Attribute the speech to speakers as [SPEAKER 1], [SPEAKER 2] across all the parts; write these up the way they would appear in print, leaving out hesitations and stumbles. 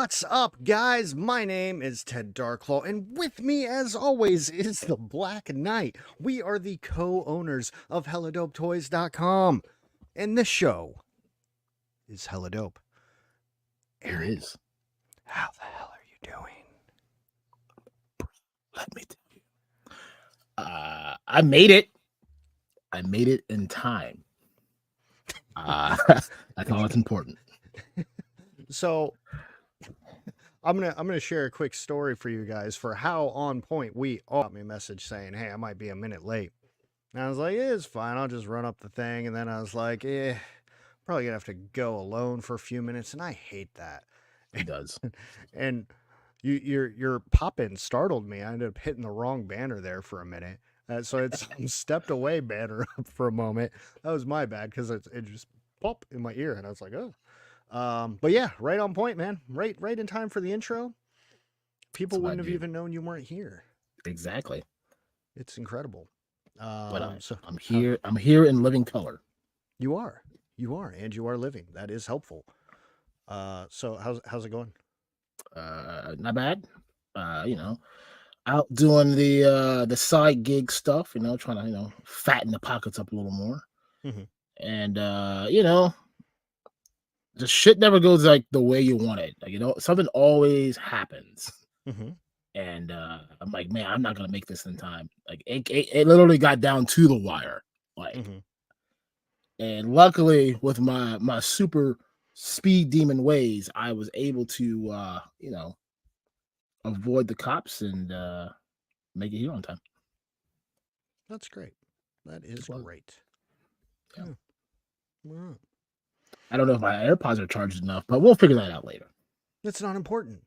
[SPEAKER 1] What's up, guys? My name is Ted DarkClaw, and with me, as always, is the Black Knight. We are the co-owners of helladopetoys.com, and this show is hella dope.
[SPEAKER 2] It is.
[SPEAKER 1] How the hell are you doing?
[SPEAKER 2] Let me tell you. I made it. I made it in time. That's all that's important.
[SPEAKER 1] So, I'm gonna share a quick story for you guys for how on point we are. Got me a message saying, "Hey, I might be a minute late." And I was like, "It's fine. I'll just run up the thing." And then I was like, probably gonna have to go alone for a few minutes, and I hate that.
[SPEAKER 2] It does.
[SPEAKER 1] And your pop-in startled me. I ended up hitting the wrong banner there for a minute. So it's stepped away banner for a moment. That was my bad because it just popped in my ear, and I was like, oh. But yeah, right on point, man. Right in time for the intro. People wouldn't have even known you weren't here.
[SPEAKER 2] Exactly.
[SPEAKER 1] It's incredible.
[SPEAKER 2] But
[SPEAKER 1] so
[SPEAKER 2] I'm here. I'm here in living color.
[SPEAKER 1] You are, and you are living. That is helpful. So how's it going?
[SPEAKER 2] Not bad. Out doing the side gig stuff. Trying to fatten the pockets up a little more.
[SPEAKER 1] Mm-hmm.
[SPEAKER 2] And the shit never goes like the way you want it. Like, something always happens.
[SPEAKER 1] Mm-hmm.
[SPEAKER 2] And I'm like, man, I'm not gonna make this in time. Like it literally got down to the wire. Like, and luckily with my super speed demon ways, I was able to avoid the cops and make it here on time.
[SPEAKER 1] That's great. That is great.
[SPEAKER 2] Yeah.
[SPEAKER 1] Wow.
[SPEAKER 2] I don't know if my AirPods are charged enough, but we'll figure that out later.
[SPEAKER 1] It's not important.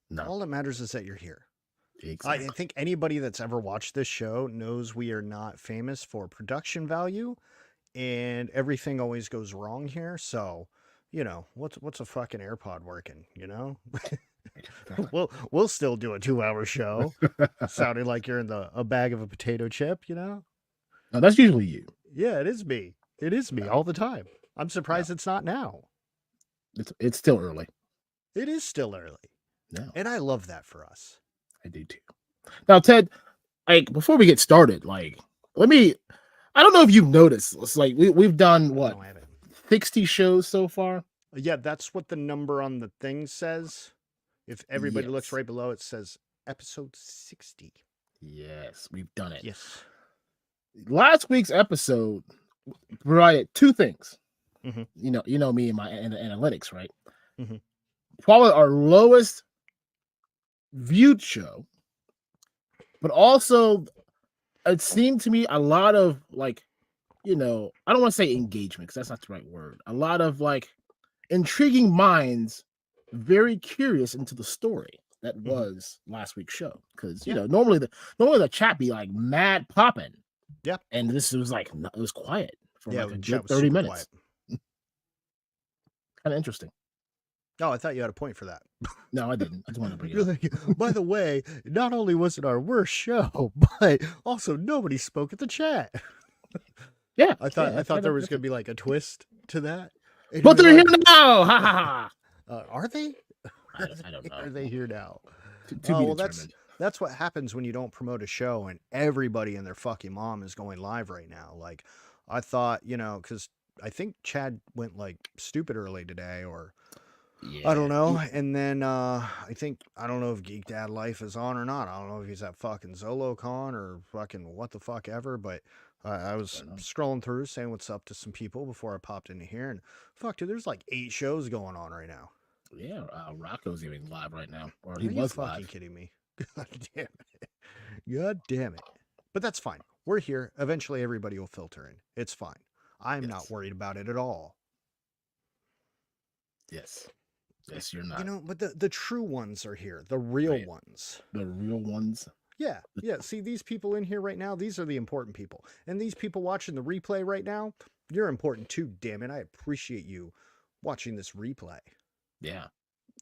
[SPEAKER 2] No.
[SPEAKER 1] All that matters is that you're here.
[SPEAKER 2] Exactly.
[SPEAKER 1] I think anybody that's ever watched this show knows we are not famous for production value, and everything always goes wrong here. So, what's a fucking AirPod working? We'll still do a 2-hour show, sounding like you're in a bag of a potato chip.
[SPEAKER 2] No, that's usually you.
[SPEAKER 1] Yeah, it is me. It is me all the time. I'm surprised it's not now.
[SPEAKER 2] It's still early.
[SPEAKER 1] It is still early.
[SPEAKER 2] No.
[SPEAKER 1] And I love that for us.
[SPEAKER 2] I do too. Now, Ted, like before we get started, like I don't know if you've noticed. It's like we've done what 60 shows so far.
[SPEAKER 1] Yeah, that's what the number on the thing says. If everybody looks right below, it says episode 60.
[SPEAKER 2] Yes, we've done it.
[SPEAKER 1] Yes.
[SPEAKER 2] Last week's episode provided two things.
[SPEAKER 1] Mm-hmm.
[SPEAKER 2] You know me and my analytics, right?
[SPEAKER 1] Mm-hmm.
[SPEAKER 2] Probably our lowest viewed show, but also it seemed to me a lot of I don't want to say engagement because that's not the right word. A lot of intriguing minds, very curious into the story that was last week's show. Because normally the chat be like mad popping.
[SPEAKER 1] Yeah,
[SPEAKER 2] and this was it was quiet for a good
[SPEAKER 1] 30
[SPEAKER 2] minutes. Kind of interesting.
[SPEAKER 1] Oh, I thought you had a point for that.
[SPEAKER 2] No, I didn't. I just wanted to bring it
[SPEAKER 1] up. By the way, not only was it our worst show, but also nobody spoke at the chat.
[SPEAKER 2] Yeah,
[SPEAKER 1] I thought there was going to be a twist to that.
[SPEAKER 2] But they're here now. Ha ha
[SPEAKER 1] ha. Are they?
[SPEAKER 2] I don't know.
[SPEAKER 1] Are they here now?
[SPEAKER 2] Well,
[SPEAKER 1] that's what happens when you don't promote a show and everybody and their fucking mom is going live right now. I thought, because I think Chad went stupid early today, or I don't know. And then I don't know if Geek Dad Life is on or not. I don't know if he's at fucking ZoloCon or fucking what the fuck ever, but I was scrolling through saying what's up to some people before I popped into here, and fuck, dude, there's 8 shows going on right now.
[SPEAKER 2] Yeah, Rocco's even live right now, or
[SPEAKER 1] he was fucking live. Kidding me? God damn it! God damn it! But that's fine. We're here. Eventually, everybody will filter in. It's fine. I'm not worried about it at all.
[SPEAKER 2] Yes, you're not.
[SPEAKER 1] But the true ones are here. The real ones.
[SPEAKER 2] The real ones.
[SPEAKER 1] Yeah. See, these people in here right now, these are the important people. And these people watching the replay right now, you're important too, damn it. I appreciate you watching this replay.
[SPEAKER 2] Yeah.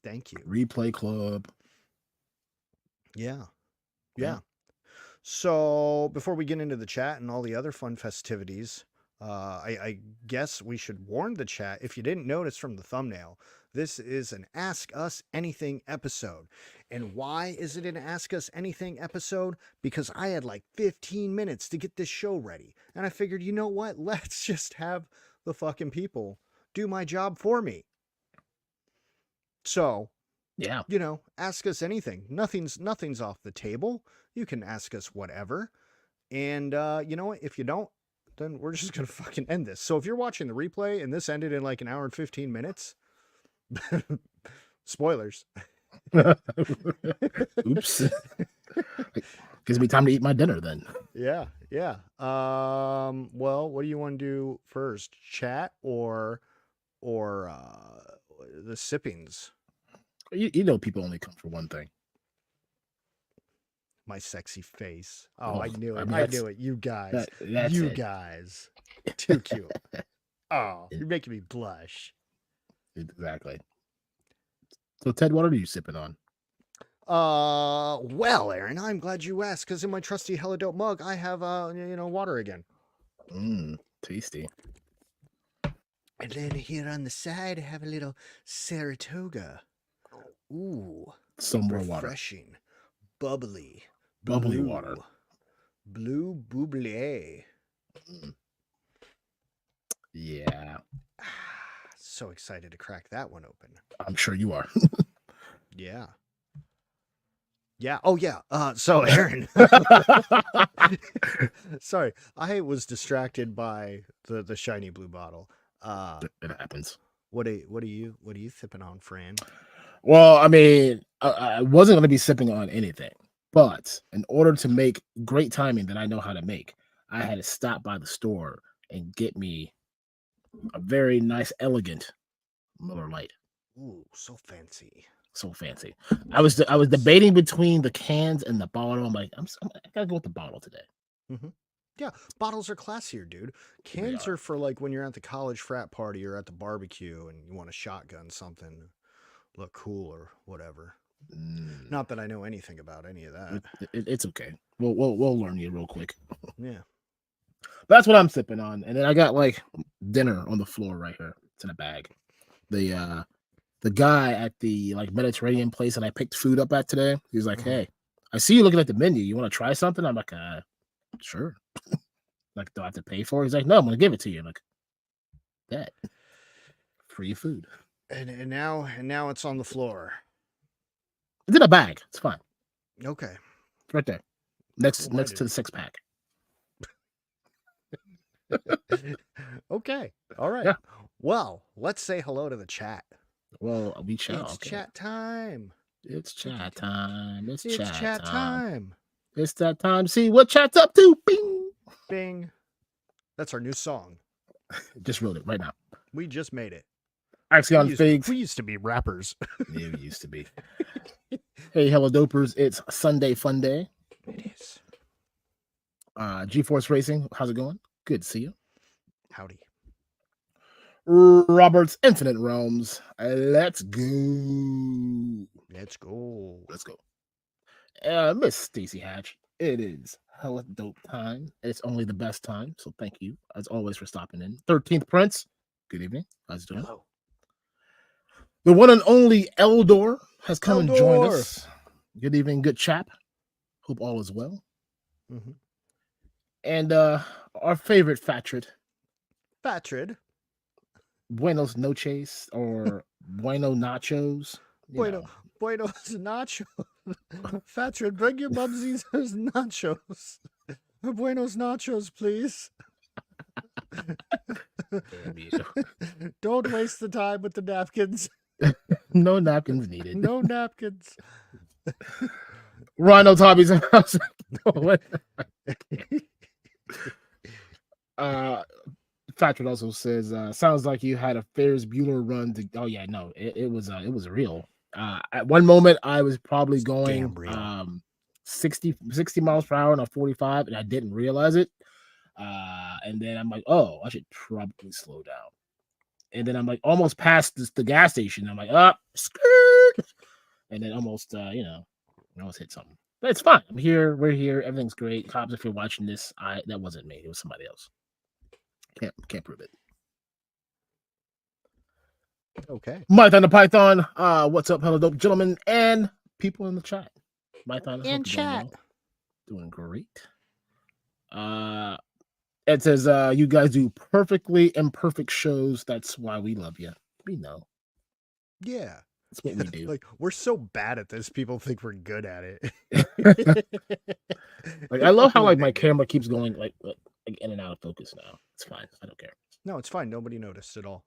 [SPEAKER 1] Thank you.
[SPEAKER 2] Replay club.
[SPEAKER 1] Yeah. So before we get into the chat and all the other fun festivities, I guess we should warn the chat. If you didn't notice from the thumbnail, this is an Ask Us Anything episode. And why is it an Ask Us Anything episode? Because I had like 15 minutes to get this show ready. And I figured, you know what? Let's just have the fucking people do my job for me. So,
[SPEAKER 2] Yeah.
[SPEAKER 1] you know, ask us anything. Nothing's off the table. You can ask us whatever. And you know what? If you don't, then we're just gonna fucking end this. So if you're watching the replay and this ended in like an hour and 15 minutes, spoilers.
[SPEAKER 2] Oops. Gives me time to eat my dinner then.
[SPEAKER 1] Yeah. Well, what do you want to do first? Chat or the sippings?
[SPEAKER 2] You know, people only come for one thing.
[SPEAKER 1] My sexy face. Oh, I knew it.
[SPEAKER 2] I mean,
[SPEAKER 1] I knew it. You guys.
[SPEAKER 2] That's
[SPEAKER 1] you
[SPEAKER 2] it.
[SPEAKER 1] guys. Too cute. Oh, you're making me blush.
[SPEAKER 2] Exactly. So, Ted, what are you sipping on?
[SPEAKER 1] Well, Aaron, I'm glad you asked, because in my trusty Helladope mug, I have, water again.
[SPEAKER 2] Tasty.
[SPEAKER 1] And then here on the side, I have a little Saratoga. Ooh.
[SPEAKER 2] Some more water.
[SPEAKER 1] Refreshing. Bubbly.
[SPEAKER 2] Bubbly
[SPEAKER 1] blue,
[SPEAKER 2] water.
[SPEAKER 1] Blue bubbly.
[SPEAKER 2] Yeah.
[SPEAKER 1] So excited to crack that one open.
[SPEAKER 2] I'm sure you are.
[SPEAKER 1] Yeah. Yeah. Oh, yeah. So, Aaron. Sorry. I was distracted by the shiny blue bottle.
[SPEAKER 2] It happens.
[SPEAKER 1] What are you sipping on, Fran?
[SPEAKER 2] Well, I mean, I wasn't going to be sipping on anything, but in order to make great timing that I know how to make, I had to stop by the store and get me a very nice, elegant Miller Lite.
[SPEAKER 1] Ooh, so fancy.
[SPEAKER 2] So fancy. I was debating between the cans and the bottle. I'm like, I gotta go with the bottle today.
[SPEAKER 1] Mm-hmm. Yeah, bottles are classier, dude. Cans are for like when you're at the college frat party or at the barbecue and you want to shotgun something, look cool or whatever. Not that I know anything about any of that.
[SPEAKER 2] It's okay. We'll learn you real quick.
[SPEAKER 1] Yeah.
[SPEAKER 2] That's what I'm sipping on, and then I got like dinner on the floor right here. It's in a bag. The guy at the like Mediterranean place that I picked food up at today, he was like, "Hey, I see you looking at the menu. You want to try something?" I'm like, sure. Like, do I have to pay for it? He's like, "No, I'm gonna give it to you." I'm like, that free food.
[SPEAKER 1] And now it's on the floor.
[SPEAKER 2] It's in a bag. It's fine.
[SPEAKER 1] Okay.
[SPEAKER 2] It's right there. Next to the 6-pack.
[SPEAKER 1] Okay. All right.
[SPEAKER 2] Yeah.
[SPEAKER 1] Well, let's say hello to the chat.
[SPEAKER 2] Well, we shall.
[SPEAKER 1] It's chat time.
[SPEAKER 2] It's chat time. It's
[SPEAKER 1] chat time.
[SPEAKER 2] It's that time. See what chat's up to. Bing.
[SPEAKER 1] Bing. That's our new song.
[SPEAKER 2] Just wrote it right now.
[SPEAKER 1] We just made it.
[SPEAKER 2] Actually, on Figs.
[SPEAKER 1] We used to be rappers.
[SPEAKER 2] Yeah, we used to be. Hey, hello, dopers. It's Sunday Fun Day.
[SPEAKER 1] It is.
[SPEAKER 2] GeForce Racing. How's it going? Good to see you.
[SPEAKER 1] Howdy.
[SPEAKER 2] Robert's Infinite Realms. Let's go.
[SPEAKER 1] Let's go.
[SPEAKER 2] Let's go. Miss Stacy Hatch. It is hella dope time. It's only the best time. So thank you, as always, for stopping in. 13th Prince. Good evening. How's it doing?
[SPEAKER 1] Hello.
[SPEAKER 2] The one and only Eldor has come and joined us. Good evening, good chap. Hope all is well.
[SPEAKER 1] Mm-hmm.
[SPEAKER 2] And our favorite Fatrid. Buenos noches or bueno nachos.
[SPEAKER 1] Buenos nachos. Fatrid, bring your bubsies nachos. Buenos nachos, please. Don't waste the time with the napkins.
[SPEAKER 2] No napkins needed.
[SPEAKER 1] No napkins.
[SPEAKER 2] Rhino Tobby's house. Fatrid also says, sounds like you had a Ferris Bueller run to. Oh yeah, no, it was real. At one moment I was probably going 60 miles per hour on a 45 and I didn't realize it. And then I'm like, oh, I should probably slow down. And then I'm like almost past the gas station. I'm like, skirt. And then almost almost hit something. But it's fine. I'm here. We're here. Everything's great. Cops, if you're watching this, that wasn't me. It was somebody else. Can't prove it.
[SPEAKER 1] Okay.
[SPEAKER 2] Mython the Python. What's up, hello dope gentlemen and people in the chat. Mython,
[SPEAKER 1] In chat.
[SPEAKER 2] Doing great. It says you guys do perfectly imperfect shows. That's why we love you. We know.
[SPEAKER 1] Yeah.
[SPEAKER 2] That's what we do.
[SPEAKER 1] Like, we're so bad at this, people think we're good at it.
[SPEAKER 2] Like, I love how like my camera keeps going like in and out of focus now. It's fine. I don't care.
[SPEAKER 1] No, it's fine. Nobody noticed at all.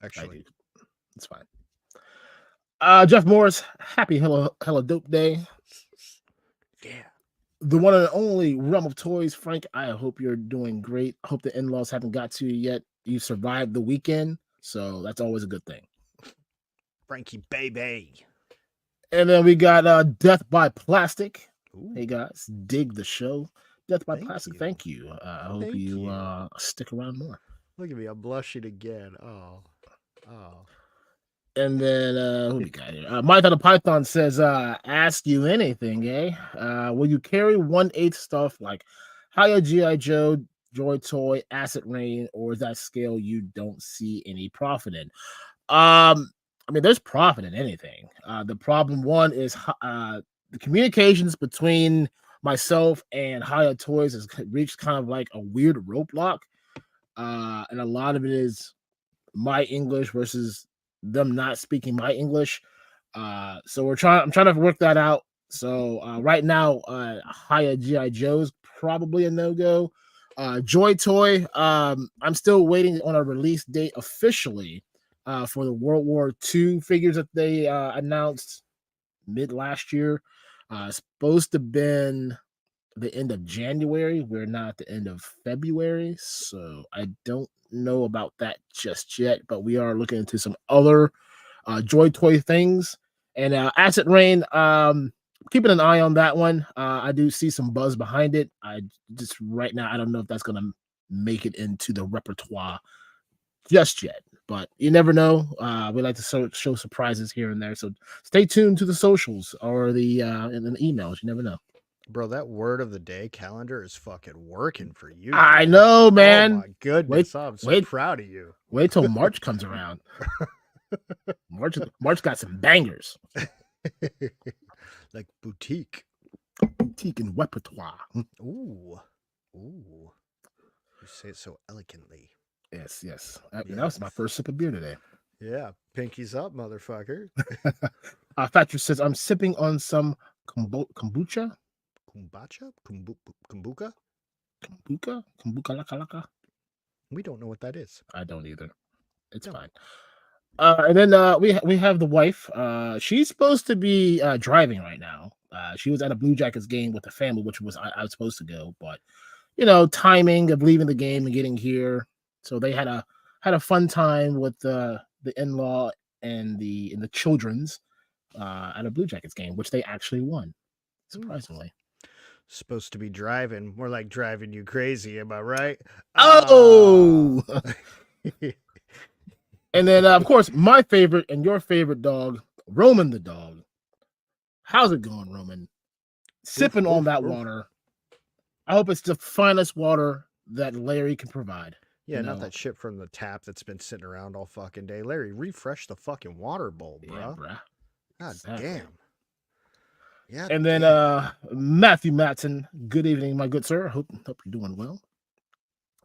[SPEAKER 1] Actually,
[SPEAKER 2] it's fine. Jeff Morris, happy hella dope day.
[SPEAKER 1] Yeah.
[SPEAKER 2] The one and only Realm of Toys, Frank. I hope you're doing great. I hope the in-laws haven't got to you yet. You survived the weekend, so that's always a good thing.
[SPEAKER 1] Frankie baby.
[SPEAKER 2] And then we got Death by Plastic.
[SPEAKER 1] Ooh.
[SPEAKER 2] Hey guys, dig the show. Death by Plastic, thank you. I hope you stick around more.
[SPEAKER 1] Look at me, I'm blushing again. Oh.
[SPEAKER 2] And then who we got here? Mython the Python says, ask you anything, eh? Will you carry 1/8 stuff like Hiya G.I. Joe, Joy Toy, Acid Rain, or is that scale you don't see any profit in? I mean, there's profit in anything. The problem one is the communications between myself and Hiya Toys has reached kind of like a weird roadblock. And a lot of it is my English versus them not speaking my English. So I'm trying to work that out. So right now, Hiya G.I. Joe's probably a no-go. Joy Toy, I'm still waiting on a release date officially for the World War II figures that they announced mid last year. Supposed to have been the end of January. We're not at the end of February, so I don't know about that just yet, but we are looking into some other Joy Toy things. And Acid Rain, keeping an eye on that one. I do see some buzz behind it. I just right now, I don't know if that's going to make it into the repertoire just yet, but you never know. We like to show surprises here and there, so stay tuned to the socials or the and the emails. You never know.
[SPEAKER 1] Bro, that word of the day calendar is fucking working for you.
[SPEAKER 2] I know, man.
[SPEAKER 1] Oh my goodness, I'm so proud of you.
[SPEAKER 2] Wait till March comes around. March got some bangers.
[SPEAKER 1] Like boutique
[SPEAKER 2] and repertoire.
[SPEAKER 1] Ooh. You say it so elegantly.
[SPEAKER 2] Yes. That was my first sip of beer today.
[SPEAKER 1] Yeah, pinkies up, motherfucker.
[SPEAKER 2] Thatcher says I'm sipping on some kombucha.
[SPEAKER 1] Kombucha?
[SPEAKER 2] Kombucha laka.
[SPEAKER 1] We don't know what that is.
[SPEAKER 2] I don't either. It's fine. And then we have the wife. She's supposed to be driving right now. She was at a Blue Jackets game with the family, which was I was supposed to go, but timing of leaving the game and getting here. So they had a fun time with the in-law and the children's at a Blue Jackets game, which they actually won, surprisingly.
[SPEAKER 1] Supposed to be driving. More like driving you crazy, am I right?
[SPEAKER 2] Oh! And then, of course, my favorite and your favorite dog, Roman the dog. How's it going, Roman? Sipping on that water. I hope it's the finest water that Larry can provide.
[SPEAKER 1] Yeah, not that shit from the tap that's been sitting around all fucking day. Larry, refresh the fucking water bowl, bro.
[SPEAKER 2] Yeah, bruh.
[SPEAKER 1] God damn. Yeah.
[SPEAKER 2] And then Matthew Matson, good evening, my good sir. Hope you're doing well.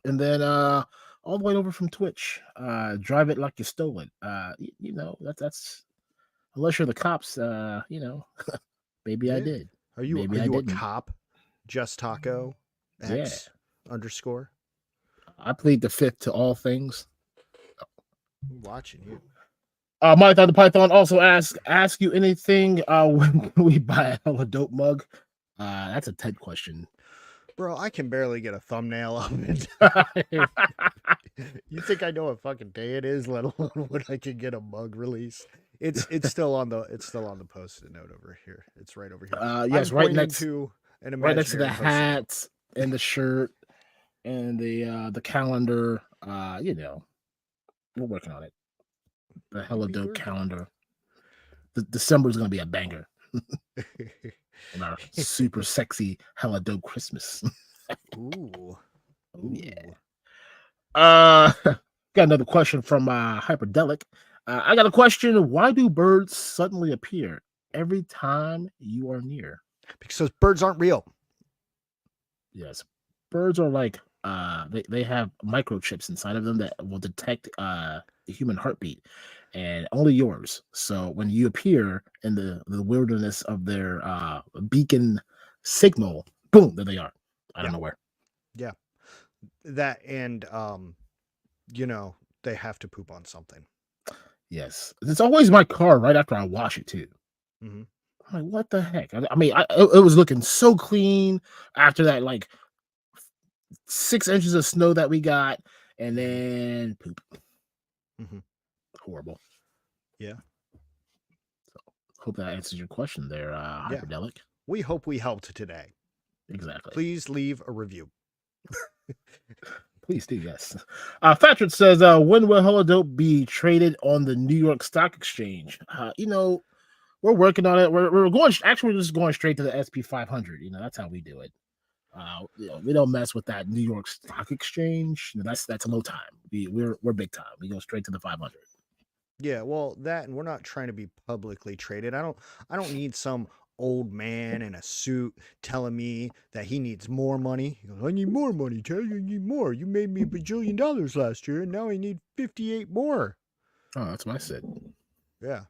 [SPEAKER 2] And then all the way over from Twitch, drive it like you stole it. That's unless you're the cops, maybe I did.
[SPEAKER 1] Are you a cop? Just Taco X _.
[SPEAKER 2] I plead the fifth to all things.
[SPEAKER 1] I'm watching you.
[SPEAKER 2] Mython the Python also ask you anything when we buy a hella dope mug. That's a Ted question.
[SPEAKER 1] Bro, I can barely get a thumbnail of it. You think I know what fucking day it is, let alone when I can get a mug release? It's still on the post-it note over here. It's right over here.
[SPEAKER 2] Yes, right next
[SPEAKER 1] to
[SPEAKER 2] the hat and the shirt and the calendar. We're working on it. The hella dope calendar. December is gonna be a banger. And our super sexy hella dope Christmas.
[SPEAKER 1] Ooh.
[SPEAKER 2] Yeah. Got another question from Hyperdelic. I got a question. Why do birds suddenly appear every time you are near?
[SPEAKER 1] Because birds aren't real.
[SPEAKER 2] Yes, birds are like they have microchips inside of them that will detect the human heartbeat, and only yours. So when you appear in the wilderness of their beacon signal, boom, there they are. I don't know where.
[SPEAKER 1] Yeah. That and they have to poop on something.
[SPEAKER 2] Yes, it's always my car right after I wash it too.
[SPEAKER 1] Mm-hmm.
[SPEAKER 2] I'm like, what the heck? I mean, it was looking so clean after that, like 6 inches of snow that we got, and then poop.
[SPEAKER 1] Mm-hmm.
[SPEAKER 2] Horrible.
[SPEAKER 1] Yeah.
[SPEAKER 2] Hope that answers your question there, Hyperdelic.
[SPEAKER 1] We hope we helped today.
[SPEAKER 2] Exactly.
[SPEAKER 1] Please leave a review.
[SPEAKER 2] Please do, yes. Patrick says, when will Holodope be traded on the New York Stock Exchange? We're working on it. We're just going straight to the SP 500. That's how we do it. We don't mess with that New York Stock Exchange. That's a low time. We're big time. We go straight to the 500.
[SPEAKER 1] Yeah, well, that and we're not trying to be publicly traded. I don't need some old man in a suit telling me that he needs more money. He goes, I need more money, Ted. You need more. You made me $1 bajillion last year, and now I need 58 more.
[SPEAKER 2] Oh, that's what I said.
[SPEAKER 1] Yeah.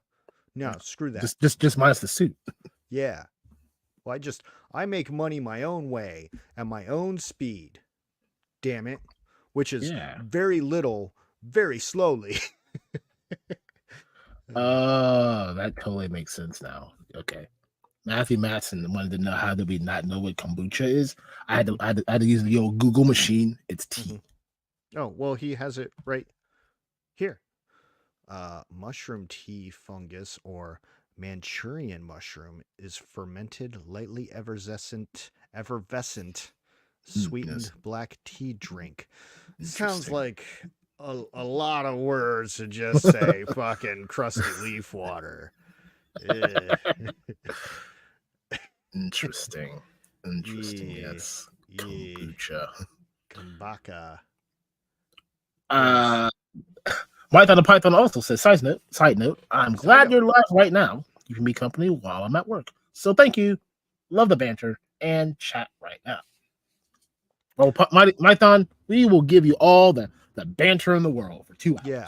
[SPEAKER 1] No, screw that.
[SPEAKER 2] Just minus the suit.
[SPEAKER 1] Yeah. Well, I make money my own way at my own speed. Damn it. Which is very little, very slowly.
[SPEAKER 2] That totally makes sense now. Okay. Matthew Matson wanted to know how did we not know what kombucha is. I had to use the old Google machine. It's tea.
[SPEAKER 1] Oh, well, he has it right here. Mushroom tea fungus or Manchurian mushroom is fermented, lightly effervescent, sweetened black tea drink. Sounds like a lot of words to just say fucking crusty leaf water.
[SPEAKER 2] Interesting. Yes. Kombucha.
[SPEAKER 1] Kumbaka.
[SPEAKER 2] Python the Python also says, side note, I'm glad you're live right now. You can be company while I'm at work. So thank you. Love the banter and chat right now. Well, Python, we will give you all the banter in the world for 2 hours.
[SPEAKER 1] Yeah.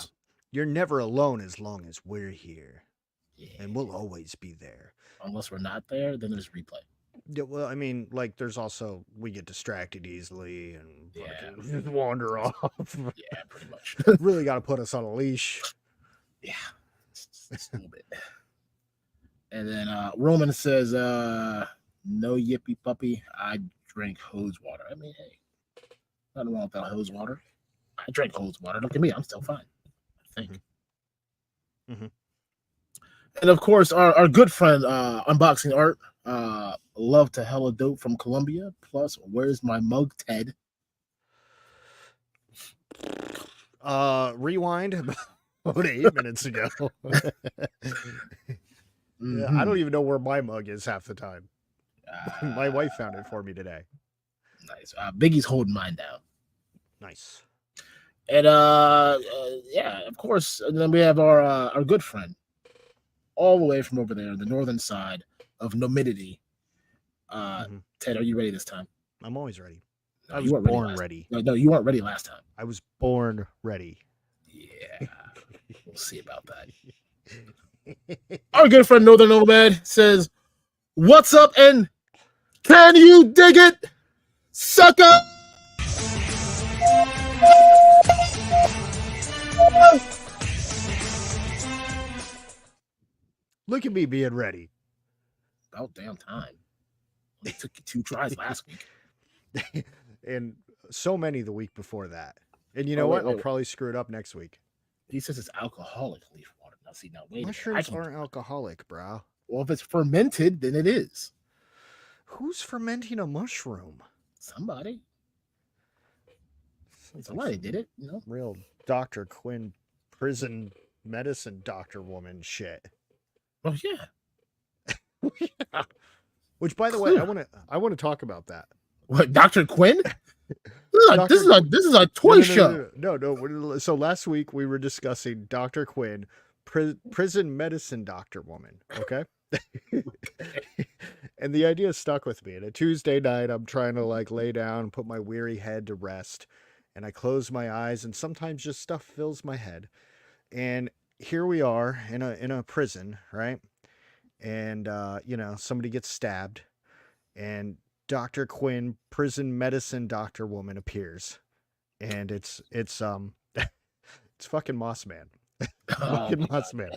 [SPEAKER 1] You're never alone as long as we're here. Yeah. And we'll always be there.
[SPEAKER 2] Unless we're not there, then there's replay.
[SPEAKER 1] Yeah, well, I mean, like, there's also, we get distracted easily and fucking wander off.
[SPEAKER 2] Yeah, pretty much.
[SPEAKER 1] Really got to put us on a leash.
[SPEAKER 2] Yeah, just a little bit. And then Roman says, no yippee puppy, I drink hose water. I mean, hey, nothing wrong with that hose water. I drink hose water. Look at me, I'm still fine, I think.
[SPEAKER 1] Mm-hmm.
[SPEAKER 2] And of course, our good friend, Unboxing Art, love to hella dope from Colombia. Plus, where's my mug, Ted?
[SPEAKER 1] Rewind about 8 minutes ago. Yeah, I don't even know where my mug is half the time. My wife found it for me today.
[SPEAKER 2] Nice. Biggie's holding mine down.
[SPEAKER 1] Nice.
[SPEAKER 2] And yeah, of course. And then we have our good friend, all the way from over there, the northern side of Nomidity. Ted, are you ready this time?
[SPEAKER 1] I'm always ready.
[SPEAKER 2] No,
[SPEAKER 1] I was born ready.
[SPEAKER 2] No, you weren't ready last time.
[SPEAKER 1] I was born ready.
[SPEAKER 2] Yeah, we'll see about that. Our good friend Northern Nomad says, "What's up and can you dig it, sucker?"
[SPEAKER 1] Look at me being ready.
[SPEAKER 2] About damn time. It took you 2 tries last week.
[SPEAKER 1] And so many the week before that. And you know what? I'll probably screw it up next week.
[SPEAKER 2] He says it's alcoholic leaf water. Now, see, wait.
[SPEAKER 1] Mushrooms aren't alcoholic, bro.
[SPEAKER 2] Well, if it's fermented, then it is.
[SPEAKER 1] Who's fermenting a mushroom?
[SPEAKER 2] Somebody. Somebody did it, you know?
[SPEAKER 1] Real Dr. Quinn prison medicine doctor woman shit.
[SPEAKER 2] Oh, yeah.
[SPEAKER 1] Yeah. Which, by the way, I want to talk about that.
[SPEAKER 2] What, Dr. Quinn? This is a toy show.
[SPEAKER 1] No. So last week we were discussing Dr. Quinn, prison medicine doctor woman. Okay. And the idea stuck with me. And a Tuesday night, I'm trying to like lay down, put my weary head to rest, and I close my eyes, and sometimes just stuff fills my head. And here we are in a prison, right? And somebody gets stabbed, and Dr. Quinn, prison medicine doctor woman, appears, and it's it's fucking Moss Man. Fucking Moss Man.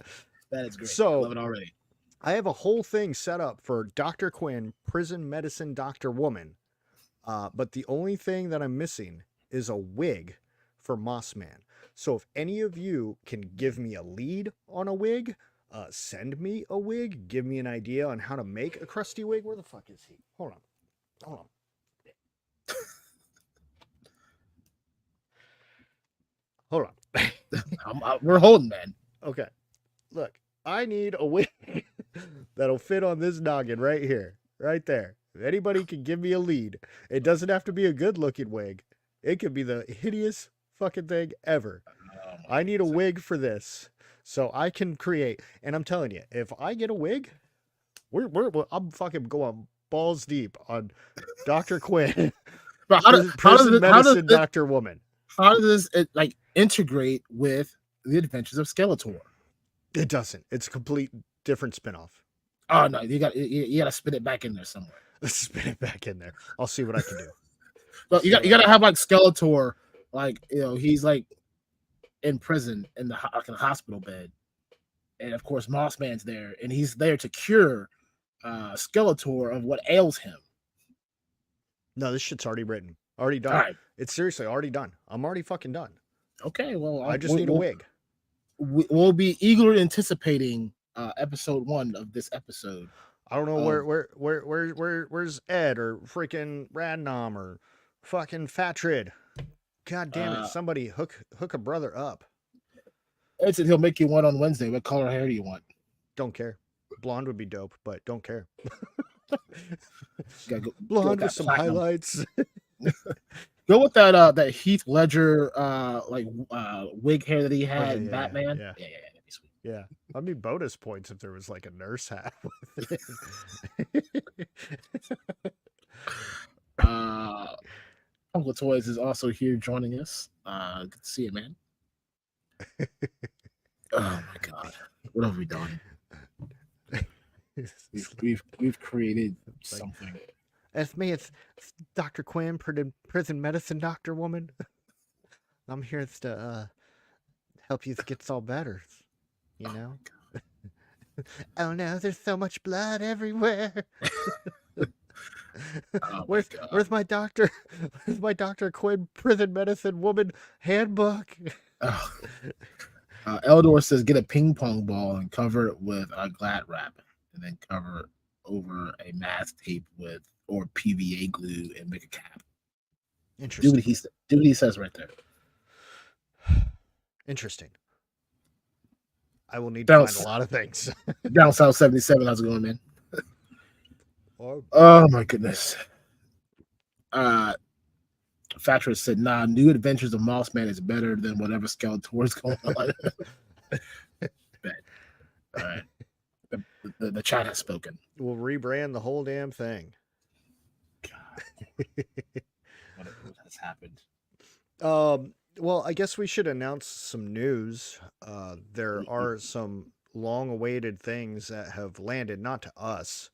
[SPEAKER 2] That is great.
[SPEAKER 1] So
[SPEAKER 2] I love it already.
[SPEAKER 1] I have a whole thing set up for Dr. Quinn, prison medicine doctor woman. But the only thing that I'm missing is a wig for Moss Man. So if any of you can give me a lead on a wig, send me a wig, give me an idea on how to make a crusty wig. Where the fuck is he? Hold on. Hold on.
[SPEAKER 2] We're holding, man.
[SPEAKER 1] Okay. Look, I need a wig that'll fit on this noggin right here, right there. If anybody can give me a lead, it doesn't have to be a good looking wig. It could be the hideous fucking thing ever. I need a wig for this so I can create. And I'm telling you, if I get a wig, I'm fucking going balls deep on Dr. Quinn,
[SPEAKER 2] But
[SPEAKER 1] prison medicine doctor woman.
[SPEAKER 2] How does it like integrate with the Adventures of Skeletor?
[SPEAKER 1] It doesn't. It's a complete different spinoff.
[SPEAKER 2] Oh no, you got to spin it back in there somewhere.
[SPEAKER 1] Let's spin it back in there. I'll see what I can do.
[SPEAKER 2] But you got to have like Skeletor, like he's like in prison in the hospital bed, and of course Moss Man's there, and he's there to cure Skeletor of what ails him.
[SPEAKER 1] No, this shit's already written, already done. Right. It's seriously already done. I'm already fucking done.
[SPEAKER 2] Okay, well,
[SPEAKER 1] I just need a wig.
[SPEAKER 2] We'll be eagerly anticipating episode 1 of this episode.
[SPEAKER 1] I don't know where's Ed or freaking Radnom or fucking Fatrid. God damn it! Somebody hook a brother up.
[SPEAKER 2] Ed said he'll make you one on Wednesday. What color hair do you want?
[SPEAKER 1] Don't care. Blonde would be dope, but don't care.
[SPEAKER 2] Blonde
[SPEAKER 1] with some highlights.
[SPEAKER 2] Go with that Heath Ledger wig hair that he had in Batman.
[SPEAKER 1] Yeah. That'd be sweet. Yeah, I'd be bonus points if there was like a nurse hat with it.
[SPEAKER 2] Uncle Toys is also here joining us. Good to see you, man. Oh my god, what have we done? We've created something.
[SPEAKER 1] It's me. It's Dr. Quinn, prison medicine doctor woman. I'm here to help you get all better. You know. Oh no, there's so much blood everywhere. Where's my doctor? Where's my Dr. Quinn, prison medicine woman handbook?
[SPEAKER 2] Eldor says get a ping pong ball and cover it with a glad wrap, and then cover it over a mask tape or PVA glue and make a cap.
[SPEAKER 1] Interesting.
[SPEAKER 2] Do what he says right there.
[SPEAKER 1] Interesting. I will need to find a lot of things.
[SPEAKER 2] Down South 77, how's it going, man? Oh my goodness. Fatras said, nah, New Adventures of Moss Man is better than whatever Skeletor is going on. All right. The chat has spoken.
[SPEAKER 1] We'll rebrand the whole damn thing.
[SPEAKER 2] God. What has happened?
[SPEAKER 1] Well, I guess we should announce some news. There are some long-awaited things that have landed, not to us,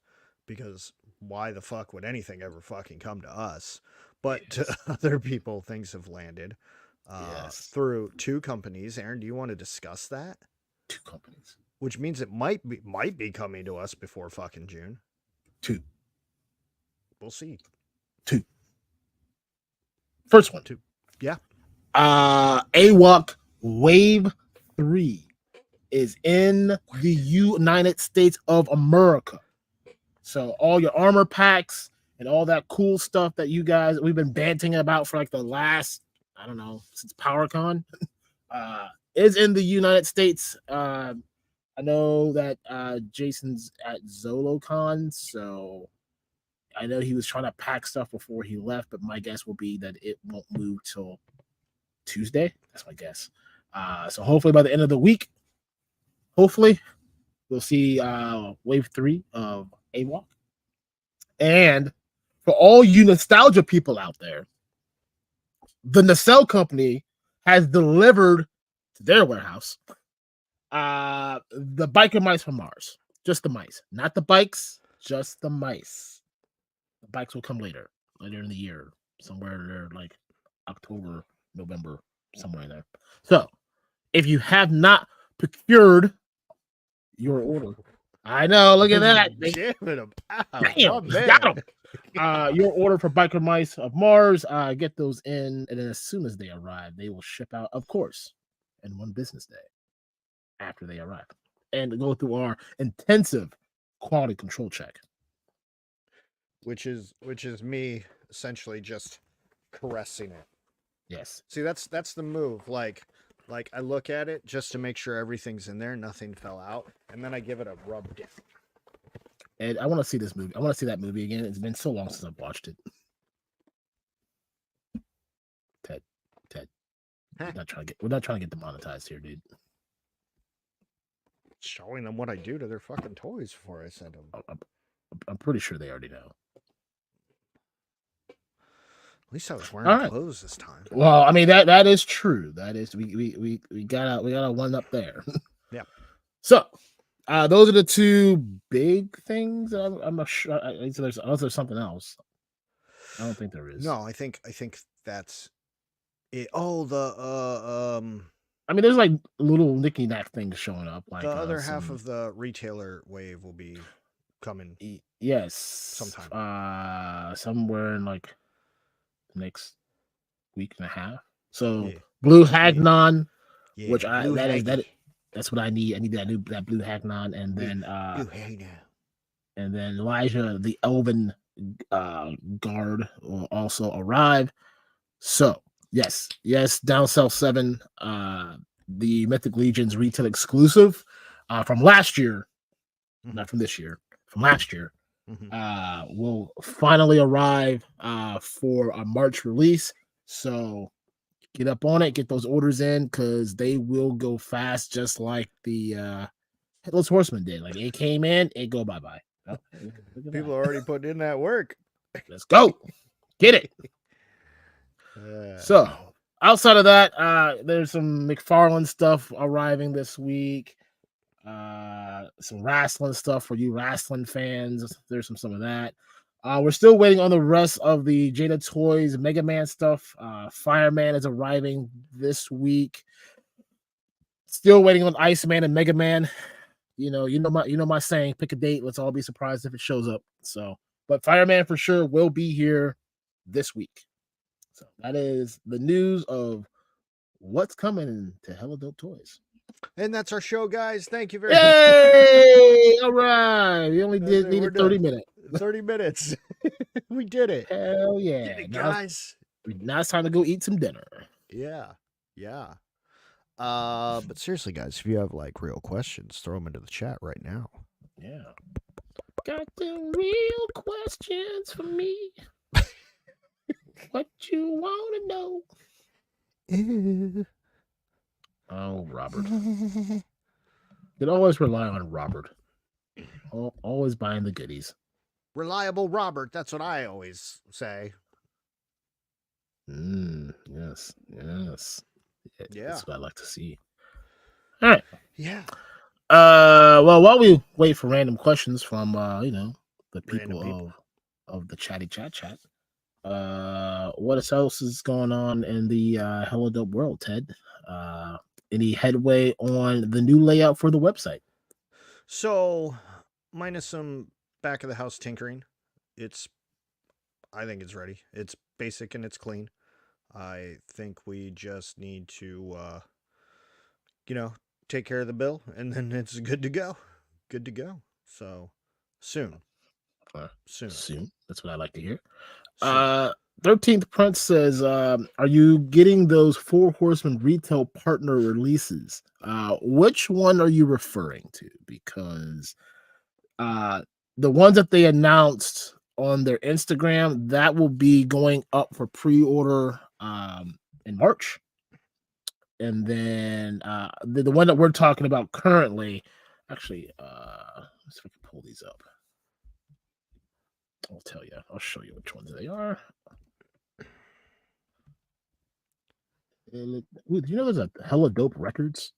[SPEAKER 1] because why the fuck would anything ever fucking come to us? But to other people, things have landed through 2 companies. Aaron, do you want to discuss that?
[SPEAKER 2] 2 companies.
[SPEAKER 1] Which means it might be coming to us before fucking June.
[SPEAKER 2] 2.
[SPEAKER 1] We'll see.
[SPEAKER 2] 2. First one.
[SPEAKER 1] 2. Yeah.
[SPEAKER 2] AWOC Wave 3 is in the United States of America. So all your armor packs and all that cool stuff that we've been banting about for like the last, I don't know, since PowerCon, is in the United States. I know that Jason's at ZoloCon, so I know he was trying to pack stuff before he left, but my guess will be that it won't move till Tuesday. That's my guess. So hopefully by the end of the week, hopefully we'll see wave 3 of AWOC. And for all you nostalgia people out there, the Nacelle Company has delivered to their warehouse the biker mice from Mars. Just the mice, not the bikes, just the mice. The bikes will come later in the year, somewhere there, like October, November, somewhere in there. So if you have not procured your order, I know, look at that.
[SPEAKER 1] Jamming them out.
[SPEAKER 2] Damn, got them. Your order for Biker Mice of Mars, get those in, and then as soon as they arrive, they will ship out, of course, in 1 business day after they arrive, and go through our intensive quality control check.
[SPEAKER 1] Which is me essentially just caressing it.
[SPEAKER 2] Yes.
[SPEAKER 1] See, that's the move. Like I look at it just to make sure everything's in there, nothing fell out, and then I give it a rub down.
[SPEAKER 2] And I want to see this movie. I want to see that movie again. It's been so long since I've watched it. Ted. We're not trying to get demonetized here, dude.
[SPEAKER 1] Showing them what I do to their fucking toys before I send them.
[SPEAKER 2] I'm pretty sure they already know.
[SPEAKER 1] At least I was wearing clothes this time.
[SPEAKER 2] Well, I mean that is true. That is we got a one up there.
[SPEAKER 1] Yeah.
[SPEAKER 2] So those are the 2 big things. I'm not sure. There's something else. I don't think there is.
[SPEAKER 1] No, I think that's it. Oh, the
[SPEAKER 2] I mean, there's like little nicky knack things showing up. Like
[SPEAKER 1] the other half of the retailer wave will be coming.
[SPEAKER 2] Yes,
[SPEAKER 1] sometime.
[SPEAKER 2] Somewhere in like next week and a half. So Blue Hagnon, which that's what I need. I need that Blue Hagnon, and then and then Elijah the Elven guard will also arrive. So yes, Down South 7, the Mythic Legions retail exclusive from last year, not from this year, from last year, will finally arrive for a March release. So get up on it, get those orders in, because they will go fast, just like the Headless Horseman did. Like, it came in, it go bye-bye. Oh,
[SPEAKER 1] people are already putting in that work.
[SPEAKER 2] Let's go. Get it. So outside of that, there's some McFarlane stuff arriving this week. Some wrestling stuff for you wrestling fans. There's some of that. We're still waiting on the rest of the Jada Toys Mega Man stuff. Fireman is arriving this week. Still waiting on Iceman and Mega Man. You know my saying, pick a date, let's all be surprised if it shows up. So, but Fireman for sure will be here this week. So that is the news of what's coming to helladopetoys.
[SPEAKER 1] And that's our show, guys. Thank you very much.
[SPEAKER 2] Hey, all right. We only needed 30 minutes.
[SPEAKER 1] 30 minutes. We did it.
[SPEAKER 2] Hell yeah.
[SPEAKER 1] Did it, guys.
[SPEAKER 2] Now it's time to go eat some dinner.
[SPEAKER 1] Yeah. But seriously, guys, if you have like real questions, throw them into the chat right now.
[SPEAKER 2] Yeah. Got the real questions for me. What you want to know? Oh, Robert. You'd always rely on Robert. Always buying the goodies.
[SPEAKER 1] Reliable Robert. That's what I always say.
[SPEAKER 2] Yes.
[SPEAKER 1] Yeah.
[SPEAKER 2] That's what I like to see. All right.
[SPEAKER 1] Yeah.
[SPEAKER 2] Well, while we wait for random questions from the people of the chatty chat, what else is going on in the Hello Dope world, Ted? Any headway on the new layout for the website?
[SPEAKER 1] So, minus some back of the house tinkering, I think it's ready. It's basic and it's clean. I think we just need to, take care of the bill, and then it's good to go. Good to go. So, soon.
[SPEAKER 2] Soon. That's what I like to hear. 13th Prince says, are you getting those 4 Horsemen retail partner releases? Which one are you referring to? Because the ones that they announced on their Instagram. That will be going up for pre-order in March. And then the one that we're talking about currently, actually, let's see if I can pull these up. I'll tell you. I'll show you which ones they are. Ooh, do you know there's a Hella Dope Records?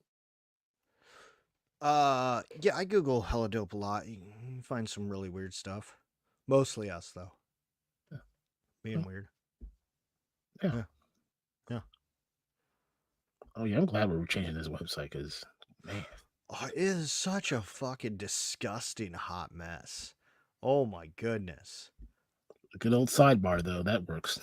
[SPEAKER 1] Yeah, I Google hella dope a lot. You can find some really weird stuff. Mostly us though.
[SPEAKER 2] Yeah.
[SPEAKER 1] Being weird.
[SPEAKER 2] Yeah.
[SPEAKER 1] Yeah.
[SPEAKER 2] Oh yeah, I'm glad we're changing this website because man.
[SPEAKER 1] Oh, it is such a fucking disgusting hot mess. Oh my goodness.
[SPEAKER 2] A good old sidebar though, that works.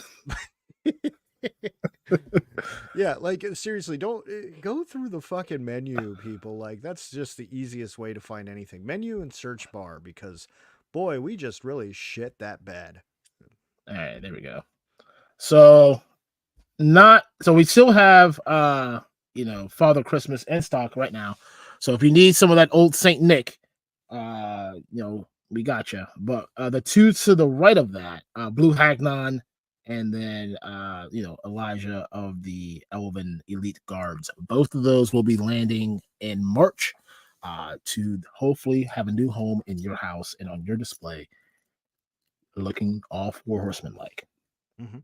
[SPEAKER 1] Yeah, like seriously, don't go through the fucking menu, people. Like that's just the easiest way to find anything. Menu and search bar, because boy, we just really shit that bed.
[SPEAKER 2] All right, there we go. So we still have Father Christmas in stock right now. So if you need some of that old Saint Nick, we got you. But the two to the right of that, Blue Hagnon, and then Elijah of the Elven Elite Guards. Both of those will be landing in March to hopefully have a new home in your house and on your display, looking all four horsemen like.
[SPEAKER 1] Mm-hmm.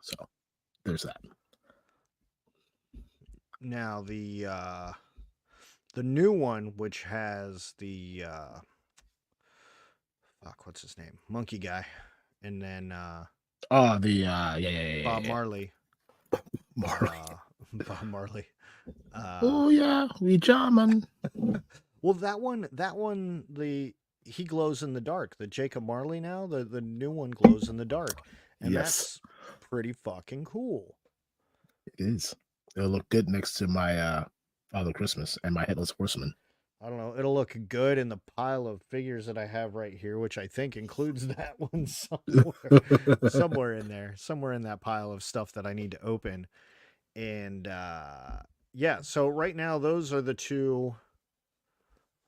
[SPEAKER 2] So there's that.
[SPEAKER 1] Now the new one, which has the what's his name, monkey guy, and then
[SPEAKER 2] Bob
[SPEAKER 1] Marley. Bob Marley.
[SPEAKER 2] Oh yeah, we jamming.
[SPEAKER 1] Well, that one, he glows in the dark. The Jacob Marley now, the new one glows in the dark, and that's pretty fucking cool.
[SPEAKER 2] It is. It'll look good next to my Father Christmas and my Headless Horseman.
[SPEAKER 1] I don't know. It'll look good in the pile of figures that I have right here, which I think includes that one somewhere in there, somewhere in that pile of stuff that I need to open. And yeah, so right now those are the two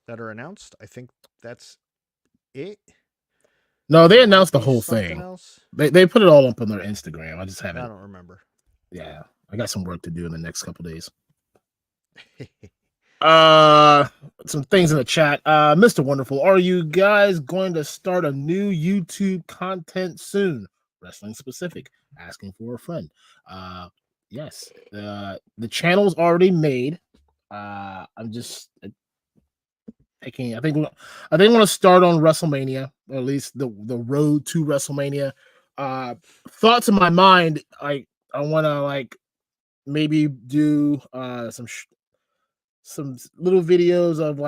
[SPEAKER 1] that are announced. I think that's it.
[SPEAKER 2] No, they announced the whole thing.
[SPEAKER 1] Else?
[SPEAKER 2] They put it all up on their Instagram. I just haven't.
[SPEAKER 1] I don't remember.
[SPEAKER 2] Yeah, I got some work to do in the next couple days. Some things in the chat. Mr. Wonderful, are you guys going to start a new YouTube content soon? Wrestling specific. Asking for a friend. Yes. The channel's already made. I'm just picking. I think want to start on WrestleMania, or at least the road to WrestleMania. Thoughts in my mind, I want to maybe do some little videos of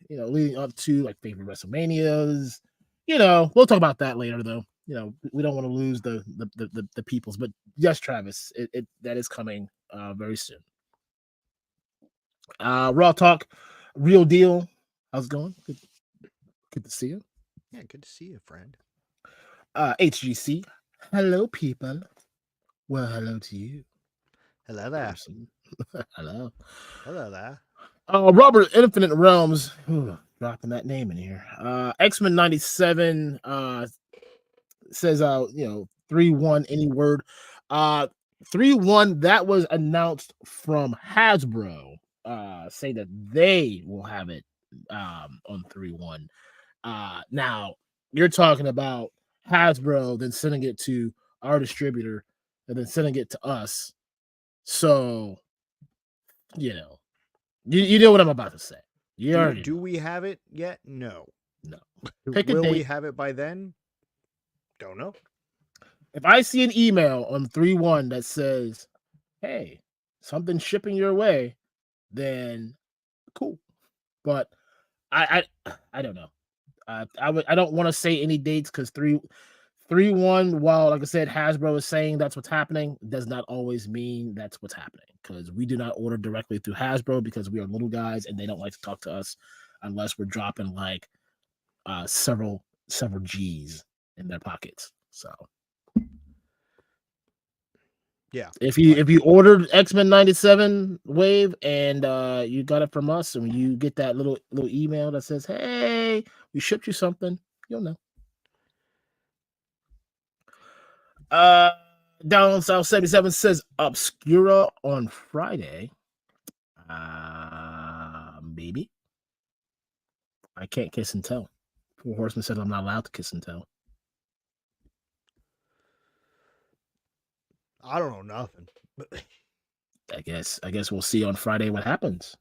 [SPEAKER 2] leading up to favorite WrestleManias. We'll talk about that later though. We don't want to lose the peoples, but yes, Travis, that is coming very soon. Raw Talk, Real Deal. How's it going? Good to see you.
[SPEAKER 1] Yeah, good to see you, friend.
[SPEAKER 2] HGC. Hello, people. Well, hello to you.
[SPEAKER 1] Hello there.
[SPEAKER 2] Hello.
[SPEAKER 1] Hello there.
[SPEAKER 2] Robert Infinite Realms. Dropping that name in here. X-Men 97 says 3-1 any word. 3-1 that was announced from Hasbro. Say that they will have it on 3-1. Now you're talking about Hasbro then sending it to our distributor and then sending it to us. So you know what I'm about to say.
[SPEAKER 1] Do we have it yet? No.
[SPEAKER 2] Pick a
[SPEAKER 1] Will
[SPEAKER 2] date.
[SPEAKER 1] we have it by then? Don't know.
[SPEAKER 2] If I see an email on 3-1 that says, "Hey, something's shipping your way," then cool. But I don't know. I don't want to say any dates because 3-1, while like I said, Hasbro is saying that's what's happening, does not always mean that's what's happening, because we do not order directly through Hasbro because we are little guys and they don't like to talk to us unless we're dropping several G's in their pockets. So
[SPEAKER 1] yeah,
[SPEAKER 2] if you ordered X-Men 97 wave and you got it from us and you get that little email that says, "Hey, we shipped you something," you'll know. Down South 77 says Obscura on Friday. Maybe. I can't kiss and tell. Four Horsemen said I'm not allowed to kiss and tell.
[SPEAKER 1] I don't know nothing.
[SPEAKER 2] I guess we'll see on Friday what happens.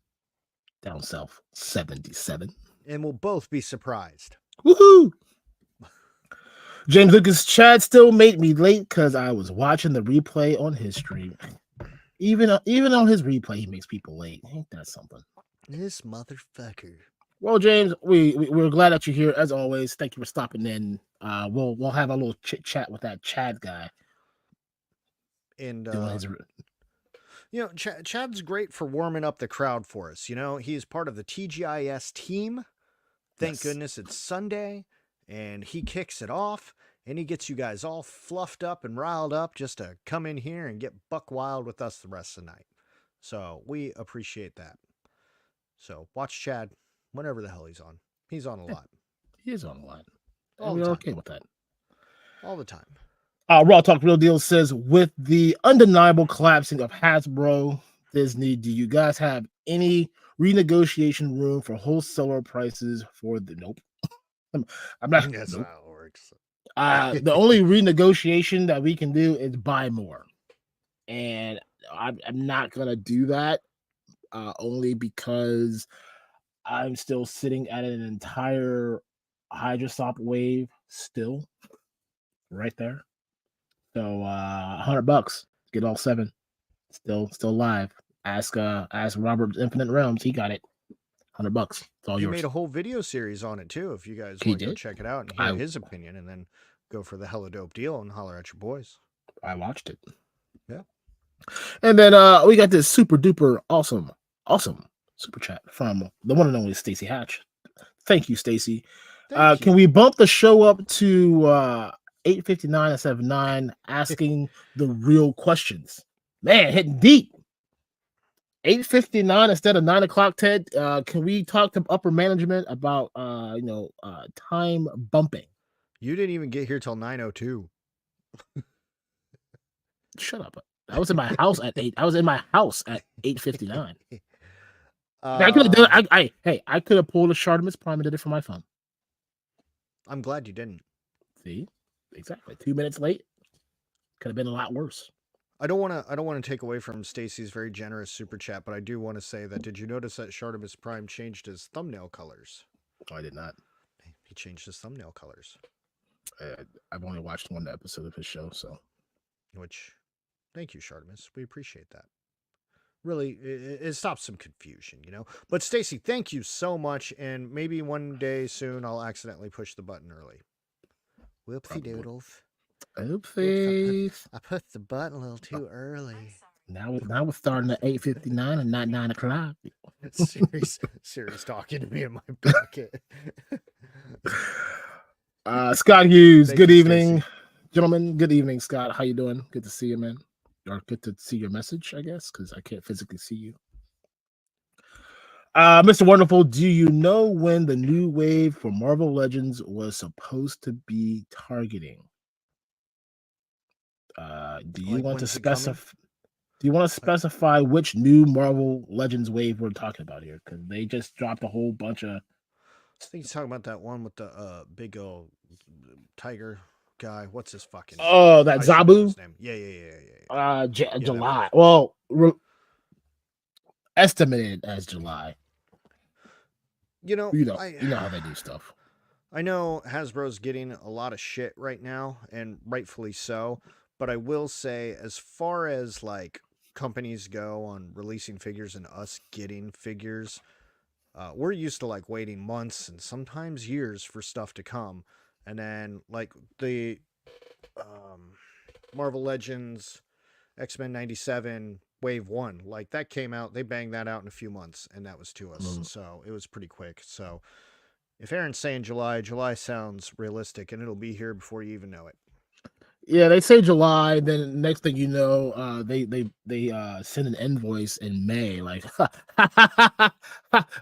[SPEAKER 2] Down South 77.
[SPEAKER 1] And we'll both be surprised.
[SPEAKER 2] Woohoo! James Lucas, Chad still made me late because I was watching the replay on his stream. Even on his replay, he makes people late. Ain't that something?
[SPEAKER 1] This motherfucker.
[SPEAKER 2] Well, James, we're glad that you're here as always. Thank you for stopping in. We'll have a little chit chat with that Chad guy.
[SPEAKER 1] And
[SPEAKER 2] doing his...
[SPEAKER 1] Chad's great for warming up the crowd for us. He's part of the TGIS team. Thank goodness it's Sunday, and he kicks it off, and he gets you guys all fluffed up and riled up just to come in here and get buck wild with us the rest of the night. So we appreciate that. So watch Chad whenever the hell he's on. He's on a lot.
[SPEAKER 2] He is on a lot. And we're okay with that.
[SPEAKER 1] All the time.
[SPEAKER 2] Raw Talk Real Deal says, with the undeniable collapsing of Hasbro, Disney, do you guys have any renegotiation room for wholesaler prices for the... Nope. I'm not...
[SPEAKER 1] That's
[SPEAKER 2] nope.
[SPEAKER 1] not how it works.
[SPEAKER 2] The only renegotiation that we can do is buy more. And I'm not going to do that only because I'm still sitting at an entire Hydrosop wave still right there. So $100, get all 7. Still live. Ask Robert Infinite Realms. He got it. $100. It's all yours.
[SPEAKER 1] He made a whole video series on it too. If you guys want to go check it out and hear his opinion, and then go for the hella dope deal and holler at your boys.
[SPEAKER 2] I watched it.
[SPEAKER 1] Yeah.
[SPEAKER 2] And then we got this super duper awesome super chat from the one and only Stacy Hatch. Thank you, Stacy. Can we bump the show up to 8:59 instead of 9, asking the real questions? Man, hitting deep. 8:59 instead of 9 o'clock, Ted. Can we talk to upper management about time bumping?
[SPEAKER 1] You didn't even get here till 9:02.
[SPEAKER 2] Shut up. I was in my house at 8. I was in my house at 8:59. I could have done. I could have pulled a Shartimus Prime and did it from my phone.
[SPEAKER 1] I'm glad you didn't.
[SPEAKER 2] See, exactly. 2 minutes late. Could have been a lot worse.
[SPEAKER 1] I don't want to take away from Stacy's very generous super chat, but I do want to say that, did you notice that Shartimus Prime changed his thumbnail colors?
[SPEAKER 2] Oh, I did not.
[SPEAKER 1] He changed his thumbnail colors.
[SPEAKER 2] I've only watched one episode of his show, so.
[SPEAKER 1] Thank you, Shartimus. We appreciate that. Really, it stops some confusion, But Stacy, thank you so much, and maybe one day soon I'll accidentally push the button early. Whoopsie doodles.
[SPEAKER 2] Oopsies.
[SPEAKER 1] I pushed the button a little too early.
[SPEAKER 2] Now we're starting at 8:59 and not 9 o'clock.
[SPEAKER 1] Siri's talking to me in my pocket.
[SPEAKER 2] Scott Hughes, good evening.
[SPEAKER 1] Stacey.
[SPEAKER 2] Gentlemen, good evening, Scott. How you doing? Good to see you, man. Or good to see your message, I guess, because I can't physically see you. Mr. Wonderful, do you know when the new wave for Marvel Legends was supposed to be targeting? Do you want to specify which new Marvel Legends wave we're talking about here? Because they just dropped a whole bunch of...
[SPEAKER 1] I think he's talking about that one with the big old tiger guy. What's his fucking name?
[SPEAKER 2] Oh, that Zabu?
[SPEAKER 1] Yeah.
[SPEAKER 2] July. Well, estimated as July. You know how they do stuff.
[SPEAKER 1] I know Hasbro's getting a lot of shit right now, and rightfully so. But I will say, as far as like companies go on releasing figures and us getting figures, we're used to like waiting months and sometimes years for stuff to come. And then like the Marvel Legends X-Men 97 Wave 1, like that came out, they banged that out in a few months, and that was to us. So it was pretty quick. So if Aaron's saying July sounds realistic, and it'll be here before you even know it.
[SPEAKER 2] Yeah, they say July. Then next thing you know, they send an invoice in May, like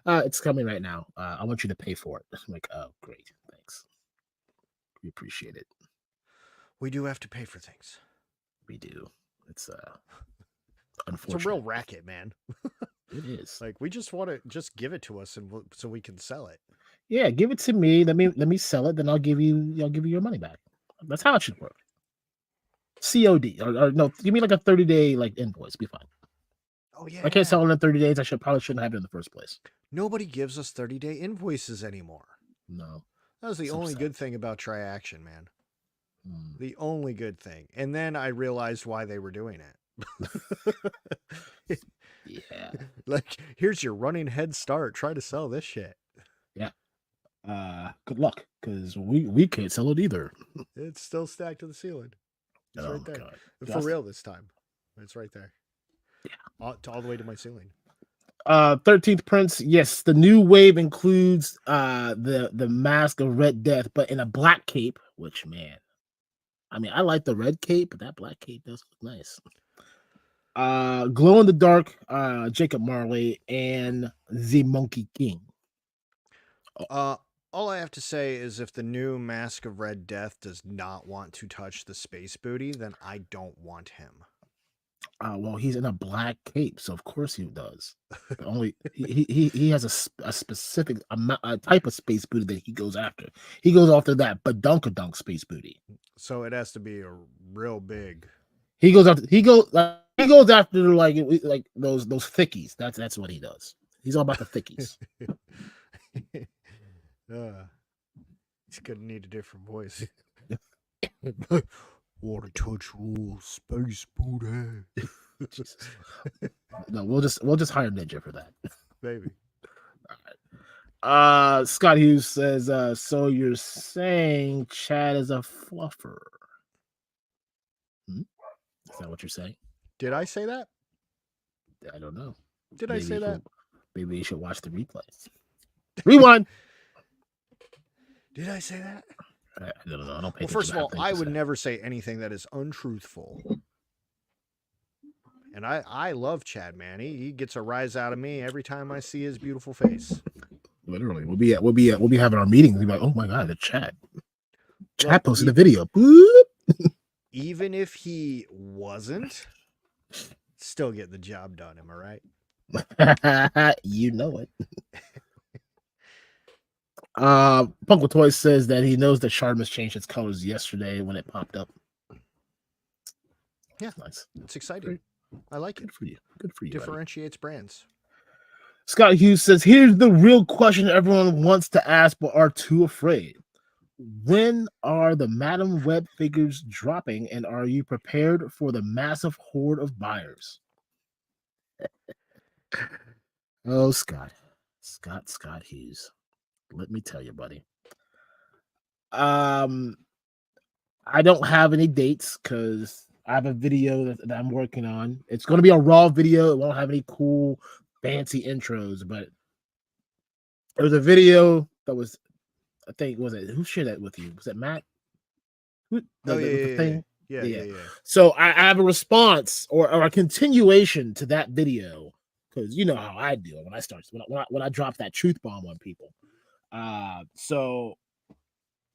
[SPEAKER 2] it's coming right now. I want you to pay for it. I'm like, oh, great, thanks. We appreciate it.
[SPEAKER 1] We do have to pay for things.
[SPEAKER 2] We do. It's
[SPEAKER 1] It's
[SPEAKER 2] unfortunate.
[SPEAKER 1] a real racket, man.
[SPEAKER 2] It is.
[SPEAKER 1] Like, we just want to just give it to us and so we can sell it.
[SPEAKER 2] Yeah, give it to me. Let me sell it. Then I'll give you your money back. That's how it should work. COD or no, give me like a 30-day like invoice. Be fine.
[SPEAKER 1] Oh yeah.
[SPEAKER 2] I can't sell it in 30 days. I probably shouldn't have it in the first place.
[SPEAKER 1] Nobody gives us 30-day invoices anymore.
[SPEAKER 2] No.
[SPEAKER 1] That was the only good thing about Tri-Action, man.
[SPEAKER 2] Mm.
[SPEAKER 1] The only good thing. And then I realized why they were doing it.
[SPEAKER 2] Yeah.
[SPEAKER 1] Like, here's your running head start. Try to sell this shit.
[SPEAKER 2] Yeah. Good luck, because we can't sell it either.
[SPEAKER 1] It's still stacked to the ceiling. It's right there.
[SPEAKER 2] God.
[SPEAKER 1] For real this time. It's right there. Yeah. All the way to my ceiling.
[SPEAKER 2] 13th Prince, yes, the new wave includes the Mask of Red Death, but in a black cape, which, man, I mean, I like the red cape, but that black cape does look nice. Glow in the Dark, Jacob Marley, and the Monkey King.
[SPEAKER 1] All I have to say is if the new Mask of Red Death does not want to touch the space booty, then I don't want him.
[SPEAKER 2] Well, he's in a black cape, so of course he does. Only he has a specific a type of space booty that he goes after. He goes after that badunkadunk space booty.
[SPEAKER 1] So it has to be a real big.
[SPEAKER 2] He goes after like those thickies. That's what he does. He's all about the thickies.
[SPEAKER 1] He's gonna need a different voice. Want to touch little space booty?
[SPEAKER 2] No, we'll just hire Ninja for that.
[SPEAKER 1] Maybe.
[SPEAKER 2] All right. Scott Hughes says, so you're saying Chad is a fluffer? Is that what you're saying?
[SPEAKER 1] Did I say that?
[SPEAKER 2] I don't know.
[SPEAKER 1] Did I say that?
[SPEAKER 2] Maybe you should watch the replay. Rewind.
[SPEAKER 1] Did I say that?
[SPEAKER 2] I don't know. I don't pay
[SPEAKER 1] well, first of all, I would never say anything that is untruthful. And I love Chad, man. He gets a rise out of me every time I see his beautiful face.
[SPEAKER 2] Literally, we'll be having our meetings. We'll be like, oh my god, the Chad. Chad posted a video. Boop.
[SPEAKER 1] Even if he wasn't, still get the job done. Am I
[SPEAKER 2] right? You know it. Punk with Toys says that he knows that Sharmas changed its colors yesterday when it popped up.
[SPEAKER 1] Yeah,
[SPEAKER 2] nice.
[SPEAKER 1] It's exciting. I like it.
[SPEAKER 2] Good for you.
[SPEAKER 1] Differentiates brands.
[SPEAKER 2] Scott Hughes says, here's the real question everyone wants to ask but are too afraid. When are the Madam Web figures dropping, and are you prepared for the massive horde of buyers? Oh, Scott Hughes. Let me tell you, buddy. I don't have any dates because I have a video that I'm working on. It's going to be a raw video. It won't have any cool, fancy intros, but there was a video that was, I think, who shared that with you? Was it Matt?
[SPEAKER 1] Yeah.
[SPEAKER 2] So I have a response or a continuation to that video because you know how I do it when I drop that truth bomb on people. So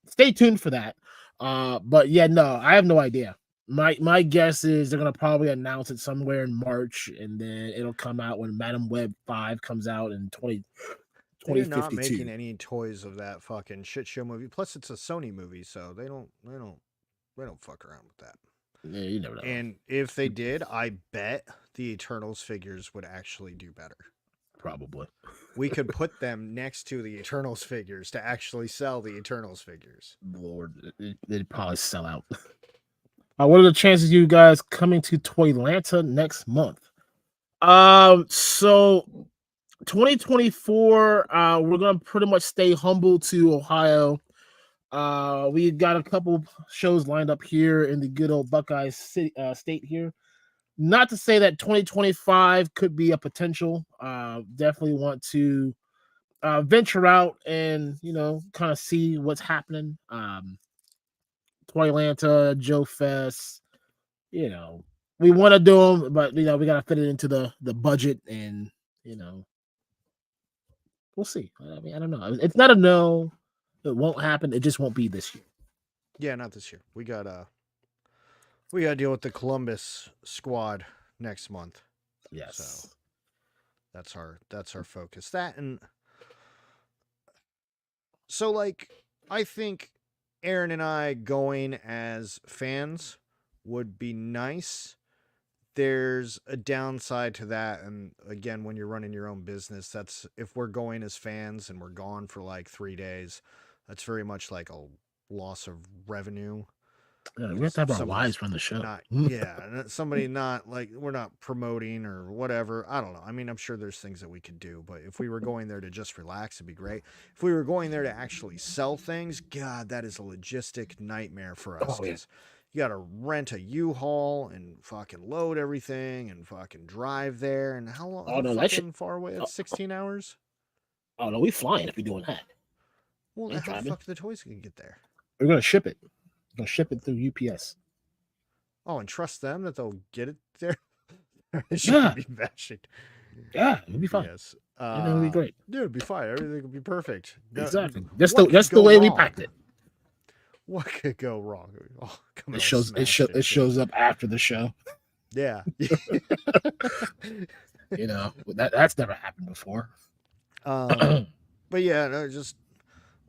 [SPEAKER 2] stay tuned for that. But yeah, no, I have no idea. My guess is they're gonna probably announce it somewhere in March, and then it'll come out when Madam Web 5 comes out in 2052.
[SPEAKER 1] They're not making any toys of that fucking shit show movie. Plus, it's a Sony movie, so they don't fuck around with that.
[SPEAKER 2] Yeah, you never know.
[SPEAKER 1] And if they did, I bet the Eternals figures would actually do better.
[SPEAKER 2] Probably.
[SPEAKER 1] We could put them next to the Eternals figures to actually sell the Eternals figures.
[SPEAKER 2] Lord, they'd probably sell out. What are the chances of you guys coming to Toylanta next month? So 2024, we're gonna pretty much stay humble to Ohio. We got a couple shows lined up here in the good old Buckeye City, state here. Not to say that 2025 could be a potential. Definitely want to venture out and kind of see what's happening. Toylanta, Joe Fest, we want to do them, but we got to fit it into the budget, and we'll see. I mean, I don't know. It's not a no. It won't happen. It just won't be this year.
[SPEAKER 1] Yeah, not this year. We got We got to deal with the Columbus squad next month.
[SPEAKER 2] Yes.
[SPEAKER 1] So that's our focus. That and so like I think Aaron and I going as fans would be nice. There's a downside to that, and again, when you're running your own business, that's if we're going as fans and we're gone for like 3 days, that's very much like a loss of revenue.
[SPEAKER 2] Yeah, we have
[SPEAKER 1] Because
[SPEAKER 2] to have our
[SPEAKER 1] somebody's
[SPEAKER 2] wives run the show.
[SPEAKER 1] not, yeah, somebody not like we're not promoting or whatever. I don't know. I mean, I'm sure there's things that we could do, but if we were going there to just relax, it'd be great. If we were going there to actually sell things, God, that is a logistic nightmare for us.
[SPEAKER 2] Oh, yeah.
[SPEAKER 1] Because you got to rent a U-Haul and fucking load everything and fucking drive there. And how long?
[SPEAKER 2] Oh
[SPEAKER 1] How
[SPEAKER 2] no, that shit.
[SPEAKER 1] fucking far away? It's 16 hours.
[SPEAKER 2] Oh no, we flying if we doing that.
[SPEAKER 1] Well,
[SPEAKER 2] Ain't
[SPEAKER 1] how the
[SPEAKER 2] driving.
[SPEAKER 1] fuck do the toys gonna get there?
[SPEAKER 2] We're gonna ship it. We're gonna ship it through UPS.
[SPEAKER 1] Oh, and trust them that they'll get it there. It
[SPEAKER 2] Yeah.
[SPEAKER 1] shouldn't be bashing.
[SPEAKER 2] Yeah, it'll be fine.
[SPEAKER 1] Yes.
[SPEAKER 2] It'll be great.
[SPEAKER 1] Dude, it'll be fine. Everything will be perfect.
[SPEAKER 2] Exactly.
[SPEAKER 1] What
[SPEAKER 2] That's
[SPEAKER 1] could
[SPEAKER 2] the
[SPEAKER 1] go
[SPEAKER 2] way we
[SPEAKER 1] wrong?
[SPEAKER 2] packed it.
[SPEAKER 1] What could go wrong? Oh, come on,
[SPEAKER 2] It shows up after the show.
[SPEAKER 1] Yeah.
[SPEAKER 2] You know, that's never happened before.
[SPEAKER 1] But yeah, no, just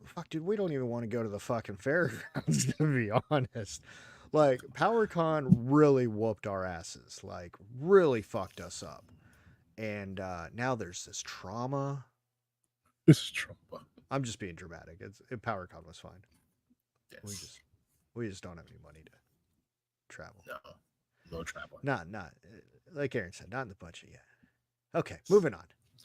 [SPEAKER 1] fuck, dude. We don't even want to go to the fucking fairgrounds, to be honest. Like, PowerCon really whooped our asses. Like, really fucked us up. And now there's this trauma.
[SPEAKER 2] This is trauma.
[SPEAKER 1] I'm just being dramatic. PowerCon was fine.
[SPEAKER 2] Yes.
[SPEAKER 1] We just don't have any money to travel.
[SPEAKER 2] No travel.
[SPEAKER 1] Not like Aaron said, not in the budget yet. Okay, moving on.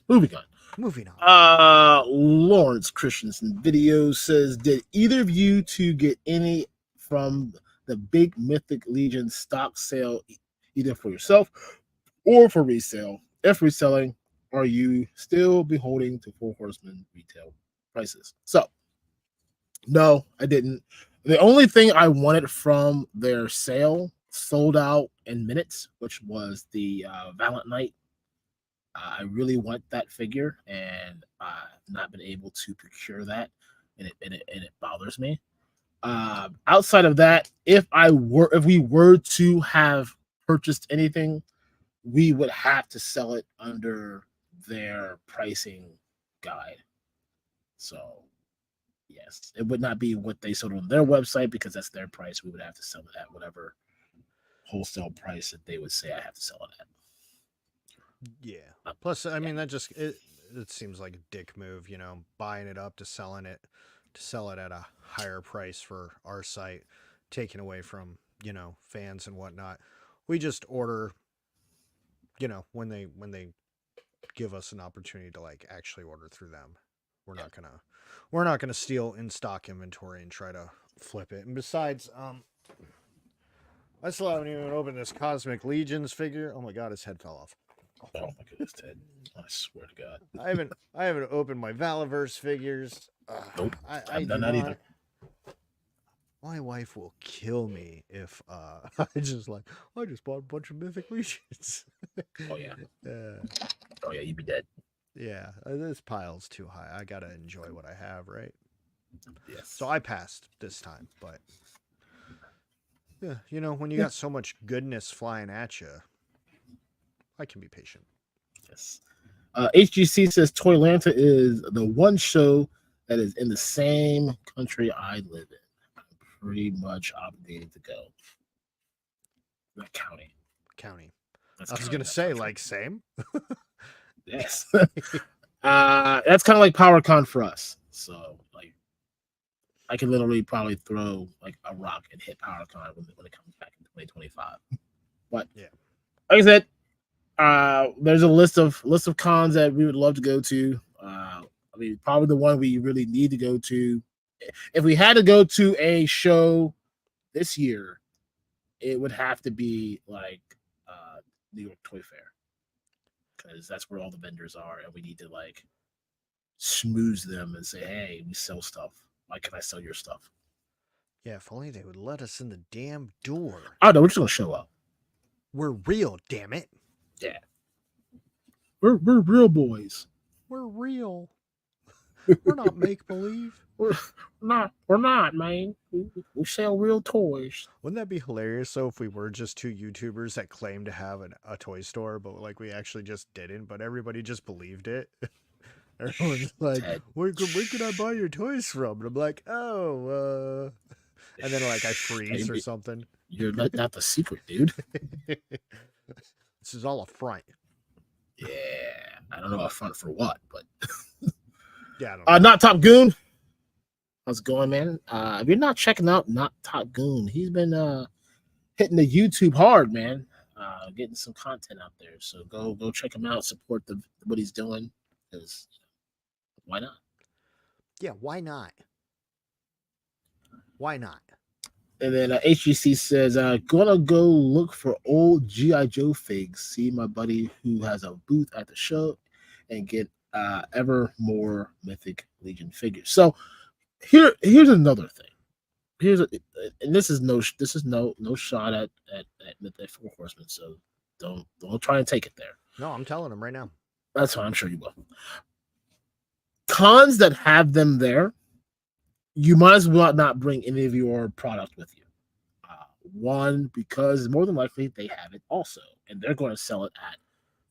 [SPEAKER 2] Moving on. Lawrence Christensen video says, did either of you two get any from the big Mythic Legion stock sale, either for yourself or for resale? If reselling, are you still beholding to Four Horsemen retail prices? So, no, I didn't. The only thing I wanted from their sale sold out in minutes, which was the Blacknight. I really want that figure, and I've not been able to procure that, and it bothers me. Outside of that, if we were to have purchased anything, we would have to sell it under their pricing guide. So, yes, it would not be what they sold on their website because that's their price. We would have to sell it at whatever wholesale price that they would say I have to sell it at.
[SPEAKER 1] Yeah. Plus, I mean, that just it seems like a dick move, you know, buying it up to sell it at a higher price for our site, taken away from, you know, fans and whatnot. We just order, you know, when they give us an opportunity to like actually order through them. We're not gonna steal in stock inventory and try to flip it. And besides, I still haven't even opened this Cosmic Legions figure. Oh my god, his head fell off.
[SPEAKER 2] Oh my goodness, Ted! I swear to God,
[SPEAKER 1] I haven't opened my Valaverse figures.
[SPEAKER 2] Nope,
[SPEAKER 1] I've
[SPEAKER 2] done that either.
[SPEAKER 1] My wife will kill me if I just bought a bunch of Mythic Legions.
[SPEAKER 2] Oh yeah. Oh yeah, you'd be dead.
[SPEAKER 1] Yeah, this pile's too high. I gotta enjoy what I have, right?
[SPEAKER 2] Yes.
[SPEAKER 1] So I passed this time, but yeah, you know, when you got so much goodness flying at you, I can be patient.
[SPEAKER 2] Yes. HGC says Toylanta is the one show that is in the same country I live in. I'm pretty much obligated to go. Not county.
[SPEAKER 1] I was gonna say, like, same.
[SPEAKER 2] Yes. That's kind of like PowerCon for us. So, like, I can literally probably throw like a rock and hit PowerCon when it comes back in 2025. But
[SPEAKER 1] yeah,
[SPEAKER 2] like I said, there's a list of cons that we would love to go to. I mean, probably the one we really need to go to. If we had to go to a show this year, it would have to be like New York Toy Fair, because that's where all the vendors are, and we need to like schmooze them and say, "Hey, we sell stuff. Why can I sell your stuff?"
[SPEAKER 1] Yeah, if only they would let us in the damn door.
[SPEAKER 2] Oh no, we're just gonna show up.
[SPEAKER 1] We're real, damn it.
[SPEAKER 2] Yeah. We're real boys.
[SPEAKER 1] We're real. We're not make believe.
[SPEAKER 2] We're not, man. We sell real toys.
[SPEAKER 1] Wouldn't that be hilarious? So if we were just two YouTubers that claimed to have a toy store, but like we actually just didn't, but everybody just believed it. Everyone's like,
[SPEAKER 2] Ted.
[SPEAKER 1] where can I buy your toys from? And I'm like, oh, and then like I freeze or something.
[SPEAKER 2] You're not the secret, dude.
[SPEAKER 1] This is all a front.
[SPEAKER 2] Yeah, I don't know a front for what, but
[SPEAKER 1] Yeah, I don't know.
[SPEAKER 2] Not Top Goon. How's it going, man? If you're not checking out Not Top Goon, he's been hitting the YouTube hard, man. Getting some content out there. So go check him out, support what he's doing. Because why not?
[SPEAKER 1] Yeah, why not? Why not?
[SPEAKER 2] And then HGC says, gonna go look for old G.I. Joe figs. See my buddy who has a booth at the show and get ever more Mythic Legion figures. So here's another thing. And this is no shot at Mythic Four Horsemen. So don't try and take it there.
[SPEAKER 1] No, I'm telling him right now.
[SPEAKER 2] That's fine. I'm sure you will. Cons that have them there, you might as well not bring any of your product with you. One, because more than likely they have it also, and they're going to sell it at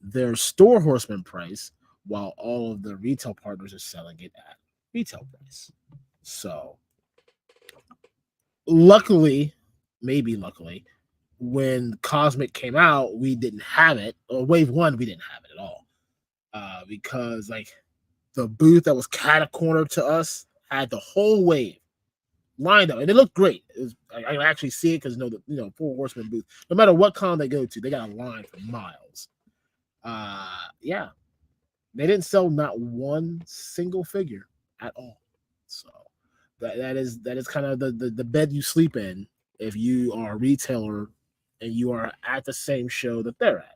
[SPEAKER 2] their store horseman price, while all of the retail partners are selling it at retail price. So, maybe luckily, when Cosmic came out, we didn't have it, or Wave 1, we didn't have it at all. Because, like, the booth that was kind of cornered to us had the whole wave lined up, and it looked great. I can actually see it because Four Horsemen booth. No matter what con they go to, they got a line for miles. Yeah, they didn't sell not one single figure at all. So that is kind of the bed you sleep in if you are a retailer and you are at the same show that they're at.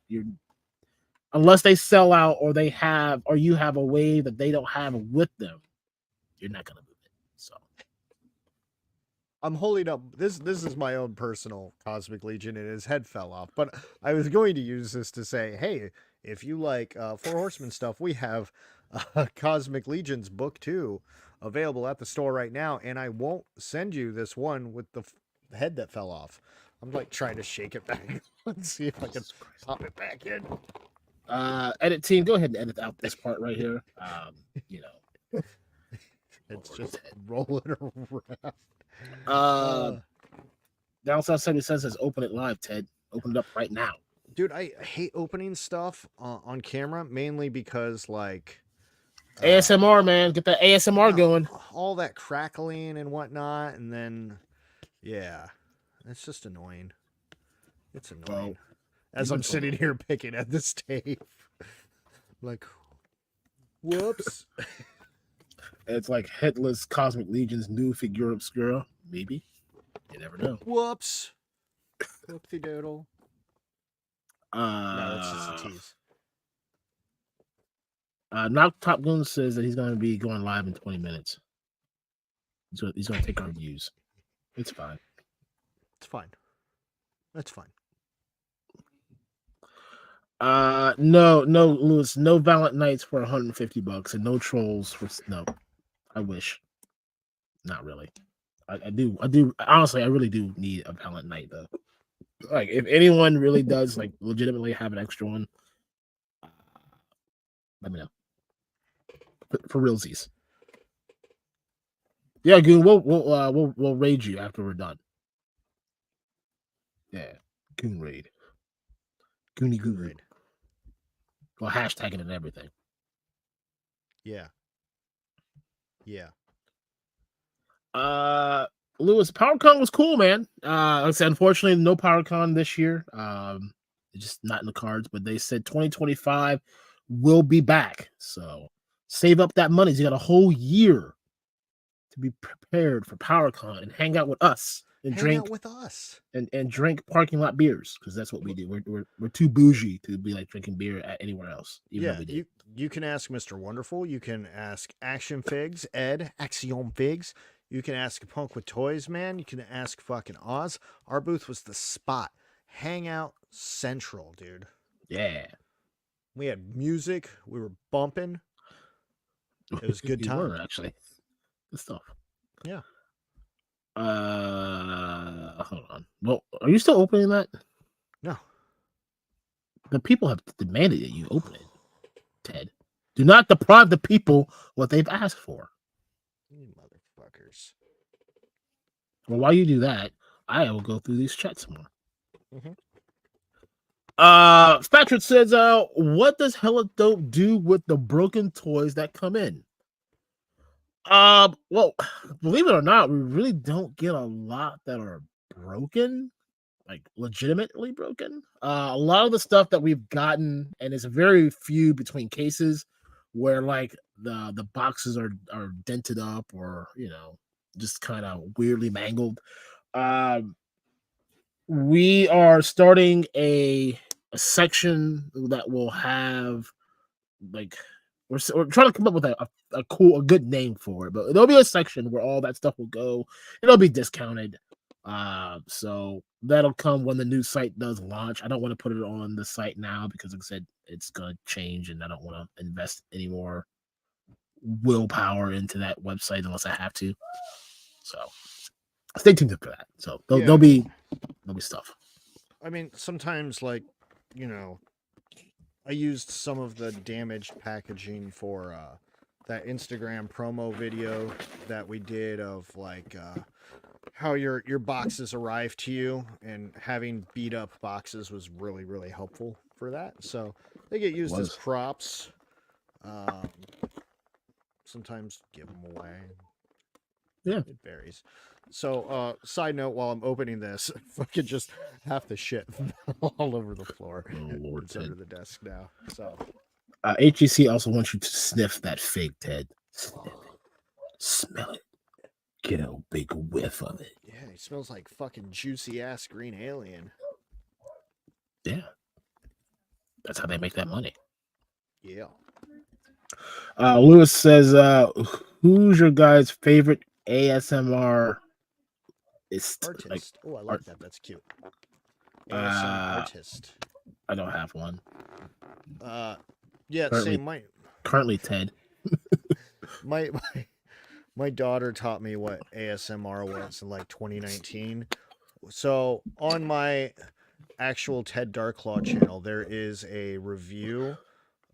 [SPEAKER 2] Unless they sell out or you have a wave that they don't have with them, you're not gonna move it. So
[SPEAKER 1] I'm holding up this is my own personal Cosmic Legion and his head fell off. But I was going to use this to say, hey, if you like Four Horsemen stuff, we have Cosmic Legion's book 2 available at the store right now, and I won't send you this one with the head that fell off. I'm like trying to shake it back and see if I can pop it back in.
[SPEAKER 2] Edit team, go ahead and edit out this part right here.
[SPEAKER 1] It's just rolling around.
[SPEAKER 2] Downside 76 says open it live, Ted. Open it up right now.
[SPEAKER 1] Dude, I hate opening stuff on camera, mainly because, like...
[SPEAKER 2] ASMR, man. Get that ASMR going.
[SPEAKER 1] All that crackling and whatnot, and then... Yeah. It's just annoying. It's annoying. Well, as I'm sitting here picking at this tape. Like, whoops.
[SPEAKER 2] It's like Headless Cosmic Legion's new figure obscura. Maybe. You never know.
[SPEAKER 1] Whoops. Whoopsie doodle. No, it's just a tease.
[SPEAKER 2] Now Top Gun says that he's going to be going live in 20 minutes. He's going to take our views. It's fine.
[SPEAKER 1] It's fine. That's fine.
[SPEAKER 2] No, Lewis, no Valiant Knights for $150 and no trolls for no. I wish. Not really. I do honestly, I really do need a Valiant Knight though. Like if anyone really does like legitimately have an extra one, let me know. For realsies. Yeah, Goon, we'll raid you after we're done. Yeah, Goon raid. Goony Goon raid. Well, hashtagging and everything.
[SPEAKER 1] Yeah. Yeah.
[SPEAKER 2] Lewis, PowerCon was cool, man. Like I said, unfortunately, no PowerCon this year. Just not in the cards, but they said 2025 will be back. So save up that money. You got a whole year to be prepared for PowerCon and hang out with us and drink
[SPEAKER 1] with us
[SPEAKER 2] and drink parking lot beers because that's what we do. We're too bougie to be like drinking beer at anywhere else.
[SPEAKER 1] Yeah, you can ask Mr. Wonderful. You can ask Action Figs, Ed, Axiom Figs. You can ask Punk with Toys, man. You can ask fucking Oz. Our booth was the spot. Hangout Central, dude.
[SPEAKER 2] Yeah.
[SPEAKER 1] We had music. We were bumping. It was good
[SPEAKER 2] You
[SPEAKER 1] time.
[SPEAKER 2] were actually good stuff.
[SPEAKER 1] Yeah.
[SPEAKER 2] Hold on. Well, are you still opening that?
[SPEAKER 1] No.
[SPEAKER 2] The people have demanded that you open it, Ted. Do not deprive the people what they've asked for.
[SPEAKER 1] You motherfuckers.
[SPEAKER 2] Well, while you do that, I will go through these chats more.
[SPEAKER 1] Mm-hmm.
[SPEAKER 2] Patrick says, what does Hella Dope do with the broken toys that come in? Well, believe it or not, we really don't get a lot that are broken, like legitimately broken. A lot of the stuff that we've gotten, and it's very few between cases where like the boxes are dented up or just kind of weirdly mangled. We are starting a section that will have like we're trying to come up with a good name for it, but there'll be a section where all that stuff will go. It'll be discounted. So that'll come when the new site does launch. I don't want to put it on the site now because, like I said, it's gonna change, and I don't want to invest any more willpower into that website unless I have to. So stay tuned for that. So there'll be stuff.
[SPEAKER 1] I mean, sometimes like, I used some of the damaged packaging for that Instagram promo video that we did of like how your boxes arrive to you, and having beat up boxes was really, really helpful for that. So they get used as props. Sometimes give them away.
[SPEAKER 2] Yeah,
[SPEAKER 1] it varies. So, side note, while I'm opening this, fucking just half the shit all over the floor.
[SPEAKER 2] Oh, Lord,
[SPEAKER 1] it's under the desk now. So,
[SPEAKER 2] HEC also wants you to sniff that fig, Ted. Sniff it. Smell it. Get a big whiff of it.
[SPEAKER 1] Yeah, it smells like fucking juicy ass green alien.
[SPEAKER 2] Yeah. That's how they make that money.
[SPEAKER 1] Yeah.
[SPEAKER 2] Lewis says, who's your guy's favorite ASMR
[SPEAKER 1] artist?
[SPEAKER 2] Like,
[SPEAKER 1] oh, I like that. That's cute. ASMR artist.
[SPEAKER 2] I don't have one.
[SPEAKER 1] Yeah, same.
[SPEAKER 2] Currently Ted.
[SPEAKER 1] My daughter taught me what ASMR was in like 2019. So on my actual Ted DarkClaw channel, there is a review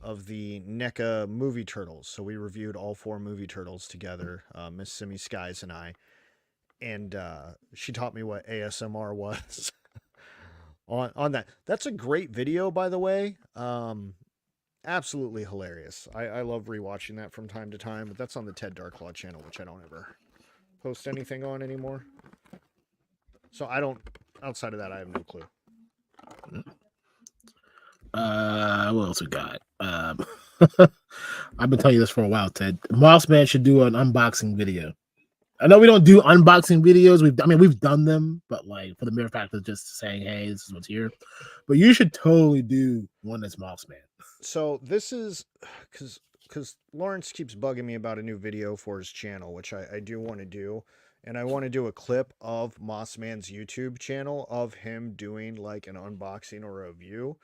[SPEAKER 1] of the NECA movie turtles. So we reviewed all 4 movie turtles together, Miss Simi Skies and I. And she taught me what ASMR was on that. That's a great video, by the way. Absolutely hilarious. I love rewatching that from time to time, but that's on the Ted DarkClaw channel, which I don't ever post anything on anymore. So outside of that, I have no clue.
[SPEAKER 2] What else we got? I've been telling you this for a while, Ted. Mossman should do an unboxing video. I know we don't do unboxing videos. We've done them, but like for the mere fact of just saying, "Hey, this is what's here." But you should totally do one that's Mossman.
[SPEAKER 1] So this is because Lawrence keeps bugging me about a new video for his channel, which I do want to do. And I want to do a clip of Mossman's YouTube channel of him doing like an unboxing or a review.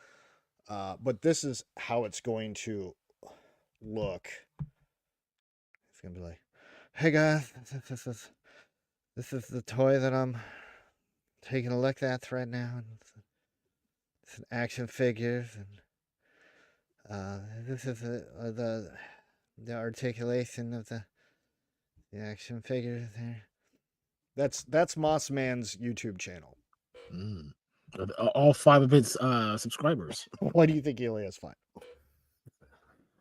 [SPEAKER 1] But this is how it's going to look. It's going to be like, hey guys, this is the toy that I'm taking a look at right now. It's an action figures, and this is the articulation of the action figures there. That's Mossman's YouTube channel.
[SPEAKER 2] All 5 of its subscribers.
[SPEAKER 1] Why do you think he only has 5?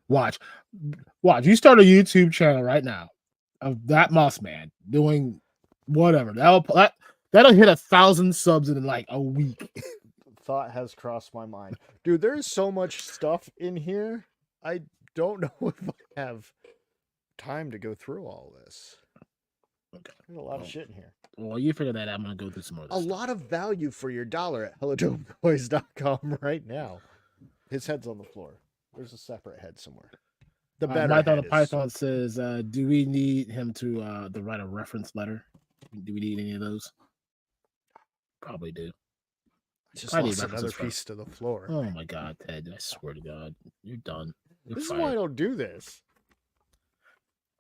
[SPEAKER 2] Watch. You start a YouTube channel right now of that Mossman doing whatever. That'll hit 1,000 subs in like a week.
[SPEAKER 1] Thought has crossed my mind, dude. There's so much stuff in here. I don't know if I have time to go through all this.
[SPEAKER 2] Okay,
[SPEAKER 1] there's a lot of shit in here.
[SPEAKER 2] Well, you figure that out. I'm gonna go through some more.
[SPEAKER 1] Lot of value for your dollar at helladopetoys.com right now. His head's on the floor. There's a separate head somewhere. The better.
[SPEAKER 2] My thought of Python says, "Do we need him to write a reference letter? Do we need any of those? Probably do."
[SPEAKER 1] Just lost another piece to the floor.
[SPEAKER 2] Oh my god, Ted! I swear to God, you're done.
[SPEAKER 1] This is why I don't do this.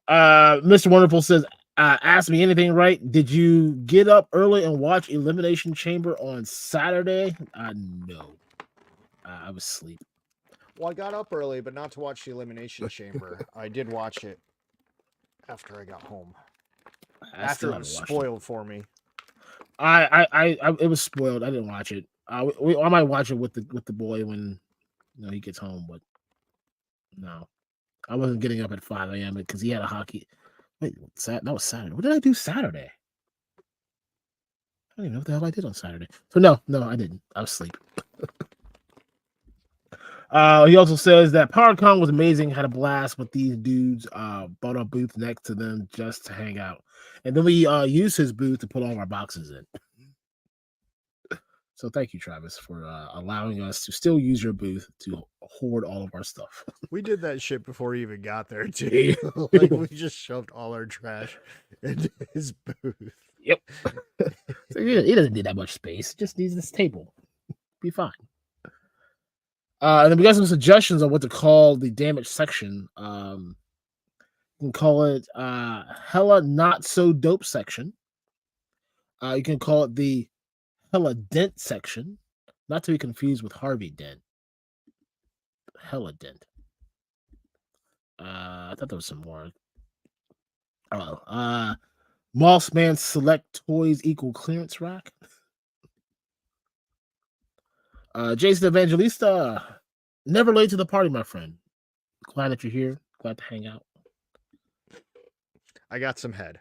[SPEAKER 2] Mr. Wonderful says, ask me anything right. Did you get up early and watch Elimination Chamber on Saturday? No. I was asleep.
[SPEAKER 1] Well, I got up early, but not to watch the Elimination Chamber. I did watch it after I got home. After it was spoiled for me.
[SPEAKER 2] It was spoiled. I didn't watch it. I might watch it with the boy when he gets home, but no, I wasn't getting up at 5 a.m. because he had a hockey. Wait, that was Saturday. What did I do Saturday? I don't even know what the hell I did on Saturday. So no, I didn't. I was asleep. He also says that PowerCon was amazing. Had a blast with these dudes. Bought a booth next to them just to hang out, and then we used his booth to put all of our boxes in. So thank you, Travis, for allowing us to still use your booth to hoard all of our stuff.
[SPEAKER 1] We did that shit before he even got there, too. Like, we just shoved all our trash into his booth.
[SPEAKER 2] Yep. So he doesn't need that much space. He just needs this table. Be fine. And then we got some suggestions on what to call the damage section. You can call it hella not so dope section. You can call it the hella dent section, not to be confused with Harvey Dent. Hella dent. I thought there was some more. Moss Man select toys equal clearance rack. Jason Evangelista, never late to the party, my friend. Glad that you're here. Glad to hang out.
[SPEAKER 1] I got some head.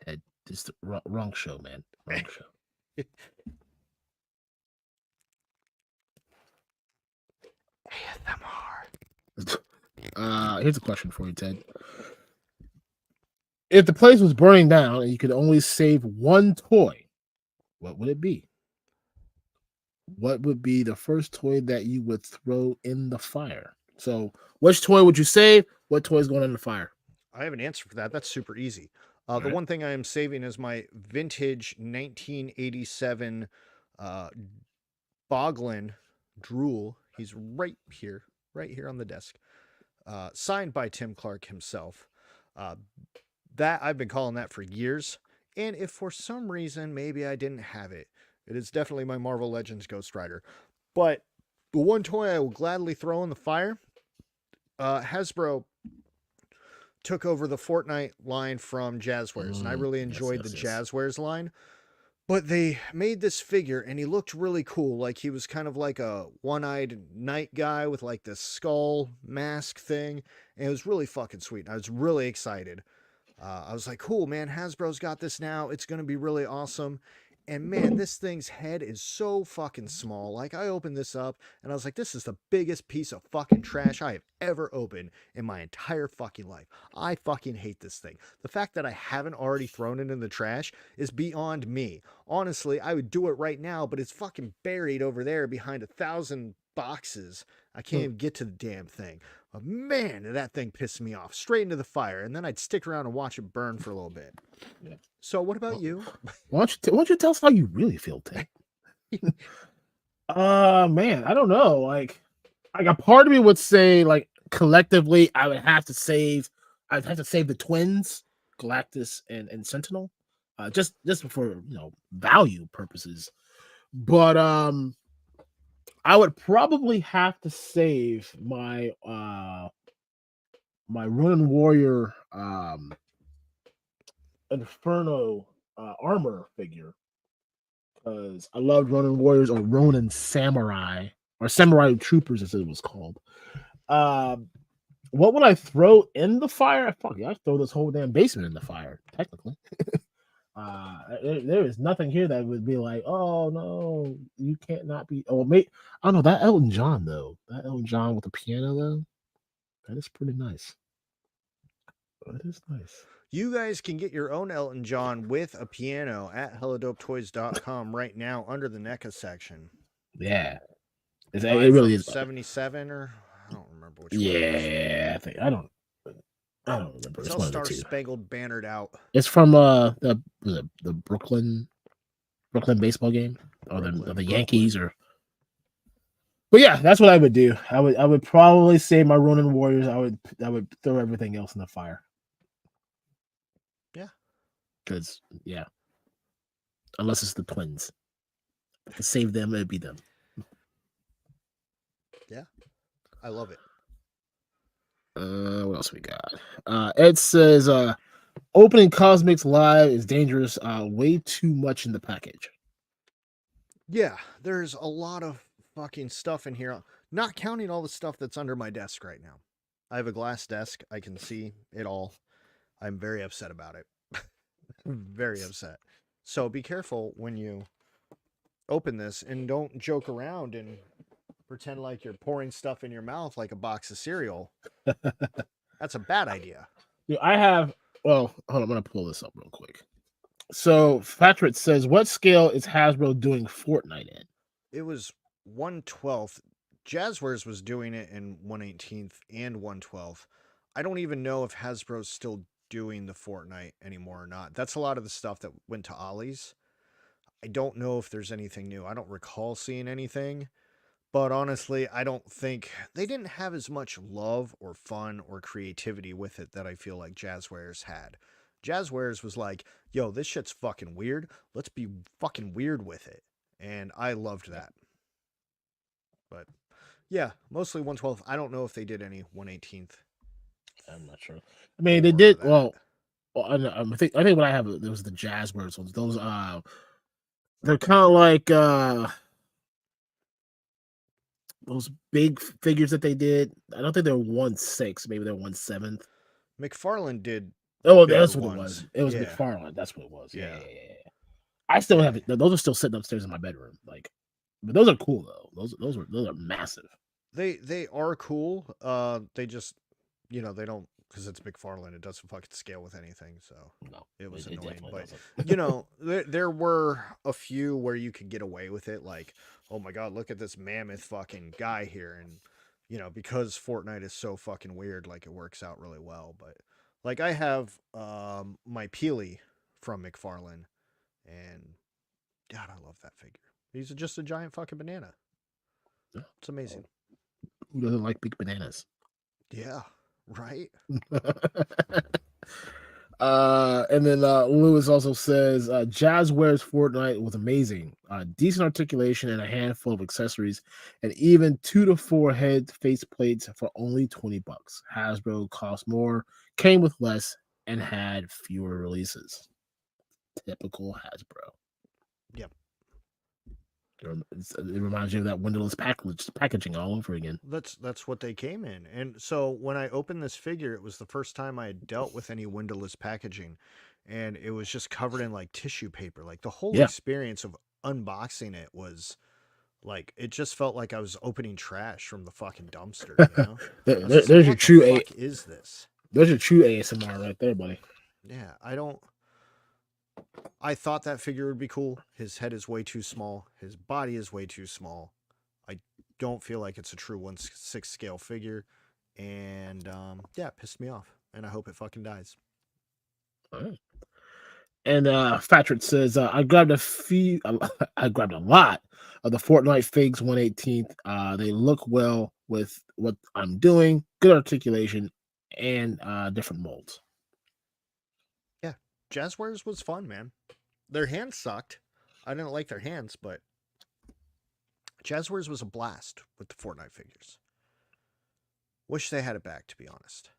[SPEAKER 2] Ted, this is the wrong show, man. Wrong show. ASMR. Here's a question for you, Ted. If the place was burning down and you could only save one toy, what would it be? What would be the first toy that you would throw in the fire? So, which toy would you save? What toy is going in the fire?
[SPEAKER 1] I have an answer for that. That's super easy. The one thing I am saving is my vintage 1987 Boglin drool. He's right here on the desk. Signed by Tim Clark himself. That I've been calling that for years. And if for some reason maybe I didn't have it, it is definitely my Marvel Legends Ghost Rider. But the one toy I will gladly throw in the fire, Hasbro took over the Fortnite line from Jazzwares, and I really enjoyed the Jazzwares line. But they made this figure, and he looked really cool. Like, he was kind of like a one-eyed knight guy with, like, this skull mask thing. And it was really fucking sweet. I was really excited. I was like, cool, man, Hasbro's got this now. It's going to be really awesome. And, man, this thing's head is so fucking small. Like, I opened this up, and I was like, this is the biggest piece of fucking trash I have ever opened in my entire fucking life. I fucking hate this thing. The fact that I haven't already thrown it in the trash is beyond me. Honestly, I would do it right now, but it's fucking buried over there behind 1,000 boxes. I can't even get to the damn thing. But, man, did that thing piss me off. Straight into the fire, and then I'd stick around and watch it burn for a little bit. Yeah. So what about you?
[SPEAKER 2] Why don't you tell us how you really feel, Ted? Man, I don't know. Like a part of me would say, like, collectively, I'd have to save the twins, Galactus and Sentinel, just for value purposes. But I would probably have to save my my Ronin Warrior Inferno armor figure, because I loved Ronin Warriors, or Ronin Samurai, or Samurai Troopers as it was called. What would I throw in the fire? Fuck yeah, I'd throw this whole damn basement in the fire, technically. There is nothing here that would be like, oh no, you can't not be. Oh, mate, I don't know, that Elton John though. That Elton John with the piano though, that is pretty nice. That is nice.
[SPEAKER 1] You guys can get your own Elton John with a piano at helladopetoys.com right now under the NECA section.
[SPEAKER 2] Yeah. It really is
[SPEAKER 1] 77, or I don't remember which
[SPEAKER 2] one. Yeah, I don't remember.
[SPEAKER 1] It's all Star Spangled Bannered Out.
[SPEAKER 2] It's from the Brooklyn baseball game, or the Yankees, or But yeah, that's what I would do. I would probably say my Ronin Warriors. I would throw everything else in the fire.
[SPEAKER 1] Yeah.
[SPEAKER 2] Because unless it's the twins, to save them, it'd be them.
[SPEAKER 1] Yeah, I love it.
[SPEAKER 2] What else we got? Ed says, opening Cosmics Live is dangerous. Way too much in the package.
[SPEAKER 1] Yeah, there's a lot of fucking stuff in here. Not counting all the stuff that's under my desk right now. I have a glass desk. I can see it all. I'm very upset about it. Very upset. So be careful when you open this and don't joke around and pretend like you're pouring stuff in your mouth like a box of cereal. That's a bad idea.
[SPEAKER 2] I have. Well, hold on. I'm gonna pull this up real quick. So Patrick says, "What scale is Hasbro doing Fortnite in?"
[SPEAKER 1] It was 1/12. Jazzwares was doing it in 1/18 and 1/12. I don't even know if Hasbro's still doing the Fortnite anymore or not. That's a lot of the stuff that went to Ollie's. I don't know if there's anything new. I don't recall seeing anything. But honestly, I don't think they didn't have as much love or fun or creativity with it that I feel like Jazzwares had. Jazzwares was like, yo, this shit's fucking weird. Let's be fucking weird with it. And I loved that. But yeah, mostly 1/12. I don't know if they did any 1/18th.
[SPEAKER 2] I'm not sure. I mean, they did. Well, I think what I have, there was the Jazzwares ones. Those they're kind of like those big figures that they did. I don't think they're 1/6. Maybe they're 1/7.
[SPEAKER 1] McFarlane did.
[SPEAKER 2] Oh, that's what it was. It was
[SPEAKER 1] Yeah.
[SPEAKER 2] McFarlane. That's what it was.
[SPEAKER 1] Yeah.
[SPEAKER 2] I still have it. Those are still sitting upstairs in my bedroom. Like, but those are cool though. Those are massive.
[SPEAKER 1] They are cool. They just, they don't, because it's McFarlane. It doesn't fucking scale with anything. So
[SPEAKER 2] no,
[SPEAKER 1] it was annoying. But there were a few where you could get away with it. Like, oh my god, look at this mammoth fucking guy here, and because Fortnite is so fucking weird, like it works out really well. But like I have my Peely from McFarlane, and God, I love that figure. He's just a giant fucking banana. It's amazing.
[SPEAKER 2] Who doesn't like big bananas?
[SPEAKER 1] Yeah, right.
[SPEAKER 2] And then Lewis also says Jazzwares Fortnite was amazing. Decent articulation and a handful of accessories, and even 2 to 4 head face plates for only $20. Hasbro cost more, came with less, and had fewer releases. Typical Hasbro.
[SPEAKER 1] Yep.
[SPEAKER 2] It reminds you of that windowless packaging all over again.
[SPEAKER 1] That's what they came in. And so when I opened this figure, it was the first time I had dealt with any windowless packaging, and it was just covered in like tissue paper. Like the whole experience of unboxing it was like, it just felt like I was opening trash from the fucking dumpster.
[SPEAKER 2] There's your true
[SPEAKER 1] is this?
[SPEAKER 2] There's your true ASMR right there, buddy.
[SPEAKER 1] Yeah, I thought that figure would be cool. His head is way too small. His body is way too small. I don't feel like it's a true 1/6 scale figure. And yeah, it pissed me off. And I hope it fucking dies.
[SPEAKER 2] All right. And Patrick says, I grabbed I grabbed a lot of the Fortnite figs 1/18th. They look well with what I'm doing. Good articulation and different molds.
[SPEAKER 1] Yeah, Jazzwares was fun, man. Their hands sucked. I didn't like their hands, but Jazzwares was a blast with the Fortnite figures. Wish they had it back, to be honest.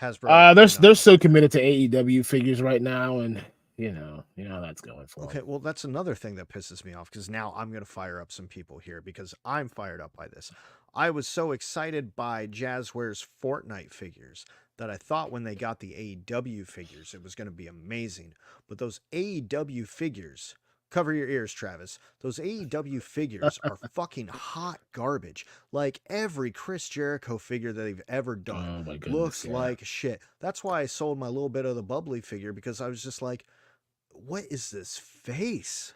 [SPEAKER 2] Hasbro. They're so committed to AEW figures right now, and you know how that's going for.
[SPEAKER 1] Okay, well, that's another thing that pisses me off, because now I'm gonna fire up some people here because I'm fired up by this. I was so excited by Jazzwares Fortnite figures that I thought when they got the AEW figures, it was going to be amazing. But those AEW figures, cover your ears, Travis, those AEW figures are fucking hot garbage. Like every Chris Jericho figure that they've ever done looks like shit. That's why I sold my little bit of the bubbly figure, because I was just like, what is this face?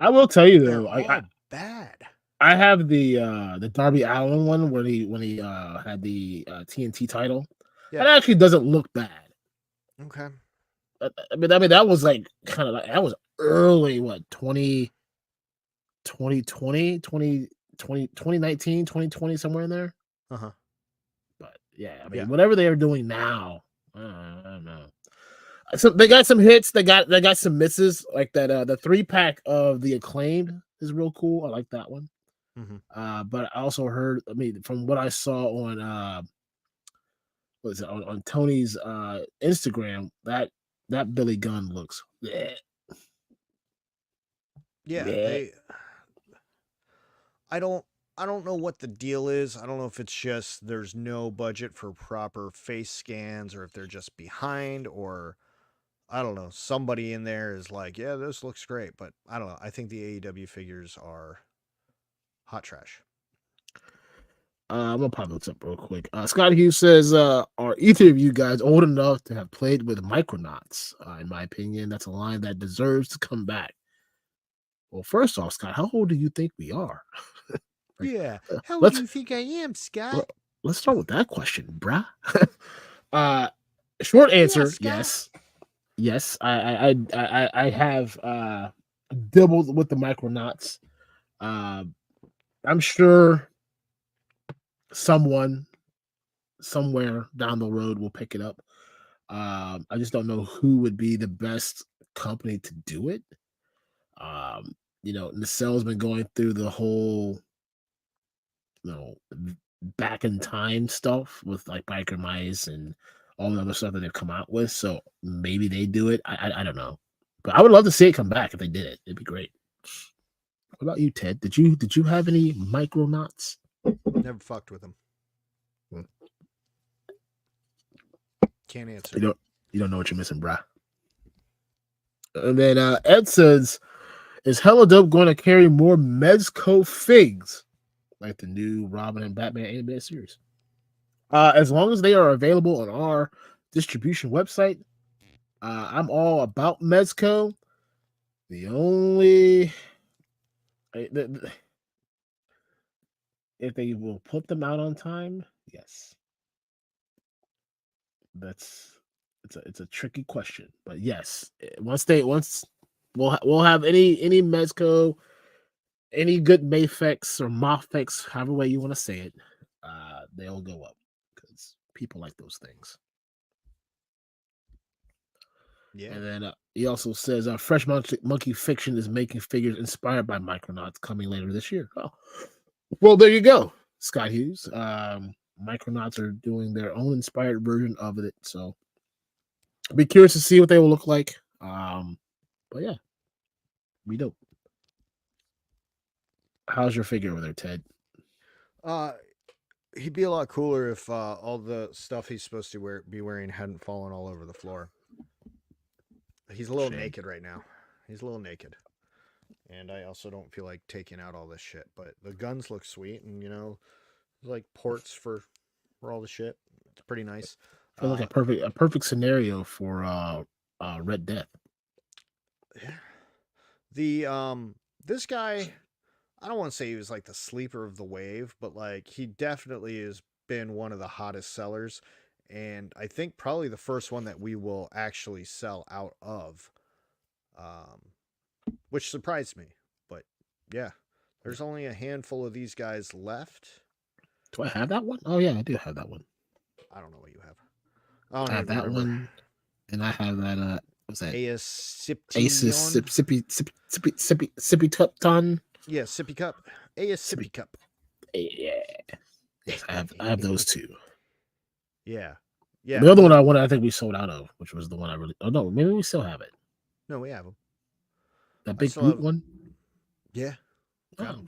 [SPEAKER 2] I will tell you though,
[SPEAKER 1] I bad.
[SPEAKER 2] I have the Darby Allin one when he had the TNT title. Yeah. That actually doesn't look bad.
[SPEAKER 1] Okay.
[SPEAKER 2] I mean that was like kind of like, that was early, what, 2020, 2019, 2020, somewhere in there.
[SPEAKER 1] Uh-huh.
[SPEAKER 2] But yeah, I mean,
[SPEAKER 1] Yeah.
[SPEAKER 2] whatever they are doing now, I don't know. So they got some hits. They got some misses. Like that. The 3-pack of the Acclaimed is real cool. I like that one. But I also heard. I mean, from what I saw on what is it on Tony's Instagram, that Billy Gunn looks.
[SPEAKER 1] Yeah,
[SPEAKER 2] Yeah.
[SPEAKER 1] I don't know what the deal is. I don't know if it's just there's no budget for proper face scans or if they're just behind or I don't know. Somebody in there is like, yeah, this looks great, but I don't know. I think the AEW figures are hot trash.
[SPEAKER 2] I'm gonna pop this up real quick. Scott Hughes says, "Are either of you guys old enough to have played with Micronauts? In my opinion, that's a line that deserves to come back." Well, first off, Scott, how old do you think we are?
[SPEAKER 1] Yeah. How old
[SPEAKER 2] let's
[SPEAKER 1] do you think I am, Scott?
[SPEAKER 2] let's start with that question, bruh. Short answer,
[SPEAKER 1] Scott.
[SPEAKER 2] yes. I have doubled with the Micronauts. I'm sure someone somewhere down the road will pick it up. I just don't know who would be the best company to do it. Nacelle's been going through the whole, back in time stuff with like Biker Mice and all the other stuff that they've come out with. So maybe they do it. I don't know, but I would love to see it come back if they did it. It'd be great. What about you, Ted? Did you have any Micronauts?
[SPEAKER 1] Never fucked with them. Can't answer.
[SPEAKER 2] You don't know what you're missing, bruh. And then Ed says, "Is Helladop going to carry more Mezco figs like the new Robin and Batman animated series? As long as they are available on our distribution website, I'm all about Mezco. The only if they will put them out on time, yes. It's a tricky question, but yes, once we'll have any Mezco, any good Mayfex or Mofex, however way you want to say it, they'll go up because people like those things.
[SPEAKER 1] Yeah.
[SPEAKER 2] And then he also says, Fresh Monkey Fiction is making figures inspired by Micronauts coming later this year. Oh, well, there you go, Scott Hughes. Micronauts are doing their own inspired version of it, so I'll be curious to see what they will look like. But yeah, we dope. How's your figure over there, Ted?
[SPEAKER 1] He'd be a lot cooler if all the stuff he's supposed to be wearing hadn't fallen all over the floor. He's a little naked right now. He's a little naked. And I also don't feel like taking out all this shit. But the guns look sweet and, like ports for all the shit. It's pretty nice.
[SPEAKER 2] I feel like a perfect scenario for Red Death.
[SPEAKER 1] This guy, I don't want to say he was like the sleeper of the wave, but like he definitely has been one of the hottest sellers. And I think probably the first one that we will actually sell out of, which surprised me. But yeah, there's only a handful of these guys left.
[SPEAKER 2] Do I have that one? Oh yeah, I do have that one.
[SPEAKER 1] I don't know what you have. I
[SPEAKER 2] have that
[SPEAKER 1] remember.
[SPEAKER 2] One, and I have that. What's that?
[SPEAKER 1] Asus
[SPEAKER 2] Sippy Cup Ton.
[SPEAKER 1] Yeah, Sippy Cup. Sippy Cup.
[SPEAKER 2] Yeah, yes, I have those two.
[SPEAKER 1] Yeah.
[SPEAKER 2] The other one I think we sold out of, which was the one I really. Oh no, maybe we still have it.
[SPEAKER 1] No, we have them.
[SPEAKER 2] That big Groot one.
[SPEAKER 1] Yeah.
[SPEAKER 2] Got him.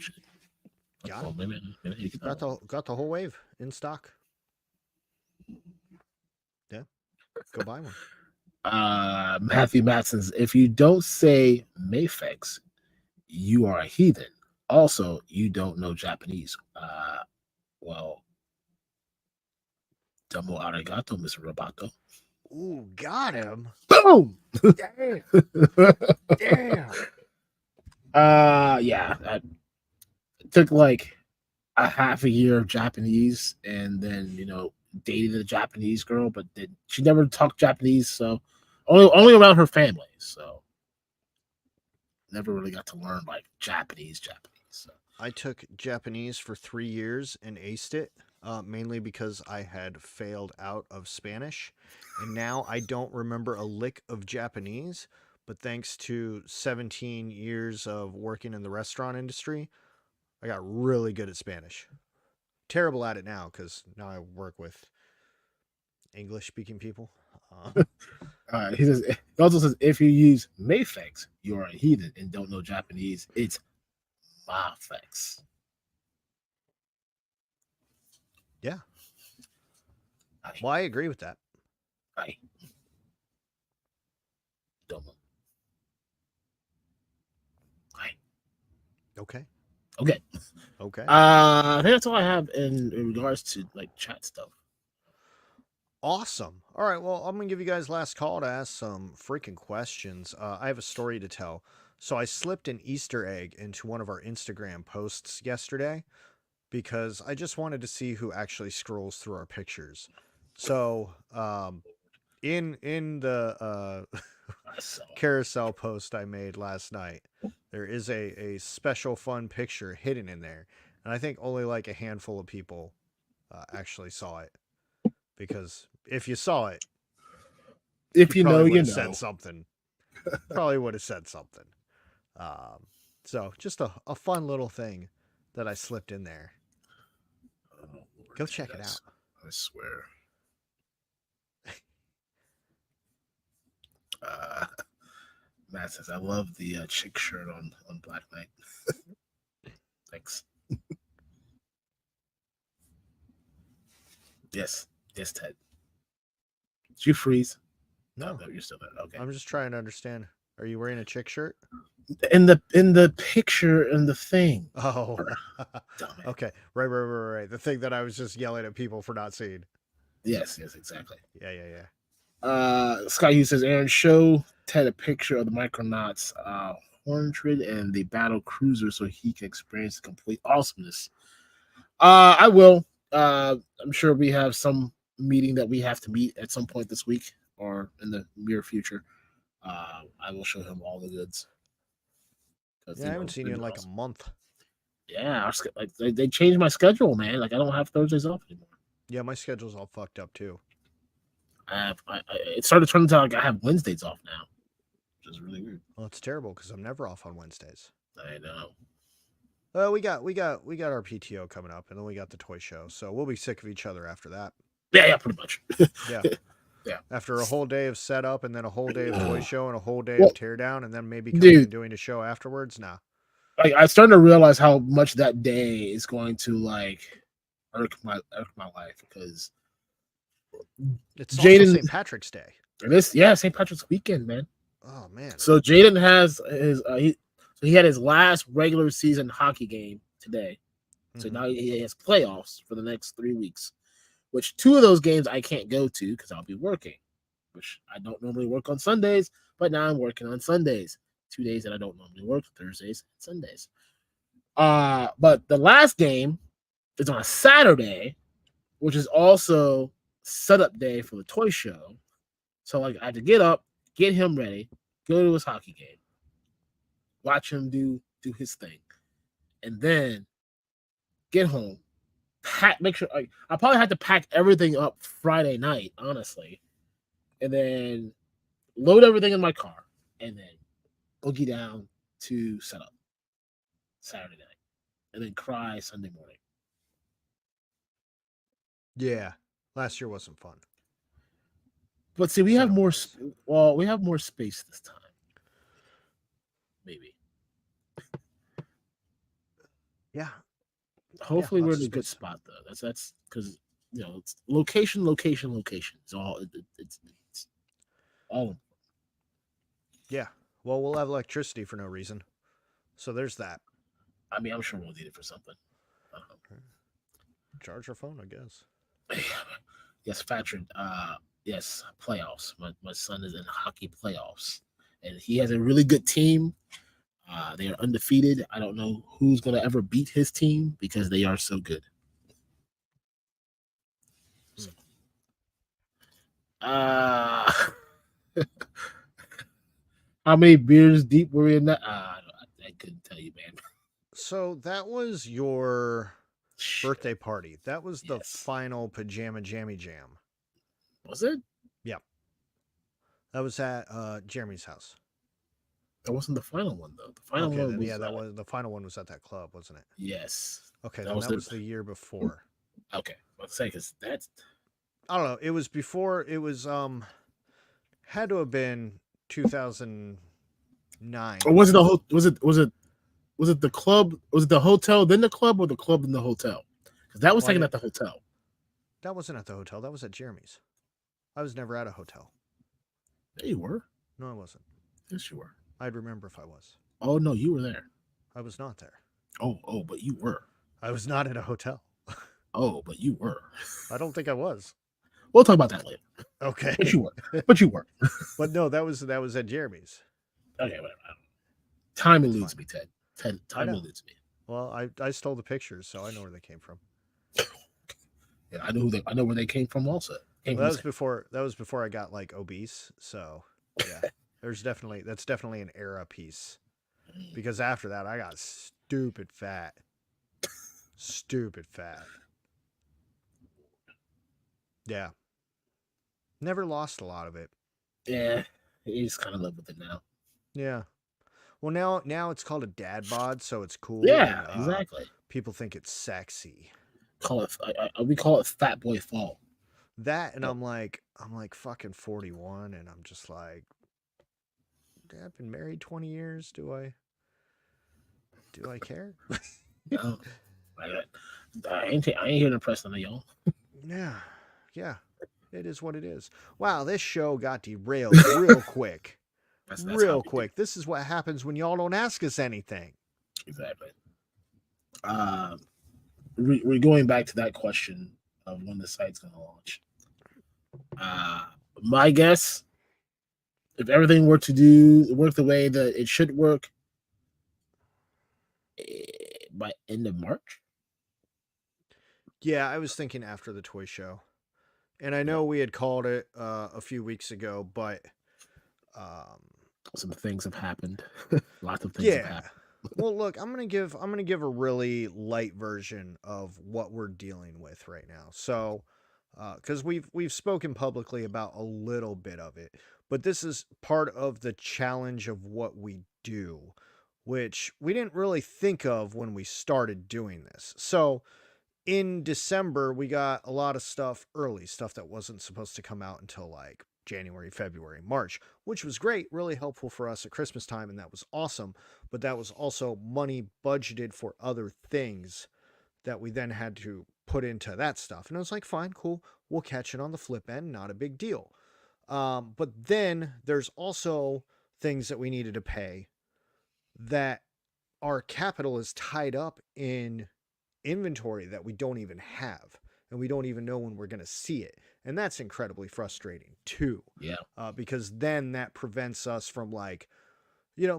[SPEAKER 1] Got him. Maybe got the whole wave in stock. Yeah. Go buy one.
[SPEAKER 2] Matthew Matson's, if you don't say Mayfex, you are a heathen. Also, you don't know Japanese. Well, domo arigato, Mr. Roboto.
[SPEAKER 1] Ooh, got him.
[SPEAKER 2] Boom!
[SPEAKER 1] Damn. Damn.
[SPEAKER 2] Yeah. It took like a half a year of Japanese and then, dated a Japanese girl, but she never talked Japanese, so only around her family, so never really got to learn like Japanese. So
[SPEAKER 1] I took Japanese for 3 years and aced it, mainly because I had failed out of Spanish. And now I don't remember a lick of Japanese, but thanks to 17 years of working in the restaurant industry, I got really good at Spanish. Terrible at it now because now I work with English speaking people.
[SPEAKER 2] He also says if you use Mayfex, you are a heathen and don't know Japanese. It's Mafex.
[SPEAKER 1] Yeah.
[SPEAKER 2] Aye.
[SPEAKER 1] Well, I agree with that.
[SPEAKER 2] Aye. Domo. Aye.
[SPEAKER 1] Okay.
[SPEAKER 2] Okay.
[SPEAKER 1] Okay.
[SPEAKER 2] I think that's all I have in regards to like chat stuff.
[SPEAKER 1] Awesome. All right. Well, I'm going to give you guys last call to ask some freaking questions. I have a story to tell. So I slipped an Easter egg into one of our Instagram posts yesterday because I just wanted to see who actually scrolls through our pictures. So, in the carousel post I made last night, there is a special fun picture hidden in there, and I think only like a handful of people actually saw it. Because if you saw it,
[SPEAKER 2] If you
[SPEAKER 1] probably
[SPEAKER 2] know,
[SPEAKER 1] would
[SPEAKER 2] you
[SPEAKER 1] have
[SPEAKER 2] know.
[SPEAKER 1] said something. Probably would have said something. So just a fun little thing that I slipped in there.
[SPEAKER 2] Oh, Lord,
[SPEAKER 1] Go check it out.
[SPEAKER 2] I swear. Matt says, I love the chick shirt on Blacknight. Thanks. Yes, Ted. Did you freeze?
[SPEAKER 1] No,
[SPEAKER 2] you're still there. Okay.
[SPEAKER 1] I'm just trying to understand. Are you wearing a chick shirt?
[SPEAKER 2] In the picture in the thing.
[SPEAKER 1] Oh, okay. Right. The thing that I was just yelling at people for not seeing.
[SPEAKER 2] Yes, exactly.
[SPEAKER 1] Yeah.
[SPEAKER 2] Scott Hughes says, Aaron, show Ted a picture of the Micronauts Hornetrid and the battle cruiser so he can experience the complete awesomeness. I will. I'm sure we have some meeting that we have to meet at some point this week or in the near future. I will show him all the goods.
[SPEAKER 1] Yeah, I haven't seen you in like a month.
[SPEAKER 2] Yeah, like they changed my schedule, man. Like I don't have Thursdays off anymore.
[SPEAKER 1] Yeah, my schedule's all fucked up too.
[SPEAKER 2] It started turning into like I have Wednesdays off now, which is really weird.
[SPEAKER 1] Well, it's terrible because I'm never off on Wednesdays.
[SPEAKER 2] I know.
[SPEAKER 1] We got our PTO coming up, and then we got the toy show, so we'll be sick of each other after that.
[SPEAKER 2] Yeah, pretty much.
[SPEAKER 1] Yeah.
[SPEAKER 2] Yeah.
[SPEAKER 1] After a whole day of setup, and then a whole day of toy show, and a whole day of teardown, and then maybe doing a show afterwards. Nah.
[SPEAKER 2] Like I'm starting to realize how much that day is going to like irk my life because
[SPEAKER 1] it's also St. Patrick's Day.
[SPEAKER 2] St. Patrick's weekend, man.
[SPEAKER 1] Oh man.
[SPEAKER 2] So Jaden has his he had his last regular season hockey game today. So now he has playoffs for the next 3 weeks, which 2 of those games I can't go to because I'll be working, which I don't normally work on Sundays, but now I'm working on Sundays. 2 days that I don't normally work, Thursdays and Sundays. But the last game is on a Saturday, which is also setup day for the toy show. So like I had to get up, get him ready, go to his hockey game, watch him do his thing, and then get home, make sure I probably had to pack everything up Friday night, honestly, and then load everything in my car, and then boogie down to set up Saturday night, and then cry Sunday morning.
[SPEAKER 1] Yeah, last year wasn't fun.
[SPEAKER 2] But see, we have more. We have more space this time. Maybe.
[SPEAKER 1] Yeah.
[SPEAKER 2] Hopefully, we're in a good spot though. That's because it's location. It's all it's all.
[SPEAKER 1] Yeah. Well, we'll have electricity for no reason, so there's that.
[SPEAKER 2] I mean, I'm sure we'll need it for something. I don't know.
[SPEAKER 1] Charge our phone, I guess.
[SPEAKER 2] Yes, Patrick. Yes, playoffs. My son is in hockey playoffs, and he has a really good team. They are undefeated. I don't know who's going to ever beat his team because they are so good. So, how many beers deep were we in that? I couldn't tell you, man.
[SPEAKER 1] So that was your
[SPEAKER 2] Shit.
[SPEAKER 1] birthday party. That was the
[SPEAKER 2] Yes.
[SPEAKER 1] final pajama jammy jam.
[SPEAKER 2] Was it?
[SPEAKER 1] Yeah. That was at Jeremy's house.
[SPEAKER 2] That wasn't the final one though. The final
[SPEAKER 1] Okay,
[SPEAKER 2] one
[SPEAKER 1] then
[SPEAKER 2] was
[SPEAKER 1] yeah, that was the final one was at that club, wasn't it?
[SPEAKER 2] yes.
[SPEAKER 1] Okay,
[SPEAKER 2] That
[SPEAKER 1] then
[SPEAKER 2] was
[SPEAKER 1] that was the year before.
[SPEAKER 2] Okay. Let's say because that's
[SPEAKER 1] I don't know. It was before. It was had to have been 2009.
[SPEAKER 2] or was it the whole? Was it the club? Was it the hotel then the club or the club then the hotel? Because that was taken at the hotel.
[SPEAKER 1] That wasn't at the hotel. That was at Jeremy's. I was never at a hotel.
[SPEAKER 2] There you were.
[SPEAKER 1] No, I wasn't.
[SPEAKER 2] Yes, you were.
[SPEAKER 1] I'd remember if I was.
[SPEAKER 2] Oh no, you were there.
[SPEAKER 1] I was not there.
[SPEAKER 2] Oh, but you were.
[SPEAKER 1] I was not at a hotel.
[SPEAKER 2] Oh, but you were.
[SPEAKER 1] I don't think I was.
[SPEAKER 2] We'll talk about that later.
[SPEAKER 1] Okay.
[SPEAKER 2] But you were. But you were.
[SPEAKER 1] But no, that was at Jeremy's.
[SPEAKER 2] Okay, whatever. Time eludes me, Ted. Time eludes me.
[SPEAKER 1] Well, I stole the pictures, so I know where they came from.
[SPEAKER 2] Yeah, I know where they came from also.
[SPEAKER 1] Well, that was before I got like obese, so yeah. That's definitely an era piece. Because after that I got stupid fat. Stupid fat. Yeah. Never lost a lot of it.
[SPEAKER 2] Yeah. You just kind of live with it now.
[SPEAKER 1] Yeah. Well, now it's called a dad bod, so it's cool.
[SPEAKER 2] Yeah,
[SPEAKER 1] and,
[SPEAKER 2] exactly.
[SPEAKER 1] People think it's sexy.
[SPEAKER 2] We call it fat boy fall.
[SPEAKER 1] That and I'm like fucking 41, and I'm just like, I've been married 20 years. Do I care?
[SPEAKER 2] No, I ain't here to impress none of y'all.
[SPEAKER 1] Yeah. It is what it is. Wow, this show got derailed real quick.
[SPEAKER 2] That's
[SPEAKER 1] real quick. This is what happens when y'all don't ask us anything.
[SPEAKER 2] Exactly. We're going back to that question of when the site's going to launch. My guess, if everything were to work the way that it should work, by end of March.
[SPEAKER 1] Yeah, I was thinking after the toy show, and I know we had called it a few weeks ago, but
[SPEAKER 2] some things have happened. Lots of things have happened.
[SPEAKER 1] Well, look, I'm gonna give a really light version of what we're dealing with right now. So, because we've spoken publicly about a little bit of it, but this is part of the challenge of what we do, which we didn't really think of when we started doing this. So, in December, we got a lot of stuff early, stuff that wasn't supposed to come out until like January, February, March, which was great, really helpful for us at Christmas time, and that was awesome. But that was also money budgeted for other things that we then had to put into that stuff. And I was like, fine, cool, we'll catch it on the flip end, not a big deal. But then there's also things that we needed to pay that our capital is tied up in inventory that we don't even have, and we don't even know when we're going to see it. And that's incredibly frustrating too.
[SPEAKER 2] Yeah.
[SPEAKER 1] Because then that prevents us from like,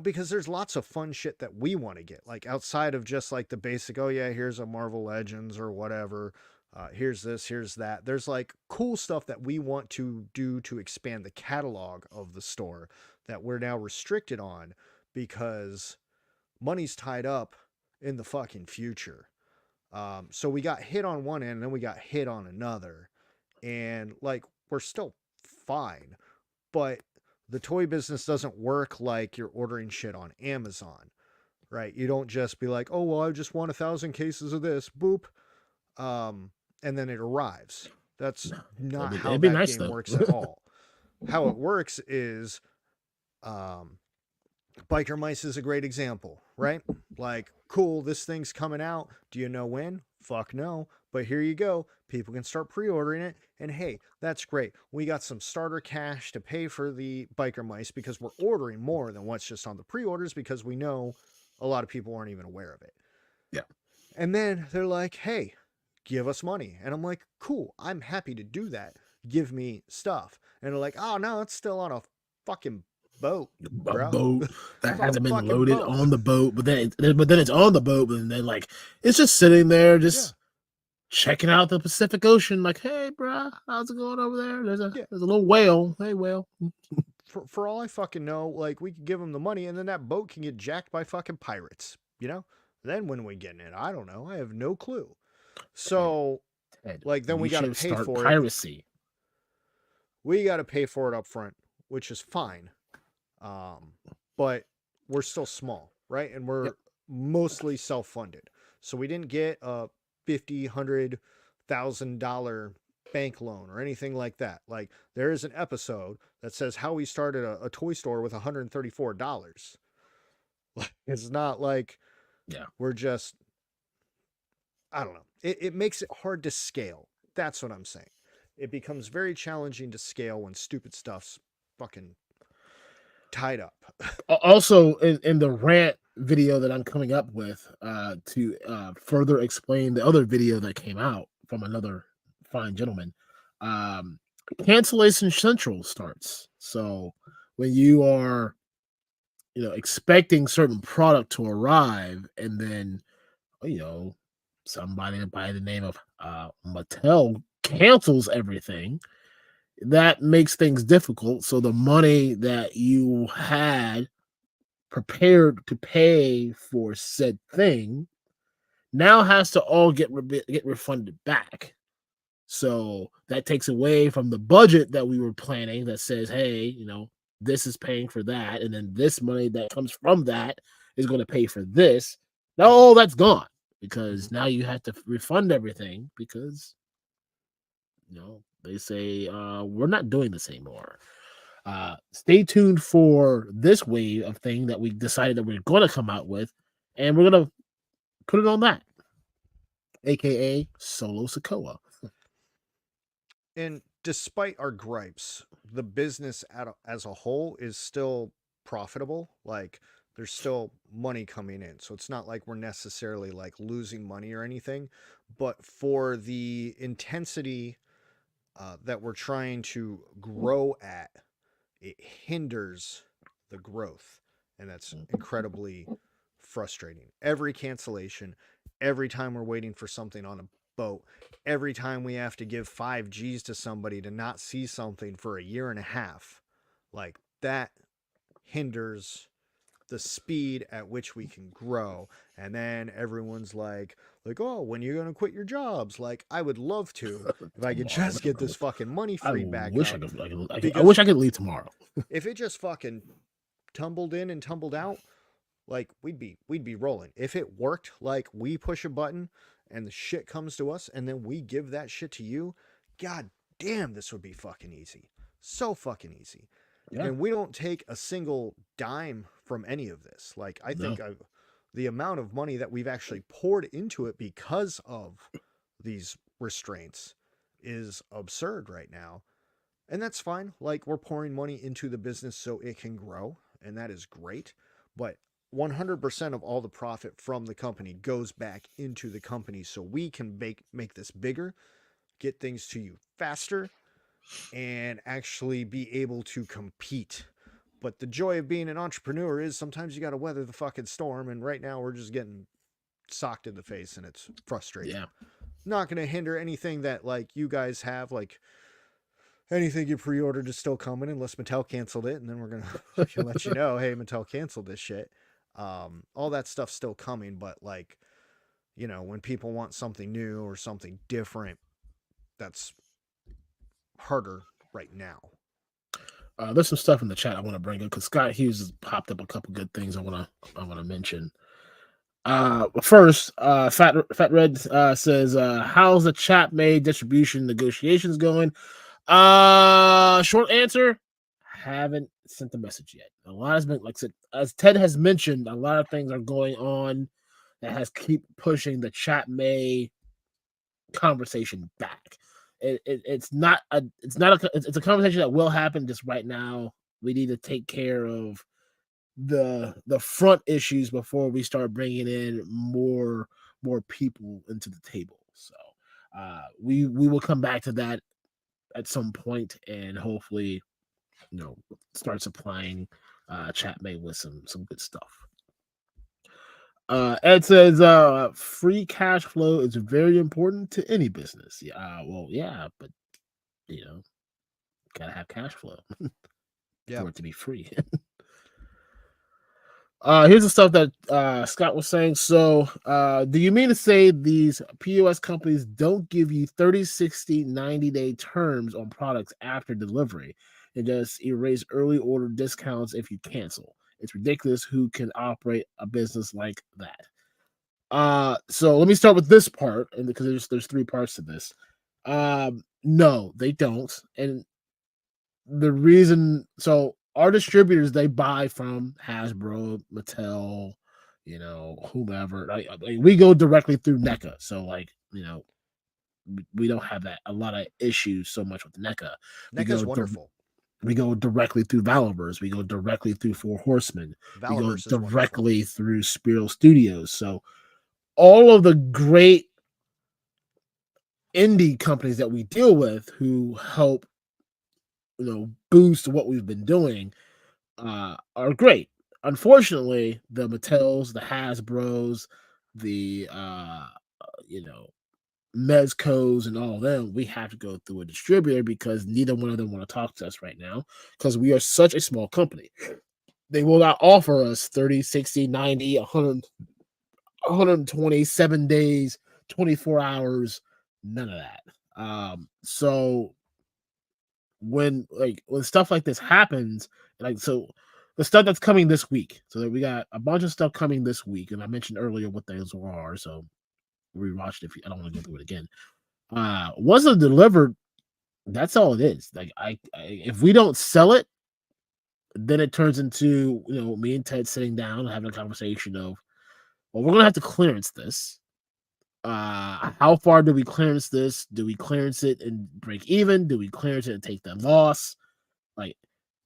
[SPEAKER 1] because there's lots of fun shit that we want to get, like outside of just like the basic, oh yeah, here's a Marvel Legends or whatever. Here's this, here's that. There's like cool stuff that we want to do to expand the catalog of the store that we're now restricted on because money's tied up in the fucking future. So we got hit on one end and then we got hit on another, and like, we're still fine, but the toy business doesn't work like you're ordering shit on Amazon, right? You don't just be like, oh, well, I just want 1,000 cases of this, boop. And then it arrives. That's not how that
[SPEAKER 2] nice,
[SPEAKER 1] game
[SPEAKER 2] though.
[SPEAKER 1] works at all. How it works is, Biker Mice is a great example, right? Like, cool, this thing's coming out. Do you know when? Fuck no. But here you go. People can start pre-ordering it. And hey, that's great. We got some starter cash to pay for the Biker Mice because we're ordering more than what's just on the pre-orders because we know a lot of people aren't even aware of it.
[SPEAKER 2] Yeah.
[SPEAKER 1] And then they're like, hey, give us money. And I'm like, cool, I'm happy to do that. Give me stuff. And they're like, oh, no, it's still on a fucking boat, bro.
[SPEAKER 2] A boat that hasn't been loaded on the boat, but then it's on the boat, and then like it's just sitting there, just checking out the Pacific Ocean. Like, hey, bro, how's it going over there? There's a little whale. Hey, whale.
[SPEAKER 1] For all I fucking know, like, we could give them the money, and then that boat can get jacked by fucking pirates. Then when we get in it, I don't know. I have no clue.
[SPEAKER 2] Ted,
[SPEAKER 1] So,
[SPEAKER 2] Ted,
[SPEAKER 1] like, then
[SPEAKER 2] you
[SPEAKER 1] we got to
[SPEAKER 2] should
[SPEAKER 1] pay
[SPEAKER 2] start
[SPEAKER 1] for it.
[SPEAKER 2] piracy.
[SPEAKER 1] We got to pay for it up front, which is fine. But we're still small, right? And we're
[SPEAKER 2] Yep.
[SPEAKER 1] mostly self-funded. So we didn't get a $50,000 bank loan or anything like that. Like, there is an episode that says how we started a toy store with $134. It's not like
[SPEAKER 2] Yeah.
[SPEAKER 1] we're just, I don't know. It makes it hard to scale. That's what I'm saying. It becomes very challenging to scale when stupid stuff's fucking tied up.
[SPEAKER 2] Also, in the rant video that I'm coming up with to further explain the other video that came out from another fine gentleman, um, cancellation central starts. So when you are, expecting certain product to arrive, and then somebody by the name of Mattel cancels everything, that makes things difficult. So the money that you had prepared to pay for said thing now has to all get refunded back. So that takes away from the budget that we were planning that says, hey, this is paying for that. And then this money that comes from that is going to pay for this. Now all that's gone because now you have to refund everything because, they say, we're not doing this anymore. Stay tuned for this wave of thing that we decided that we're going to come out with, and we're going to put it on that, aka Solo Sokoa.
[SPEAKER 1] And despite our gripes, the business as a whole is still profitable. Like, there's still money coming in. So it's not like we're necessarily like losing money or anything. But for the intensity that we're trying to grow at, it hinders the growth. And that's incredibly frustrating. Every cancellation, every time we're waiting for something on a boat, every time we have to give 5 G's to somebody to not see something for a year and a half, like that hinders the speed at which we can grow. And then everyone's like, oh, when you're gonna quit your jobs? Like, I would love to if I could
[SPEAKER 2] Tomorrow.
[SPEAKER 1] just get this fucking money
[SPEAKER 2] I
[SPEAKER 1] freed back
[SPEAKER 2] wish
[SPEAKER 1] up.
[SPEAKER 2] I wish I could leave tomorrow.
[SPEAKER 1] If it just fucking tumbled in and tumbled out, like we'd be rolling. If it worked, like we push a button and the shit comes to us and then we give that shit to you, god damn, this would be fucking easy. So fucking easy.
[SPEAKER 2] Yeah.
[SPEAKER 1] And we don't take a single dime from any of this. Like, I think the amount of money that we've actually poured into it because of these restraints is absurd right now. And that's fine. Like, we're pouring money into the business so it can grow, and that is great. But 100% of all the profit from the company goes back into the company so we can make this bigger, get things to you faster, and actually be able to compete. But the joy of being an entrepreneur is sometimes you got to weather the fucking storm, and right now we're just getting socked in the face and it's frustrating.
[SPEAKER 2] Yeah.
[SPEAKER 1] Not going to hinder anything that like you guys have, like anything you pre-ordered is still coming unless Mattel canceled it, and then we're gonna let you know, hey, Mattel canceled this shit. All that stuff's still coming, but like, when people want something new or something different, that's harder right now.
[SPEAKER 2] There's some stuff in the chat I want to bring up because Scott Hughes has popped up a couple good things I want to mention. First, Fat Red says, "How's the Chat Made distribution negotiations going?" Short answer: haven't sent the message yet. A lot has been, like I said, as Ted has mentioned, a lot of things are going on that has keep pushing the Chat May conversation back. It's not a it's a conversation that will happen just right now. We need to take care of the front issues before we start bringing in more people into the table. So we will come back to that at some point and hopefully start supplying Chatmate with some good stuff. Ed says free cash flow is very important to any business. Yeah, well, yeah, but gotta have cash flow for it to be free. Here's the stuff that Scott was saying. So, do you mean to say these POS companies don't give you 30, 60, 90-day terms on products after delivery and just erase early order discounts if you cancel? It's ridiculous who can operate a business like that. So let me start with this part, and because there's three parts to this. No, they don't. And the reason, so our distributors, they buy from Hasbro, Mattel, whomever. Like, we go directly through NECA, so we don't have that a lot of issues so much with NECA. We
[SPEAKER 1] NECA's
[SPEAKER 2] go
[SPEAKER 1] wonderful.
[SPEAKER 2] we go directly through Valorverse. We go directly through Four Horsemen. We go
[SPEAKER 1] Valorverse is wonderful.
[SPEAKER 2] directly through Spiral Studios. So all of the great indie companies that we deal with who help boost what we've been doing are great. Unfortunately, the Mattels, the Hasbros, the Mezcos, and all of them, we have to go through a distributor because neither one of them want to talk to us right now because we are such a small company. They will not offer us 30, 60, 90, 100, 127 days, 24 hours, none of that. So when stuff like this happens, so the stuff that's coming this week, so that we got a bunch of stuff coming this week, and I mentioned earlier what those are, so rewatch it if I don't want to go through it again. Once it's delivered, that's all it is. If we don't sell it, then it turns into me and Ted sitting down and having a conversation of, well, we're gonna have to clearance this. How far do we clearance this? Do we clearance it and break even? Do we clearance it and take the loss? Like,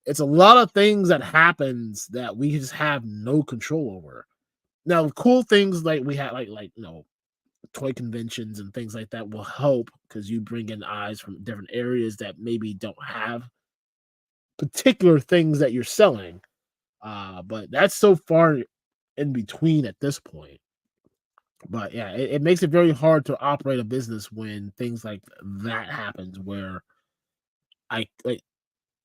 [SPEAKER 2] it's a lot of things that happens that we just have no control over. Now, cool things like we have, toy conventions and things like that will help because you bring in eyes from different areas that maybe don't have particular things that you're selling. But that's so far in between at this point. But yeah, it makes it very hard to operate a business when things like that happens where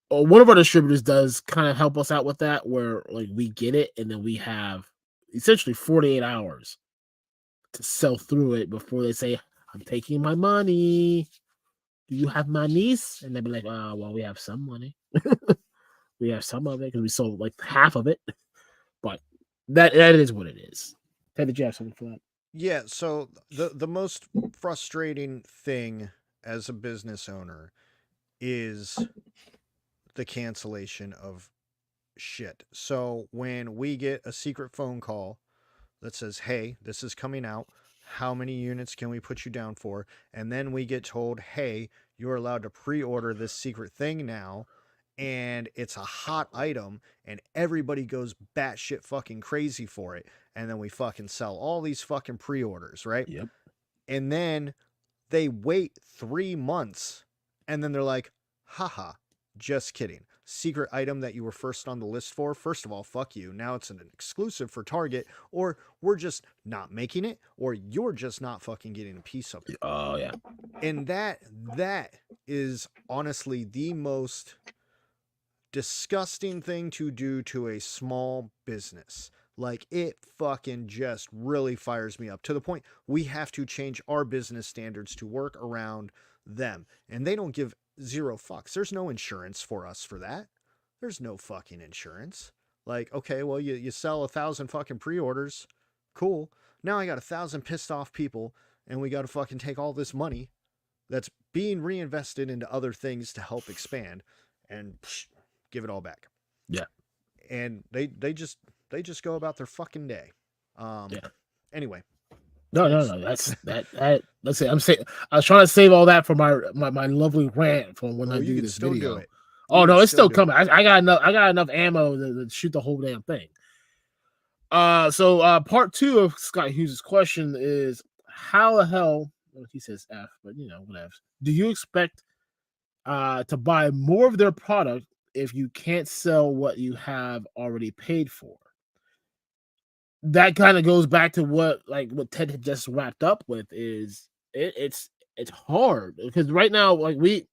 [SPEAKER 2] one of our distributors does kind of help us out with that, where we get it and then we have essentially 48 hours to sell through it before they say, I'm taking my money. Do you have monies? And they'll be like, well, we have some money. We have some of it because we sold half of it. But that is what it is. Ted, did you have something for that?
[SPEAKER 1] Yeah, so the most frustrating thing as a business owner is the cancellation of shit. So when we get a secret phone call that says, "Hey, this is coming out. How many units can we put you down for?" And then we get told, "Hey, you're allowed to pre-order this secret thing now." And it's a hot item, and everybody goes batshit fucking crazy for it. And then we fucking sell all these fucking pre orders, right?
[SPEAKER 2] Yep.
[SPEAKER 1] And then they wait 3 months, and then they're like, haha, just kidding. Secret item that you were first on the list for, first of all, fuck you. Now it's an exclusive for Target, or we're just not making it, or you're just not fucking getting a piece of it.
[SPEAKER 2] Oh, yeah.
[SPEAKER 1] And that is honestly the most disgusting thing to do to a small business. Like, it fucking just really fires me up to the point we have to change our business standards to work around them. And they don't give zero fucks. There's no insurance for us for that. There's no fucking insurance. Like, okay, well, you sell 1,000 fucking pre-orders. Cool. Now I got 1,000 pissed off people, and we got to fucking take all this money that's being reinvested into other things to help expand and give it all back.
[SPEAKER 2] Yeah.
[SPEAKER 1] And they just go about their fucking day.
[SPEAKER 2] Yeah.
[SPEAKER 1] Anyway.
[SPEAKER 2] No. That's that. Let's say I was trying to save all that for my lovely rant from when I do this video.
[SPEAKER 1] Do it.
[SPEAKER 2] Oh no, it's still coming. I got enough ammo to shoot the whole damn thing. So part 2 of Scott Hughes' question is, how the hell, well, he says F, but whatever. Do you expect to buy more of their product if you can't sell what you have already paid for? That kind of goes back to what Ted had just wrapped up with. Is it's hard because right now, when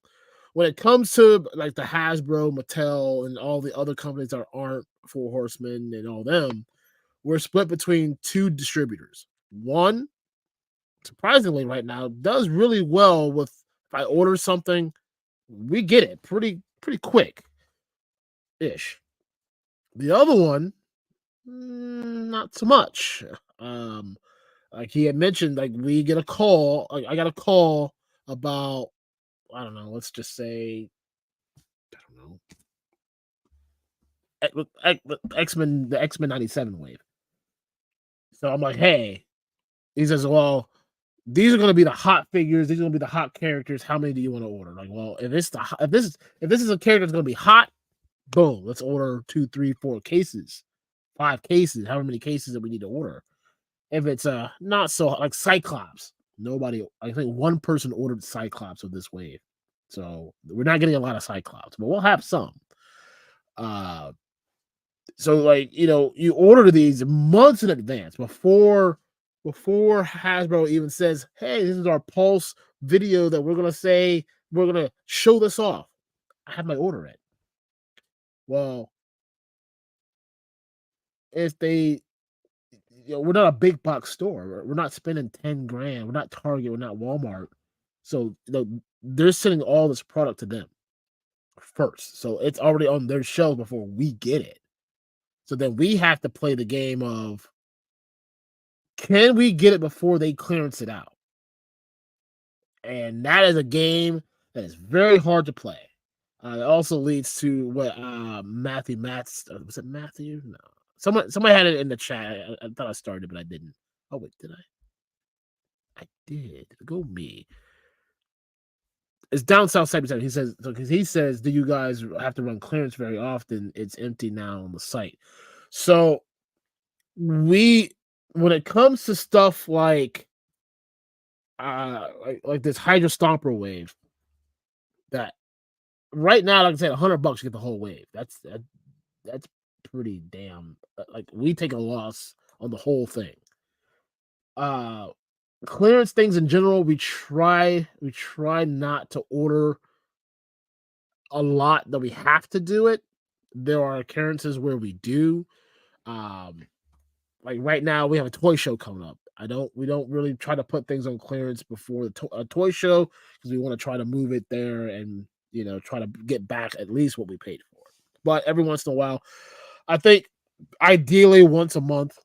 [SPEAKER 2] it comes to the Hasbro, Mattel, and all the other companies that aren't Four Horsemen and all them, we're split between 2 distributors. One, surprisingly, right now, does really well with if I order something, we get it pretty quick ish. The other one, not so much. Like he had mentioned, like we get a call. Like I got a call about, I don't know, let's just say, I don't know, X-Men, the X-Men 97 wave. So I'm like, hey, he says, well, these are going to be the hot figures. These are going to be the hot characters. How many do you want to order? Like, well, if this is a character that's going to be hot, boom, let's order 2, 3, 4 cases, 5 cases, however many cases that we need to order. If it's not so like Cyclops, I think one person ordered Cyclops of this wave. So we're not getting a lot of Cyclops, but we'll have some. So like, you order these months in advance before Hasbro even says, hey, this is our Pulse video that we're gonna show this off. I have my order in. Well, if they, we're not a big box store. We're not spending 10 grand. We're not Target. We're not Walmart. So they're sending all this product to them first. So it's already on their shelves before we get it. So then we have to play the game of, can we get it before they clearance it out? And that is a game that is very hard to play. It also leads to what Matthew was it Matthew? No. Somebody had it in the chat. I thought I started, but I didn't. Oh wait, did I? I did. Go me. It's down south side. He says, because he says, do you guys have to run clearance very often? It's empty now on the site. So when it comes to stuff like this Hydra Stomper wave, that right now, like I said, $100 you get the whole wave. That's pretty damn. Like we take a loss on the whole thing. Clearance things in general, we try not to order a lot that we have to do it. There are occurrences where we do. Like right now, we have a toy show coming up. We don't really try to put things on clearance before a toy show because we want to try to move it there and try to get back at least what we paid for. But every once in a while, I think ideally once a month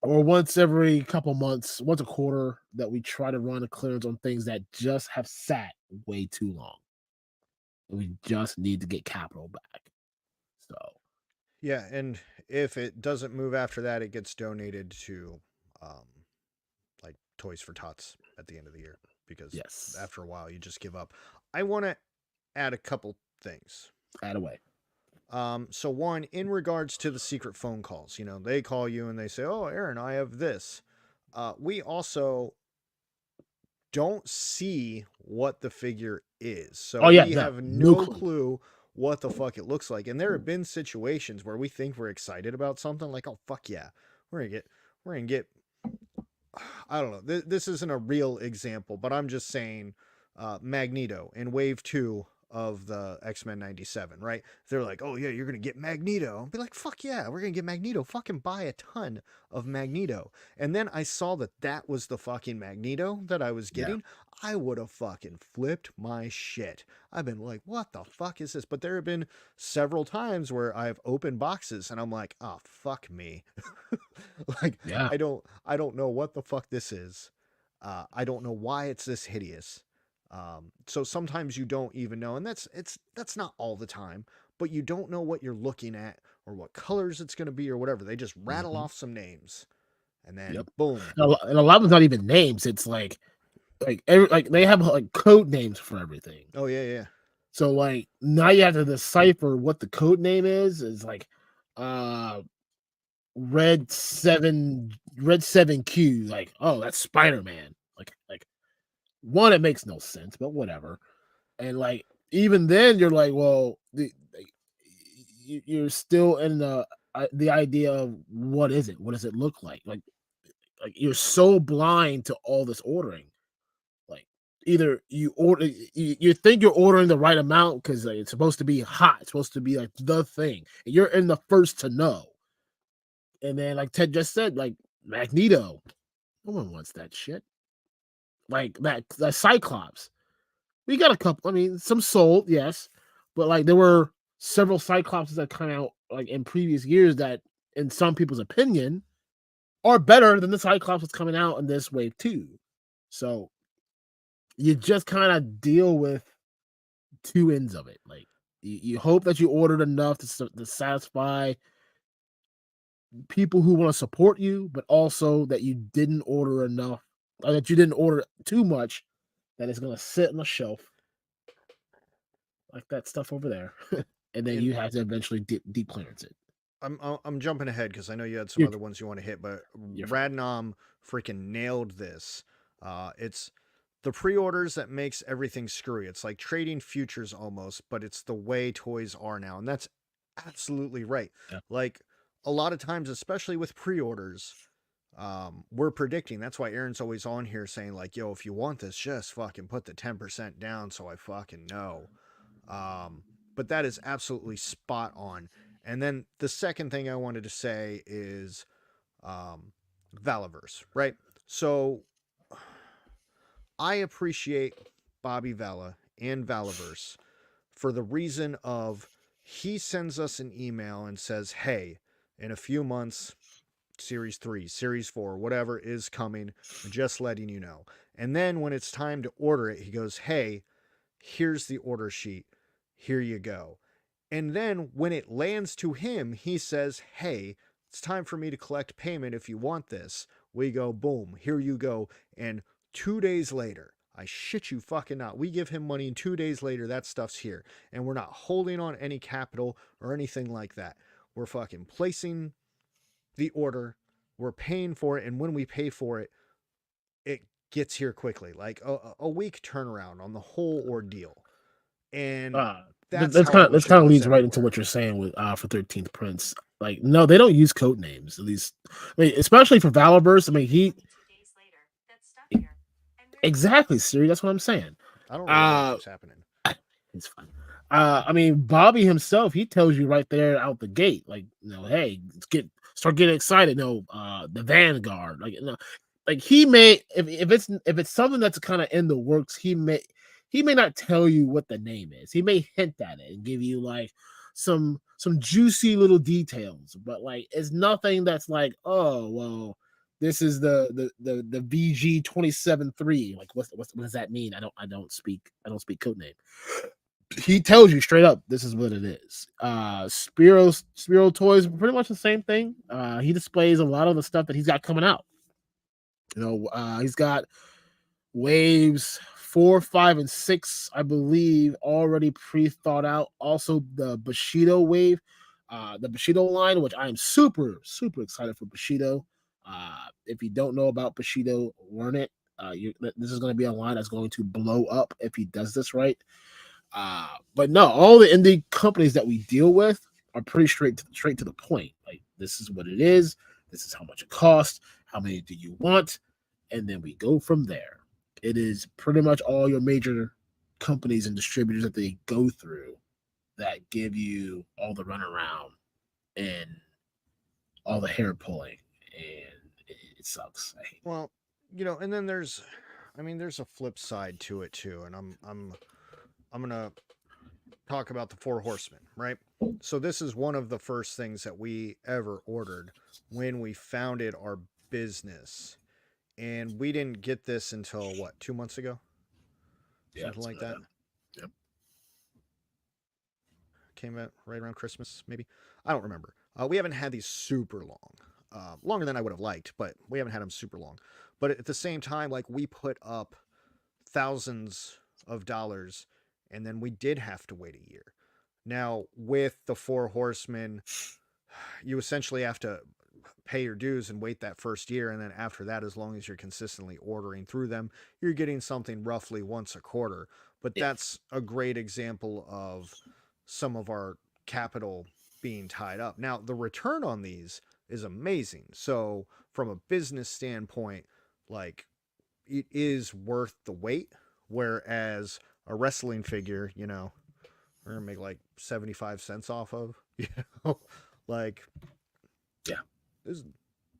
[SPEAKER 2] or once every couple months, once a quarter, that we try to run a clearance on things that just have sat way too long. We just need to get capital back. So
[SPEAKER 1] Yeah, and if it doesn't move after that, it gets donated to like Toys for Tots at the end of the year, because
[SPEAKER 2] yes,
[SPEAKER 1] after a while you just give up. I want to add a couple things.
[SPEAKER 2] Add away.
[SPEAKER 1] So one, in regards to the secret phone calls, they call you and they say, oh, Aaron, I have this. We also don't see what the figure is. So we have no clue what the fuck it looks like. And there have been situations where we think we're excited about something, like, oh, fuck yeah, we're gonna get, I don't know. This isn't a real example, but I'm just saying, Magneto in Wave 2 of the X-Men 97, right? They're like, oh yeah, you're gonna get Magneto. I'll be like, fuck yeah, we're gonna get Magneto. Fucking buy a ton of Magneto. And then I saw that was the fucking Magneto that I was getting. Yeah. I would have fucking flipped my shit. I've been like, what the fuck is this? But there have been several times where I've opened boxes and I'm like, oh, fuck me. Like, yeah. I don't know what the fuck this is. I don't know why it's this hideous. So sometimes you don't even know, and that's not all the time, but you don't know what you're looking at or what colors it's going to be or whatever. They just rattle off some names, and then boom.
[SPEAKER 2] And a lot of them not even names. It's like they have like code names for everything.
[SPEAKER 1] Oh yeah.
[SPEAKER 2] So like now you have to decipher what the code name is. It's like Red 7Q. Like, oh, that's Spider-Man. Like one, it makes no sense, but whatever. And like even then, you're like, well, you're still in the idea of what is it? What does it look like? Like you're so blind to all this ordering. Like either you think you're ordering the right amount because it's supposed to be hot, it's supposed to be like the thing, and you're in the first to know. And then, like Ted just said, like Magneto, no one wants that shit. Like that Cyclops, we got a couple. I mean, some sold, yes, but like there were several Cyclopses that come out like in previous years that, in some people's opinion, are better than the Cyclops that's coming out in this wave too. So you just kind of deal with two ends of it. Like you hope that you ordered enough to satisfy people who want to support you, but also that you didn't order enough, or that you didn't order too much that it's gonna sit on the shelf like that stuff over there, and then
[SPEAKER 1] And
[SPEAKER 2] you have to eventually deep clearance it.
[SPEAKER 1] I'm jumping ahead because I know you had some
[SPEAKER 2] You're
[SPEAKER 1] other ones you want to hit, but
[SPEAKER 2] you're fine.
[SPEAKER 1] Radnom freaking nailed this. It's the pre-orders that makes everything screwy. It's like trading futures almost, but it's the way toys are now, and that's absolutely right.
[SPEAKER 2] Yeah.
[SPEAKER 1] Like a lot of times, especially with pre-orders, we're predicting. That's why Aaron's always on here saying like, "Yo, if you want this, just fucking put the 10% down, so I fucking know." But that is absolutely spot on. And then the second thing I wanted to say is Valaverse, right? So I appreciate Bobby Valla and Valaverse for the reason of he sends us an email and says, hey, in a few months, Series 3, Series 4, whatever is coming, just letting you know. And then when it's time to order it, he goes, hey, here's the order sheet. Here you go. And then when it lands to him, he says, hey, it's time for me to collect payment if you want this. We go, boom, here you go. And 2 days later, I shit you fucking not, we give him money and 2 days later, that stuff's here. And we're not holding on any capital or anything like that. We're fucking placing the order, we're paying for it. And when we pay for it, it gets here quickly, like a week turnaround on the whole ordeal. And that's
[SPEAKER 2] That's
[SPEAKER 1] how
[SPEAKER 2] kind
[SPEAKER 1] I
[SPEAKER 2] of, this
[SPEAKER 1] wish it
[SPEAKER 2] kind of
[SPEAKER 1] was
[SPEAKER 2] leads right into
[SPEAKER 1] everywhere.
[SPEAKER 2] what you're saying with for 13th Prince. Like, no, they don't use code names. At least, I mean, especially for Valorverse. I mean, exactly, Siri. That's what I'm saying.
[SPEAKER 1] I don't know why that
[SPEAKER 2] Uh,
[SPEAKER 1] keeps happening.
[SPEAKER 2] it's fine. I mean, Bobby himself, he tells you right there out the gate, like, hey, start getting excited. No, the Vanguard, like, like he may, if it's something that's kind of in the works, he may not tell you what the name is. He may hint at it and give you like some juicy little details, but like it's nothing that's like, oh well, this is the VG 27-3. Like what does that mean? I don't speak code name. He tells you straight up this is what it is. Spiro toys, pretty much the same thing. He displays a lot of the stuff that he's got coming out. He's got waves 4, 5, and 6, I believe, already pre-thought out. Also, the Bushido wave, the Bushido line, which I am super, super excited for Bushido. If you don't know about Bushido, learn it. This is going to be a line that's going to blow up if he does this right. But no, all the indie companies that we deal with are pretty straight to the point. Like, this is what it is. This is how much it costs. How many do you want? And then we go from there. It is pretty much all your major companies and distributors that they go through that give you all the runaround and all the hair pulling, and it sucks. I hate it.
[SPEAKER 1] Well, and then there's a flip side to it too, and I'm gonna talk about the Four Horsemen, right? So this is one of the first things that we ever ordered when we founded our business, and we didn't get this until what, 2 months ago,
[SPEAKER 2] Yeah,
[SPEAKER 1] something like that.
[SPEAKER 2] yep.
[SPEAKER 1] Came out right around Christmas, maybe. I don't remember. We haven't had these super long, longer than I would have liked, but we haven't had them super long. But at the same time, like we put up thousands of dollars, and then we did have to wait a year. Now with the Four Horsemen, you essentially have to pay your dues and wait that first year, and then after that, as long as you're consistently ordering through them, you're getting something roughly once a quarter. But
[SPEAKER 2] Yeah.
[SPEAKER 1] that's a great example of some of our capital being tied up. Now the return on these is amazing, so from a business standpoint, like, it is worth the wait, whereas a wrestling figure, we're gonna make like 75 cents off of, you know like,
[SPEAKER 2] Yeah.
[SPEAKER 1] this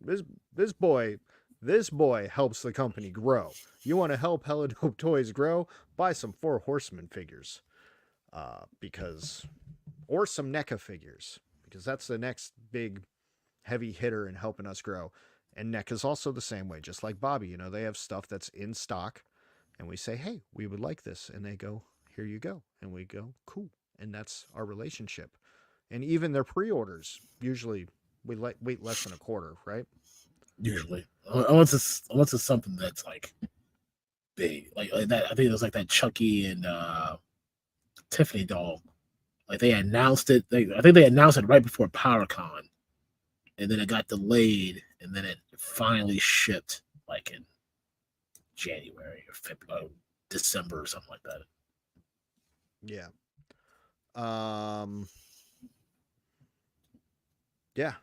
[SPEAKER 1] this this boy this boy helps the company grow. You want to help helladopetoys grow? Buy some 4 Horsemen figures, because or some NECA figures, because that's the next big heavy hitter in helping us grow. And NECA's also the same way, just like Bobby. They have stuff that's in stock, and we say, hey, we would like this. And they go, here you go. And we go, cool. And that's our relationship. And even their pre orders, usually we wait less than a quarter, right?
[SPEAKER 2] Usually. Unless it's something that's like big. Like that. I think it was like that Chucky and Tiffany doll. Like they announced it. I think they announced it right before PowerCon. And then it got delayed, and then it finally shipped like in January or February, December or something like that.
[SPEAKER 1] Yeah. Yeah.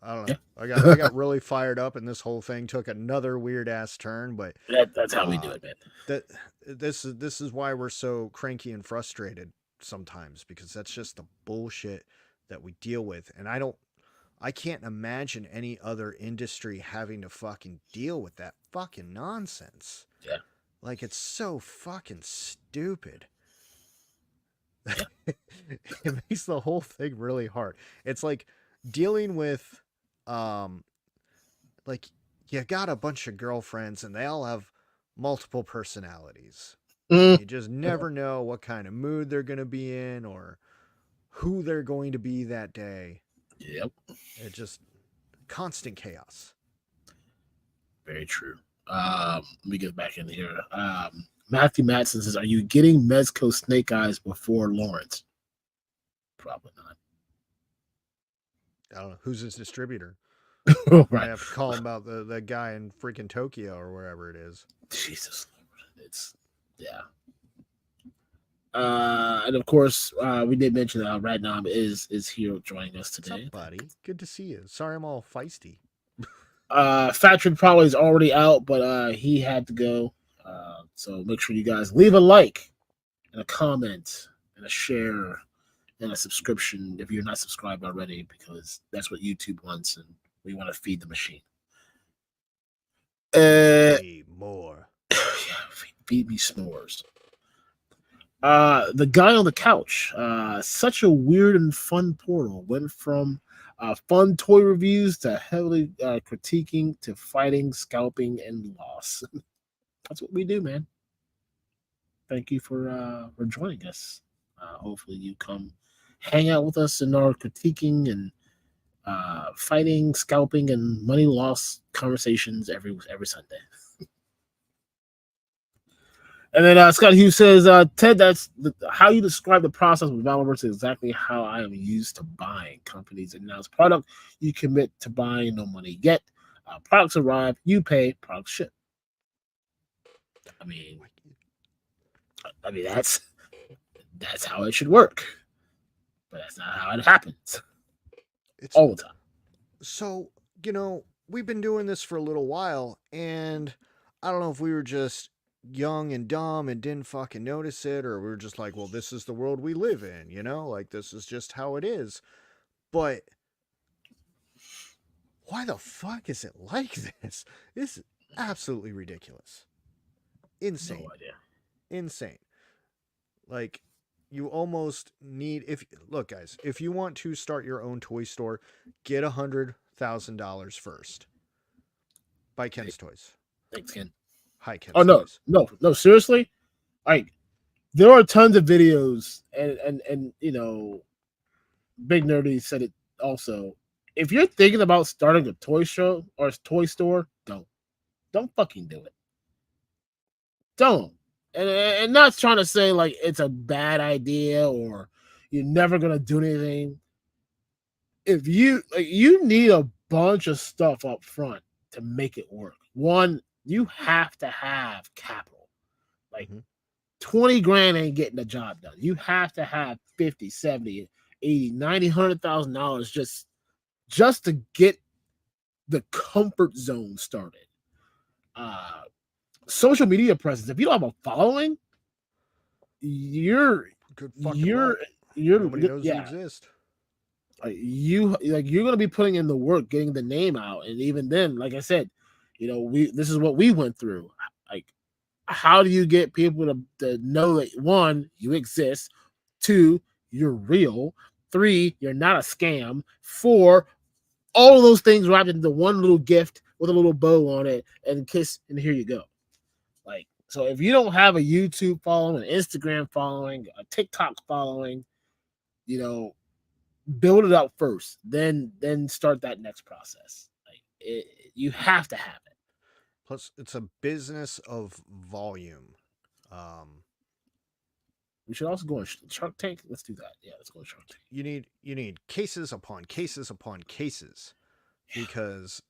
[SPEAKER 1] I don't know. Yeah. I got really fired up, and this whole thing took another weird ass turn. But
[SPEAKER 2] that's how we do it, man.
[SPEAKER 1] This is why we're so cranky and frustrated sometimes, because that's just the bullshit that we deal with, and I can't imagine any other industry having to fucking deal with that fucking nonsense.
[SPEAKER 2] Yeah.
[SPEAKER 1] Like, it's so fucking stupid. It makes the whole thing really hard. It's like dealing with, like, you got a bunch of girlfriends and they all have multiple personalities. You just never know what kind of mood they're going to be in or who they're going to be that day.
[SPEAKER 2] Yep.
[SPEAKER 1] It just constant chaos.
[SPEAKER 2] Very true. Let me get back in here. Matthew Matson says, are you getting Mezco Snake Eyes before Lawrence? Probably not.
[SPEAKER 1] I don't know. Who's his distributor?
[SPEAKER 2] Right.
[SPEAKER 1] I have to call him about the guy in freaking Tokyo or wherever it is.
[SPEAKER 2] Jesus. It's, yeah. And of course, we did mention that Radnom is here joining us today.
[SPEAKER 1] What's up, buddy? Good to see you. Sorry I'm all feisty.
[SPEAKER 2] Factory probably is already out, but he had to go. So make sure you guys leave a like and a comment and a share and a subscription if you're not subscribed already, because that's what YouTube wants, and we want to feed the machine.
[SPEAKER 1] More.
[SPEAKER 2] Yeah, feed me s'mores. The guy on the couch, such a weird and fun portal. Went from fun toy reviews to heavily critiquing to fighting, scalping, and loss. That's what we do, man. Thank you for joining us. Hopefully you come hang out with us in our critiquing and fighting, scalping, and money loss conversations every Sunday. And then Scott Hughes says, Ted, that's how you describe the process with Valorverse is exactly how I am used to buying. Companies announce product, you commit to buying, no money yet. Products arrive, you pay, products ship. I mean that's how it should work. But that's not how it happens. It's all the time.
[SPEAKER 1] So, we've been doing this for a little while, and I don't know if we were just young and dumb and didn't fucking notice it, or we were just like, well, this is the world we live in, like this is just how it is. But why the fuck is it like this? This is absolutely ridiculous. Insane.
[SPEAKER 2] No idea.
[SPEAKER 1] Insane. Like, you almost need, look guys, if you want to start your own toy store, get $100,000 first. Buy Ken's Toys.
[SPEAKER 2] Thanks, Ken.
[SPEAKER 1] Hi, Ken's
[SPEAKER 2] Toys. No, seriously. Like, there are tons of videos, and Big Nerdy said it also. If you're thinking about starting a toy show or a toy store, don't fucking do it. Don't. And not trying to say like it's a bad idea or you're never gonna do anything. If you need a bunch of stuff up front to make it work. One, you have to have capital. Like 20 grand ain't getting the job done. You have to have 50, 70, 80, 90, $100,000 just to get the comfort zone started. Social media presence. If you don't have a following, you're
[SPEAKER 1] nobody knows you exist.
[SPEAKER 2] you're going to be putting in the work, getting the name out, and even then, like I said, this is what we went through. Like, how do you get people to know that, one, you exist, two, you're real, three, you're not a scam, four, all of those things wrapped into one little gift with a little bow on it, and kiss, and here you go. Like, so if you don't have a YouTube following, an Instagram following, a TikTok following, build it up first, then start that next process. Like, you have to have it.
[SPEAKER 1] Plus, it's a business of volume.
[SPEAKER 2] We should also go on Shark Tank. Let's do that. Yeah, let's go on Shark Tank.
[SPEAKER 1] You need cases upon cases upon cases, because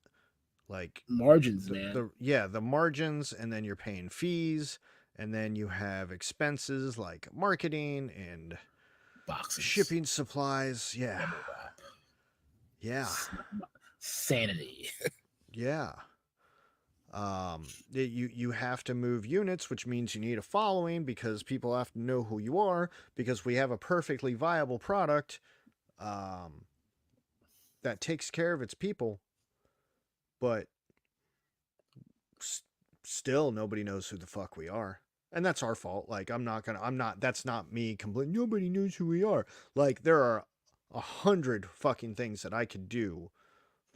[SPEAKER 1] like
[SPEAKER 2] margins, man.
[SPEAKER 1] The margins, and then you're paying fees, and then you have expenses like marketing and
[SPEAKER 2] boxes,
[SPEAKER 1] shipping supplies. Yeah.
[SPEAKER 2] Sanity.
[SPEAKER 1] Yeah. You have to move units, which means you need a following, because people have to know who you are, because we have a perfectly viable product that takes care of its people, but still nobody knows who the fuck we are. And that's our fault. Like, that's not me complaining, nobody knows who we are. Like, there are 100 fucking things that I could do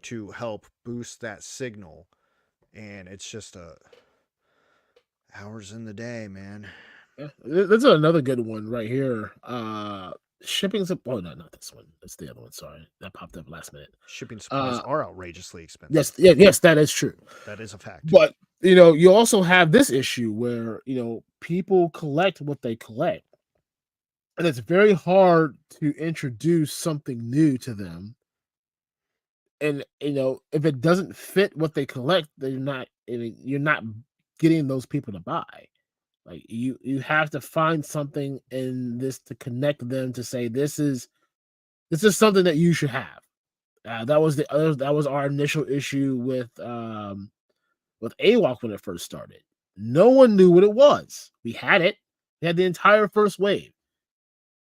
[SPEAKER 1] to help boost that signal, and it's just hours in the day, man.
[SPEAKER 2] Yeah, that's another good one right here. Shipping oh no, not this one. That's the other one. Sorry, that popped up last minute.
[SPEAKER 1] Shipping supplies are outrageously expensive.
[SPEAKER 2] Yes, that is true.
[SPEAKER 1] That is a fact.
[SPEAKER 2] But you also have this issue where people collect what they collect, and it's very hard to introduce something new to them. And if it doesn't fit what they collect, you're not getting those people to buy. Like, you have to find something in this to connect them to say this is something that you should have. That was our initial issue with AWOC when it first started. No one knew what it was. We had it. We had the entire first wave.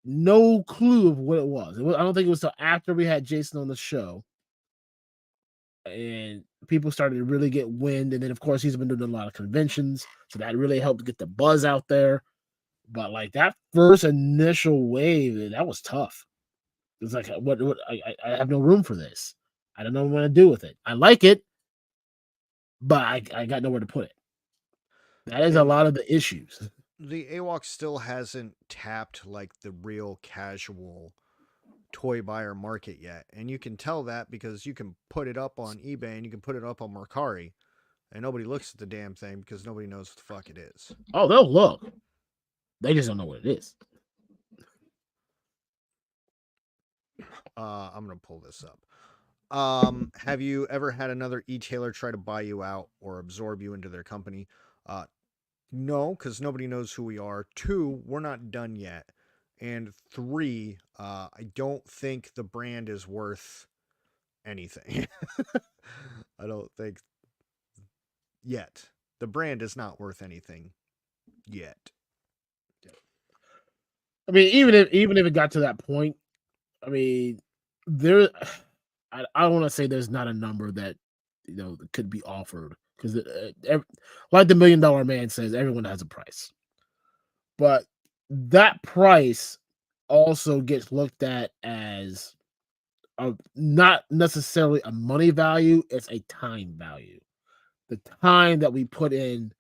[SPEAKER 2] No clue of what it was. I don't think it was until after we had Jason on the show, and people started to really get wind. And then, of course, he's been doing a lot of conventions, so that really helped get the buzz out there. But like, that first initial wave, that was tough. It's like, what I have no room for this. I don't know what to do with it. I like it, but I got nowhere to put it. That is a lot of the issues.
[SPEAKER 1] The AWOC still hasn't tapped like the real casual toy buyer market yet, and you can tell that because you can put it up on eBay and you can put it up on Mercari, and nobody looks at the damn thing because nobody knows what the fuck it is.
[SPEAKER 2] Oh, they'll look. They just don't know what it is.
[SPEAKER 1] I'm gonna pull this up. Have you ever had another e-tailer try to buy you out or absorb you into their company? No, because nobody knows who we are. 2, we're not done yet. And 3, I don't think the brand is worth anything. I don't think yet. The brand is not worth anything yet.
[SPEAKER 2] I mean, even if it got to that point, I mean, I don't want to say there's not a number that could be offered, because like the $1 Million Man says, everyone has a price, but that price also gets looked at as not necessarily a money value. It's a time value. The time that we put in,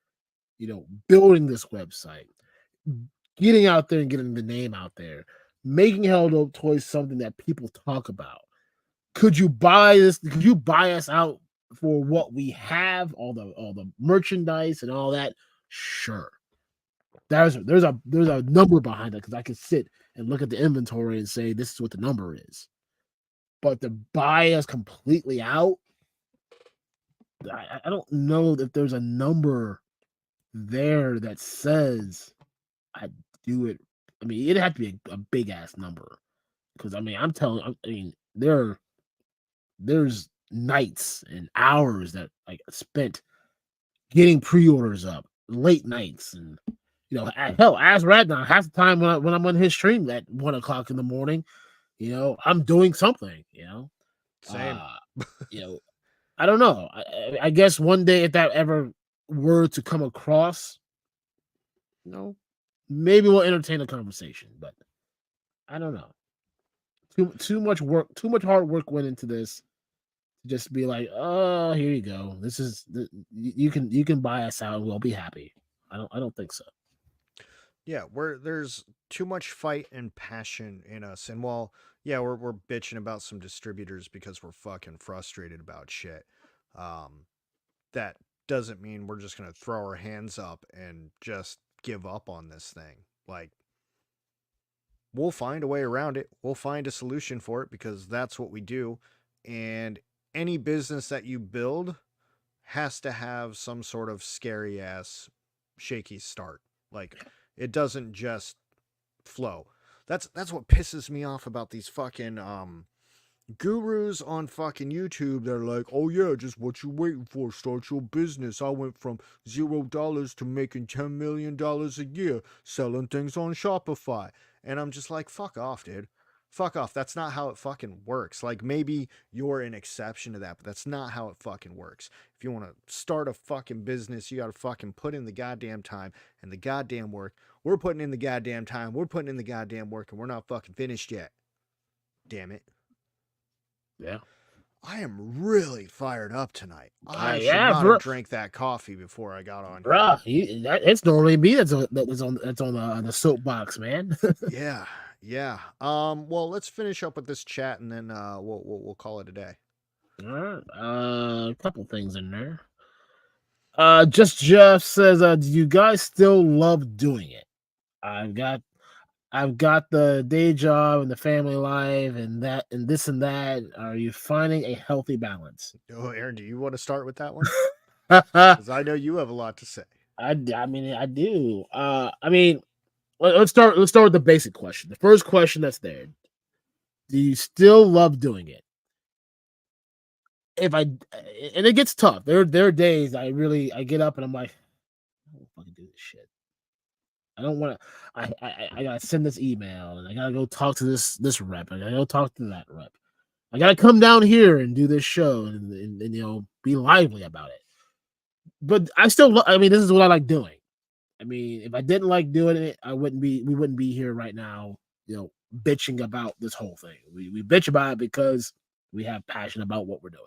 [SPEAKER 2] building this website, getting out there and getting the name out there, making helladopetoys something that people talk about. Could you buy this? Could you buy us out for what we have, all the merchandise and all that? Sure. There's a number behind it, because I could sit and look at the inventory and say this is what the number is. But to buy us completely out, I don't know that there's a number there that says I'd do it. I mean, it'd have to be a big ass number, because there's nights and hours that I spent getting pre-orders up, late nights, and hell, ask Radna half the time when I'm on his stream at 1:00 in the morning. I'm doing something.
[SPEAKER 1] Same.
[SPEAKER 2] Uh, you know, I don't know. I guess one day if that ever were to come across, you know, maybe we'll entertain a conversation. But I don't know. Too much work, too much hard work went into this. Just be like, oh, here you go. You can buy us out and we'll be happy. I don't think so.
[SPEAKER 1] Yeah, there's too much fight and passion in us. And while yeah, we're bitching about some distributors because we're fucking frustrated about shit. Um, that doesn't mean we're just gonna throw our hands up and just give up on this thing. Like we'll find a way around it. We'll find a solution for it because that's what we do. And any business that you build has to have some sort of scary ass shaky start. Like it doesn't just flow. That's what pisses me off about these fucking gurus on fucking YouTube. They're like, oh yeah, just what you waiting for? Start your business. I went from $0 to making $10 million a year selling things on Shopify. And I'm just like, fuck off, dude. Fuck off. That's not how it fucking works. Like maybe you're an exception to that, but that's not how it fucking works. If you want to start a fucking business, you got to fucking put in the goddamn time and the goddamn work. We're putting in the goddamn time. We're putting in the goddamn work and we're not fucking finished yet. Damn it.
[SPEAKER 2] Yeah.
[SPEAKER 1] I am really fired up tonight. I should
[SPEAKER 2] Yeah,
[SPEAKER 1] not
[SPEAKER 2] bro.
[SPEAKER 1] have drank that coffee before I got on here.
[SPEAKER 2] Bruh, it's normally me that's on the soapbox, man.
[SPEAKER 1] Yeah, yeah. Well, let's finish up with this chat and then we'll call it a day.
[SPEAKER 2] All right. A couple things in there. Just Jeff says, do you guys still love doing it? I've got I've got the day job and the family life and that and this and that. Are you finding a healthy balance?
[SPEAKER 1] Oh, Aaron, do you want to start with that one?
[SPEAKER 2] I
[SPEAKER 1] Because I know you have a lot to say.
[SPEAKER 2] mean I do. Let's start with the basic question. The first question that's there. Do you still love doing it? If I and it gets tough. There are days I get up and I'm like, I don't fucking do this shit. I don't want to. I gotta send this email and I gotta go talk to this rep. I gotta go talk to that rep. I gotta come down here and do this show and be lively about it. But I still, I mean, this is what I like doing. I mean, if I didn't like doing it, we wouldn't be here right now, bitching about this whole thing. We bitch about it because we have passion about what we're doing.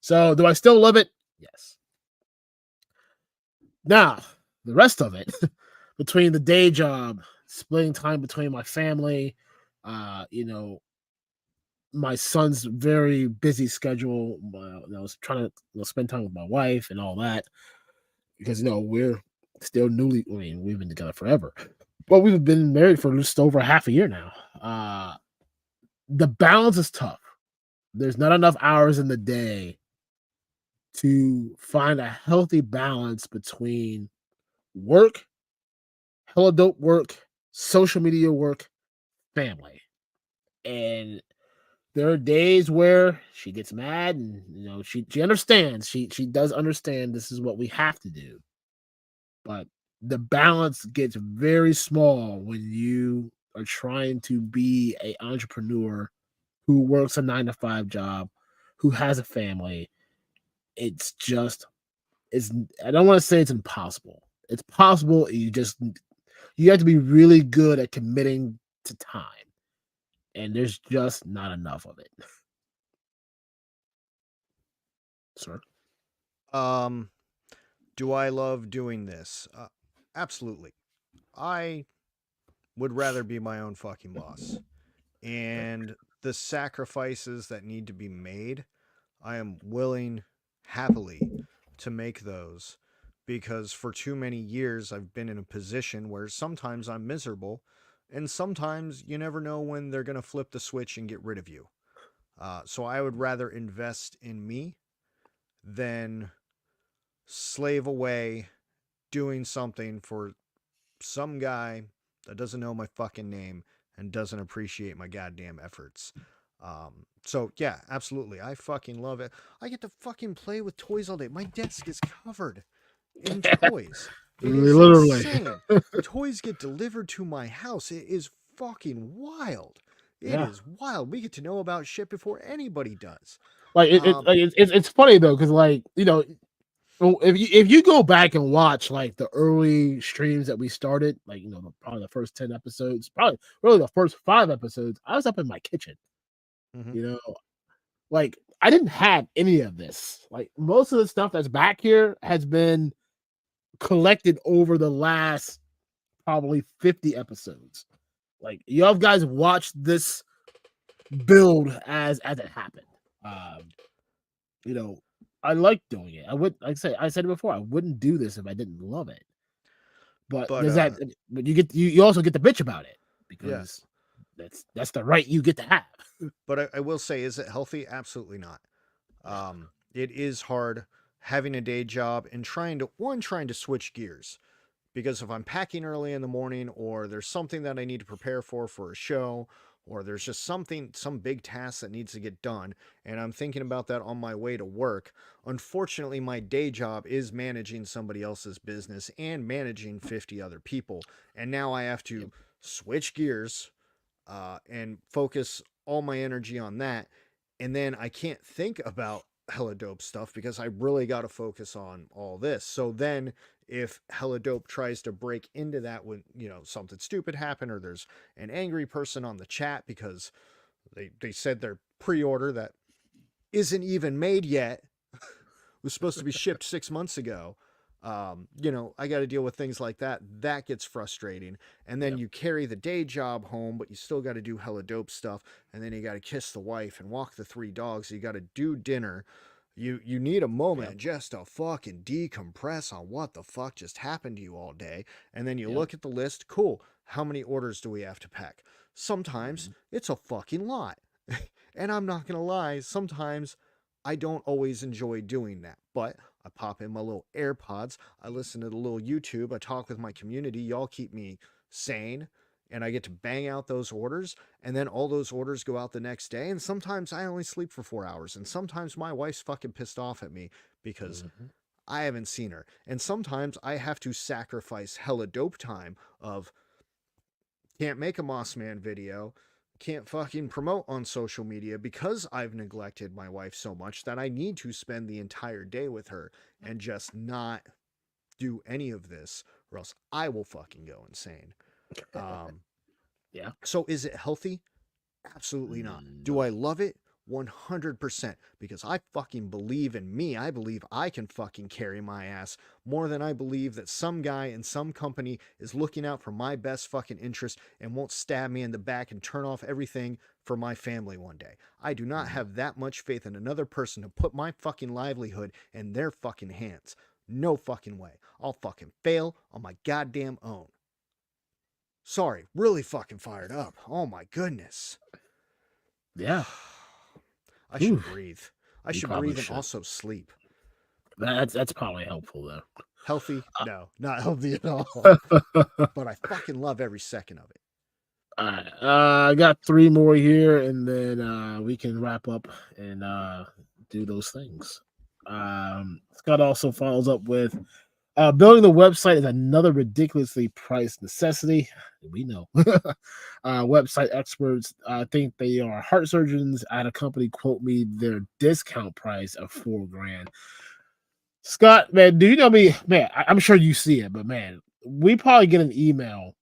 [SPEAKER 2] So, do I still love it? Yes. Now, the rest of it, between the day job, splitting time between my family, uh, you know, my son's very busy schedule. I was trying to spend time with my wife and all that because we're still newly. I mean, we've been together forever, but we've been married for just over half a year now. The balance is tough. There's not enough hours in the day to find a healthy balance between work, hella dope work, social media work, family. And there are days where she gets mad and she understands. She does understand this is what we have to do. But the balance gets very small when you are trying to be an entrepreneur who works a 9 to 5 job, who has a family. It's just it's I don't want to say it's impossible. It's possible. You have to be really good at committing to time. And there's just not enough of it. Sir.
[SPEAKER 1] Um, do I love doing this? Absolutely. I would rather be my own fucking boss. And the sacrifices that need to be made, I am willing, happily, to make those because for too many years I've been in a position where sometimes I'm miserable and sometimes you never know when they're going to flip the switch and get rid of you. So I would rather invest in me than slave away doing something for some guy that doesn't know my fucking name and doesn't appreciate my goddamn efforts. So yeah, absolutely. I fucking love it. I get to fucking play with toys all day. My desk is covered in toys. It is
[SPEAKER 2] Literally.
[SPEAKER 1] insane. Toys get delivered to my house. It is fucking wild. It
[SPEAKER 2] Yeah.
[SPEAKER 1] is wild. We get to know about shit before anybody does.
[SPEAKER 2] Like
[SPEAKER 1] Um,
[SPEAKER 2] it's funny though, because like, well, if you go back and watch like the early streams that we started, like probably the first 10 episodes, probably really the first 5 episodes, I was up in my kitchen.
[SPEAKER 1] mhm.
[SPEAKER 2] You know, like I didn't have any of this. Like most of the stuff that's back here has been collected over the last probably 50 episodes. Like y'all guys watched this build as it happened. Um, you know, I like doing it. I said it before, I wouldn't do this if I didn't love it. But
[SPEAKER 1] But
[SPEAKER 2] there's that but you also get to bitch about it
[SPEAKER 1] yeah.
[SPEAKER 2] because that's the right you get to have.
[SPEAKER 1] But I will say, is it healthy? Absolutely not. It is hard having a day job and trying to switch gears, because if I'm packing early in the morning, or there's something that I need to prepare for a show, or there's just some big task that needs to get done, and I'm thinking about that on my way to work, unfortunately my day job is managing somebody else's business and managing 50 other people, and now I have to
[SPEAKER 2] Yep.
[SPEAKER 1] switch gears and focus all my energy on that. And then I can't think about hella dope stuff because I really got to focus on all this. So then if hella dope tries to break into that when, something stupid happened, or there's an angry person on the chat because they said their pre-order that isn't even made yet was supposed to be shipped 6 months ago. I got to deal with things like that. That gets frustrating. And then
[SPEAKER 2] Yep.
[SPEAKER 1] you carry the day job home, but you still got to do hella dope stuff. And then you got to kiss the wife and walk the 3 dogs. You got to do dinner. You need a
[SPEAKER 2] Yep.
[SPEAKER 1] moment just to fucking decompress on what the fuck just happened to you all day. And then you
[SPEAKER 2] Yep.
[SPEAKER 1] look at the list. Cool. How many orders do we have to pack? Sometimes
[SPEAKER 2] Mhm.
[SPEAKER 1] it's a fucking lot. And I'm not going to lie, sometimes I don't always enjoy doing that. But I pop in my little AirPods, I listen to the little YouTube, I talk with my community. Y'all keep me sane, and I get to bang out those orders. And then all those orders go out the next day. And sometimes I only sleep for 4 hours. And sometimes my wife's fucking pissed off at me because
[SPEAKER 2] Mhm.
[SPEAKER 1] I haven't seen her. And sometimes I have to sacrifice hella dope time of can't make a Moss Man video, can't fucking promote on social media because I've neglected my wife so much that I need to spend the entire day with her and just not do any of this, or else I will fucking go insane. Um,
[SPEAKER 2] Yeah.
[SPEAKER 1] so is it healthy? Absolutely not. Do I
[SPEAKER 2] No.
[SPEAKER 1] love it? 100%, because I fucking believe in me. I believe I can fucking carry my ass more than I believe that some guy in some company is looking out for my best fucking interest and won't stab me in the back and turn off everything for my family one day. I do not
[SPEAKER 2] Mhm.
[SPEAKER 1] have that much faith in another person to put my fucking livelihood in their fucking hands. No fucking way. I'll fucking fail on my goddamn own. Sorry, really fucking fired up. Oh my goodness.
[SPEAKER 2] Yeah.
[SPEAKER 1] I
[SPEAKER 2] Whew.
[SPEAKER 1] should breathe. I
[SPEAKER 2] You
[SPEAKER 1] should
[SPEAKER 2] probably
[SPEAKER 1] breathe and
[SPEAKER 2] should.
[SPEAKER 1] also sleep.
[SPEAKER 2] That's probably helpful though.
[SPEAKER 1] Healthy? No, not healthy at all. But I fucking love every second of it.
[SPEAKER 2] All right. I got 3 more here, and then we can wrap up and do those things. Scott also follows up with building the website is another ridiculously priced necessity. We know. Website experts think they are heart surgeons at a company quote me their discount price of $4,000. Scott, man, do you know me? Man, I'm sure you see it, but man, we probably get an email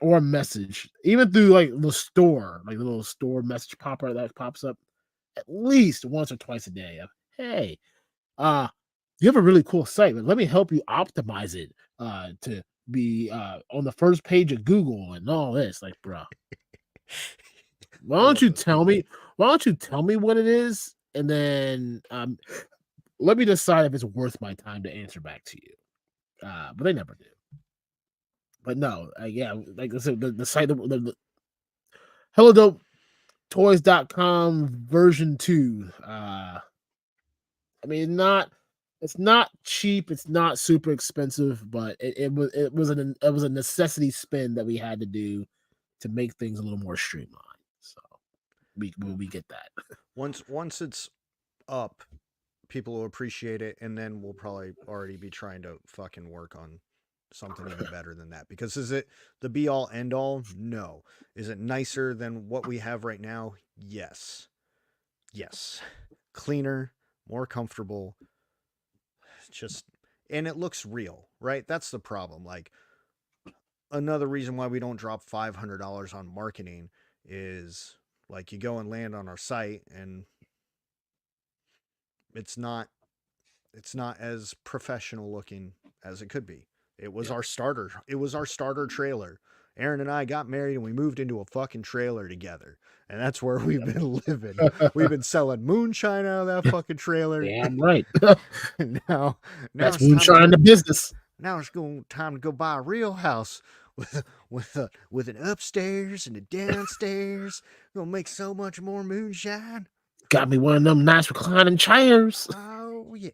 [SPEAKER 2] or a message, even through like the store, like the little store message popper that pops up at least once or twice a day. Of, hey, uh, you have a really cool site, but let me help you optimize it to be on the first page of Google and all this. Like, bro, why
[SPEAKER 1] I
[SPEAKER 2] don't
[SPEAKER 1] love
[SPEAKER 2] you
[SPEAKER 1] those
[SPEAKER 2] tell
[SPEAKER 1] people.
[SPEAKER 2] me? Why don't you tell me what it is, and then let me decide if it's worth my time to answer back to you. But they never do. But no, yeah, like I said, the site, the helladopetoys.com version 2. I mean, it's not cheap, it's not super expensive, but it was a necessity spend that we had to do to make things a little more streamlined. So we get that.
[SPEAKER 1] Once it's up, people will appreciate it, and then we'll probably already be trying to fucking work on something even better than that. Because is it the be all end all? No. Is it nicer than what we have right now? Yes. Yes. Cleaner, more comfortable. Just, and it looks real, right? That's the problem. Like, another reason why we don't drop $500 on marketing is like you go and land on our site and it's not as professional looking as it could be. It was our starter. It was our starter trailer. Aaron and I got married and we moved into a fucking trailer together. And that's where we've been living. We've been selling moonshine out of that fucking trailer.
[SPEAKER 2] Damn right.
[SPEAKER 1] now
[SPEAKER 2] That's
[SPEAKER 1] it's time
[SPEAKER 2] moonshine the business.
[SPEAKER 1] now it's time to go buy a real house with an upstairs and a downstairs. Gonna make so much more moonshine.
[SPEAKER 2] Got me one of them nice reclining chairs.
[SPEAKER 1] Oh yeah.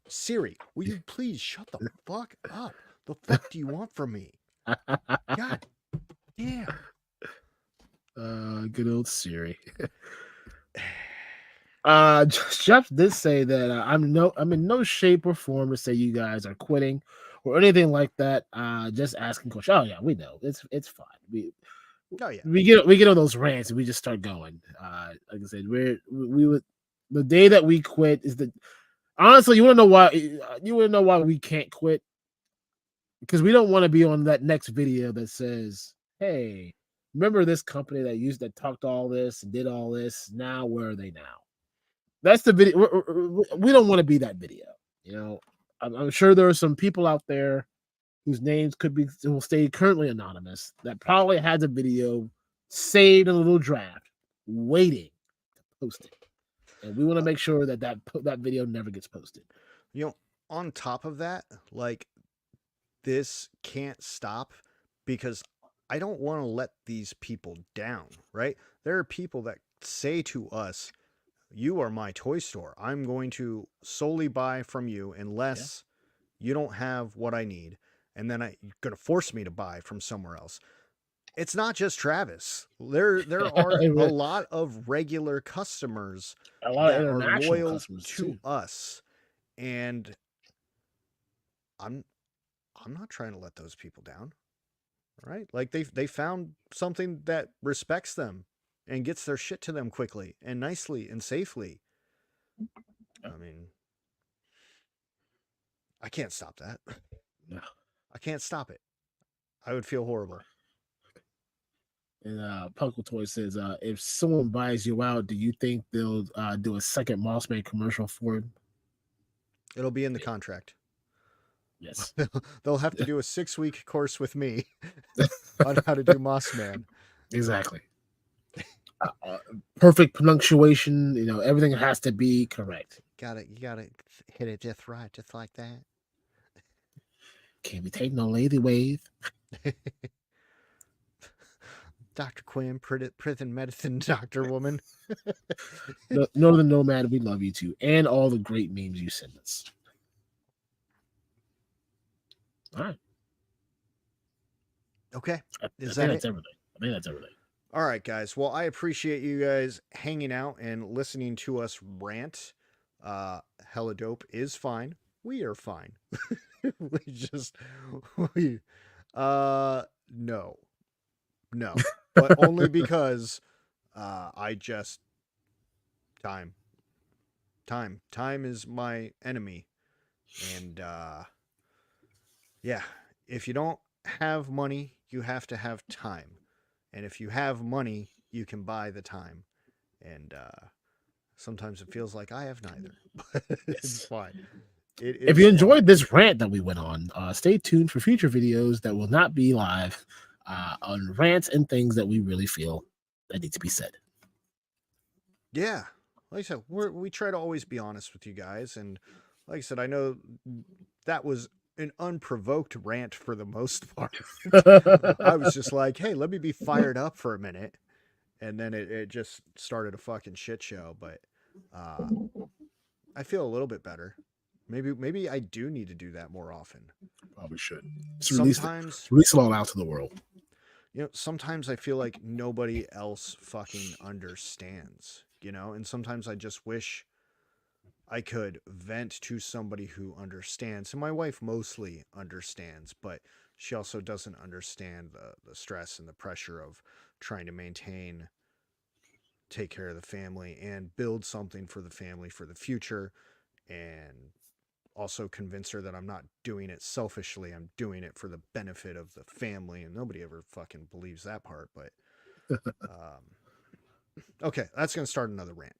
[SPEAKER 1] Siri, will you please shut the fuck up? The fuck do you want from me? God damn.
[SPEAKER 2] Good old Siri. Jeff did say that I'm in no shape or form to say you guys are quitting or anything like that. Just asking questions. Oh yeah, we know it's fine. We get on those rants and we just start going. Like I said, we would the day that we quit is the honestly you want to know why we can't quit because we don't want to be on that next video that says, "Hey, remember this company that talked all this and did all this? Now where are they now?" That's the video. We don't want to be that video. You know, I'm sure there are some people out there whose names will stay currently anonymous that probably has a video saved in a little draft waiting to post it. And we want to make sure that video never gets posted.
[SPEAKER 1] You know, on top of that, like, this can't stop because I don't want to let these people down, right? There are people that say to us, "You are my toy store. I'm going to solely buy from you unless you don't have what I need. And then you're going to force me to buy from somewhere else." It's not just Travis. There are a lot of regular customers that are loyal to us. And I'm not trying to let those people down. Right? Like they found something that respects them and gets their shit to them quickly and nicely and safely. I mean, I can't stop that.
[SPEAKER 2] No.
[SPEAKER 1] I can't stop it. I would feel horrible.
[SPEAKER 2] And Puckle Toy says, if someone buys you out, do you think they'll do a second Mossman commercial for him?
[SPEAKER 1] It'll be in the contract.
[SPEAKER 2] Yes.
[SPEAKER 1] They'll have to do a 6-week course with me on how to do Mossman.
[SPEAKER 2] Exactly. Perfect punctuation. You know, everything has to be correct.
[SPEAKER 1] You gotta hit it just right, just like that.
[SPEAKER 2] Can't be taking no lazy wave.
[SPEAKER 1] Dr. Quinn, prison medicine doctor woman.
[SPEAKER 2] Northern Nomad, we love you too. And all the great memes you send us. All right.
[SPEAKER 1] Okay.
[SPEAKER 2] I think that's everything. All
[SPEAKER 1] right, guys. Well, I appreciate you guys hanging out and listening to us rant. Helladope is fine. We are fine. No. But only because time is my enemy. And yeah, if you don't have money, you have to have time. And if you have money, you can buy the time. And sometimes it feels like I have neither. But it's fine.
[SPEAKER 2] If you enjoyed this rant that we went on, stay tuned for future videos that will not be live on rants and things that we really feel that need to be said.
[SPEAKER 1] Yeah. Like I said, we try to always be honest with you guys. And like I said, I know that was an unprovoked rant for the most part. I was just like, hey, let me be fired up for a minute. And then it just started a fucking shit show. But I feel a little bit better. Maybe I do need to do that more often.
[SPEAKER 2] Probably should.
[SPEAKER 1] Sometimes
[SPEAKER 2] release it all out to the world.
[SPEAKER 1] You know, sometimes I feel like nobody else fucking understands, you know? And sometimes I just wish I could vent to somebody who understands. And my wife mostly understands, but she also doesn't understand the stress and the pressure of trying to take care of the family and build something for the family for the future, and also convince her that I'm not doing it selfishly. I'm doing it for the benefit of the family, and nobody ever fucking believes that part. But okay, that's going to start another rant.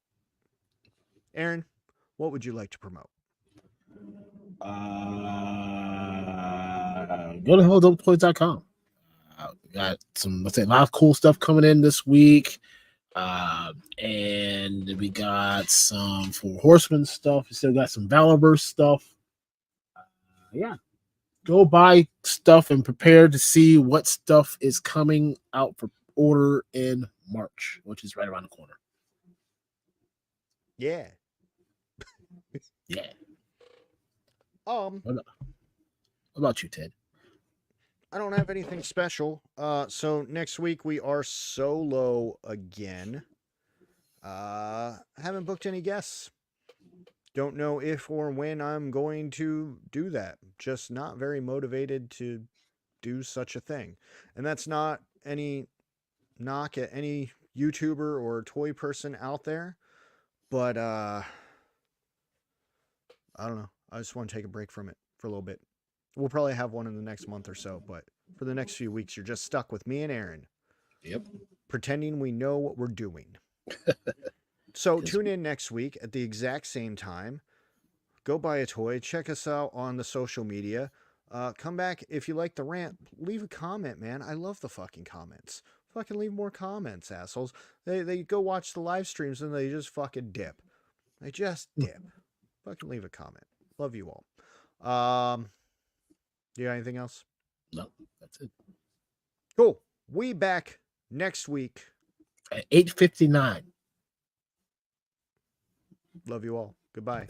[SPEAKER 1] Aaron, what would you like to promote?
[SPEAKER 2] Go to helladopetoys.com. We got some, let's say, a lot of cool stuff coming in this week. And we got some for Horseman stuff. We still got some Valorverse stuff. Yeah. Go buy stuff and prepare to see what stuff is coming out for order in March, which is right around the corner.
[SPEAKER 1] Yeah.
[SPEAKER 2] Yeah.
[SPEAKER 1] What
[SPEAKER 2] about you, Ted?
[SPEAKER 1] I don't have anything special. So next week we are solo again. Haven't booked any guests. Don't know if or when I'm going to do that. Just not very motivated to do such a thing. And that's not any knock at any YouTuber or toy person out there, but I don't know. I just want to take a break from it for a little bit. We'll probably have one in the next month or so, but for the next few weeks, you're just stuck with me and Aaron.
[SPEAKER 2] Yep.
[SPEAKER 1] Pretending we know what we're doing. So tune in next week at the exact same time. Go buy a toy. Check us out on the social media. Come back if you like the rant. Leave a comment, man. I love the fucking comments. Fucking leave more comments, assholes. They go watch the live streams and they just fucking dip. They just dip. Fucking leave a comment. Love you all. You got anything else?
[SPEAKER 2] No, that's it.
[SPEAKER 1] Cool. We back next week
[SPEAKER 2] at 8:59.
[SPEAKER 1] Love you all. Goodbye.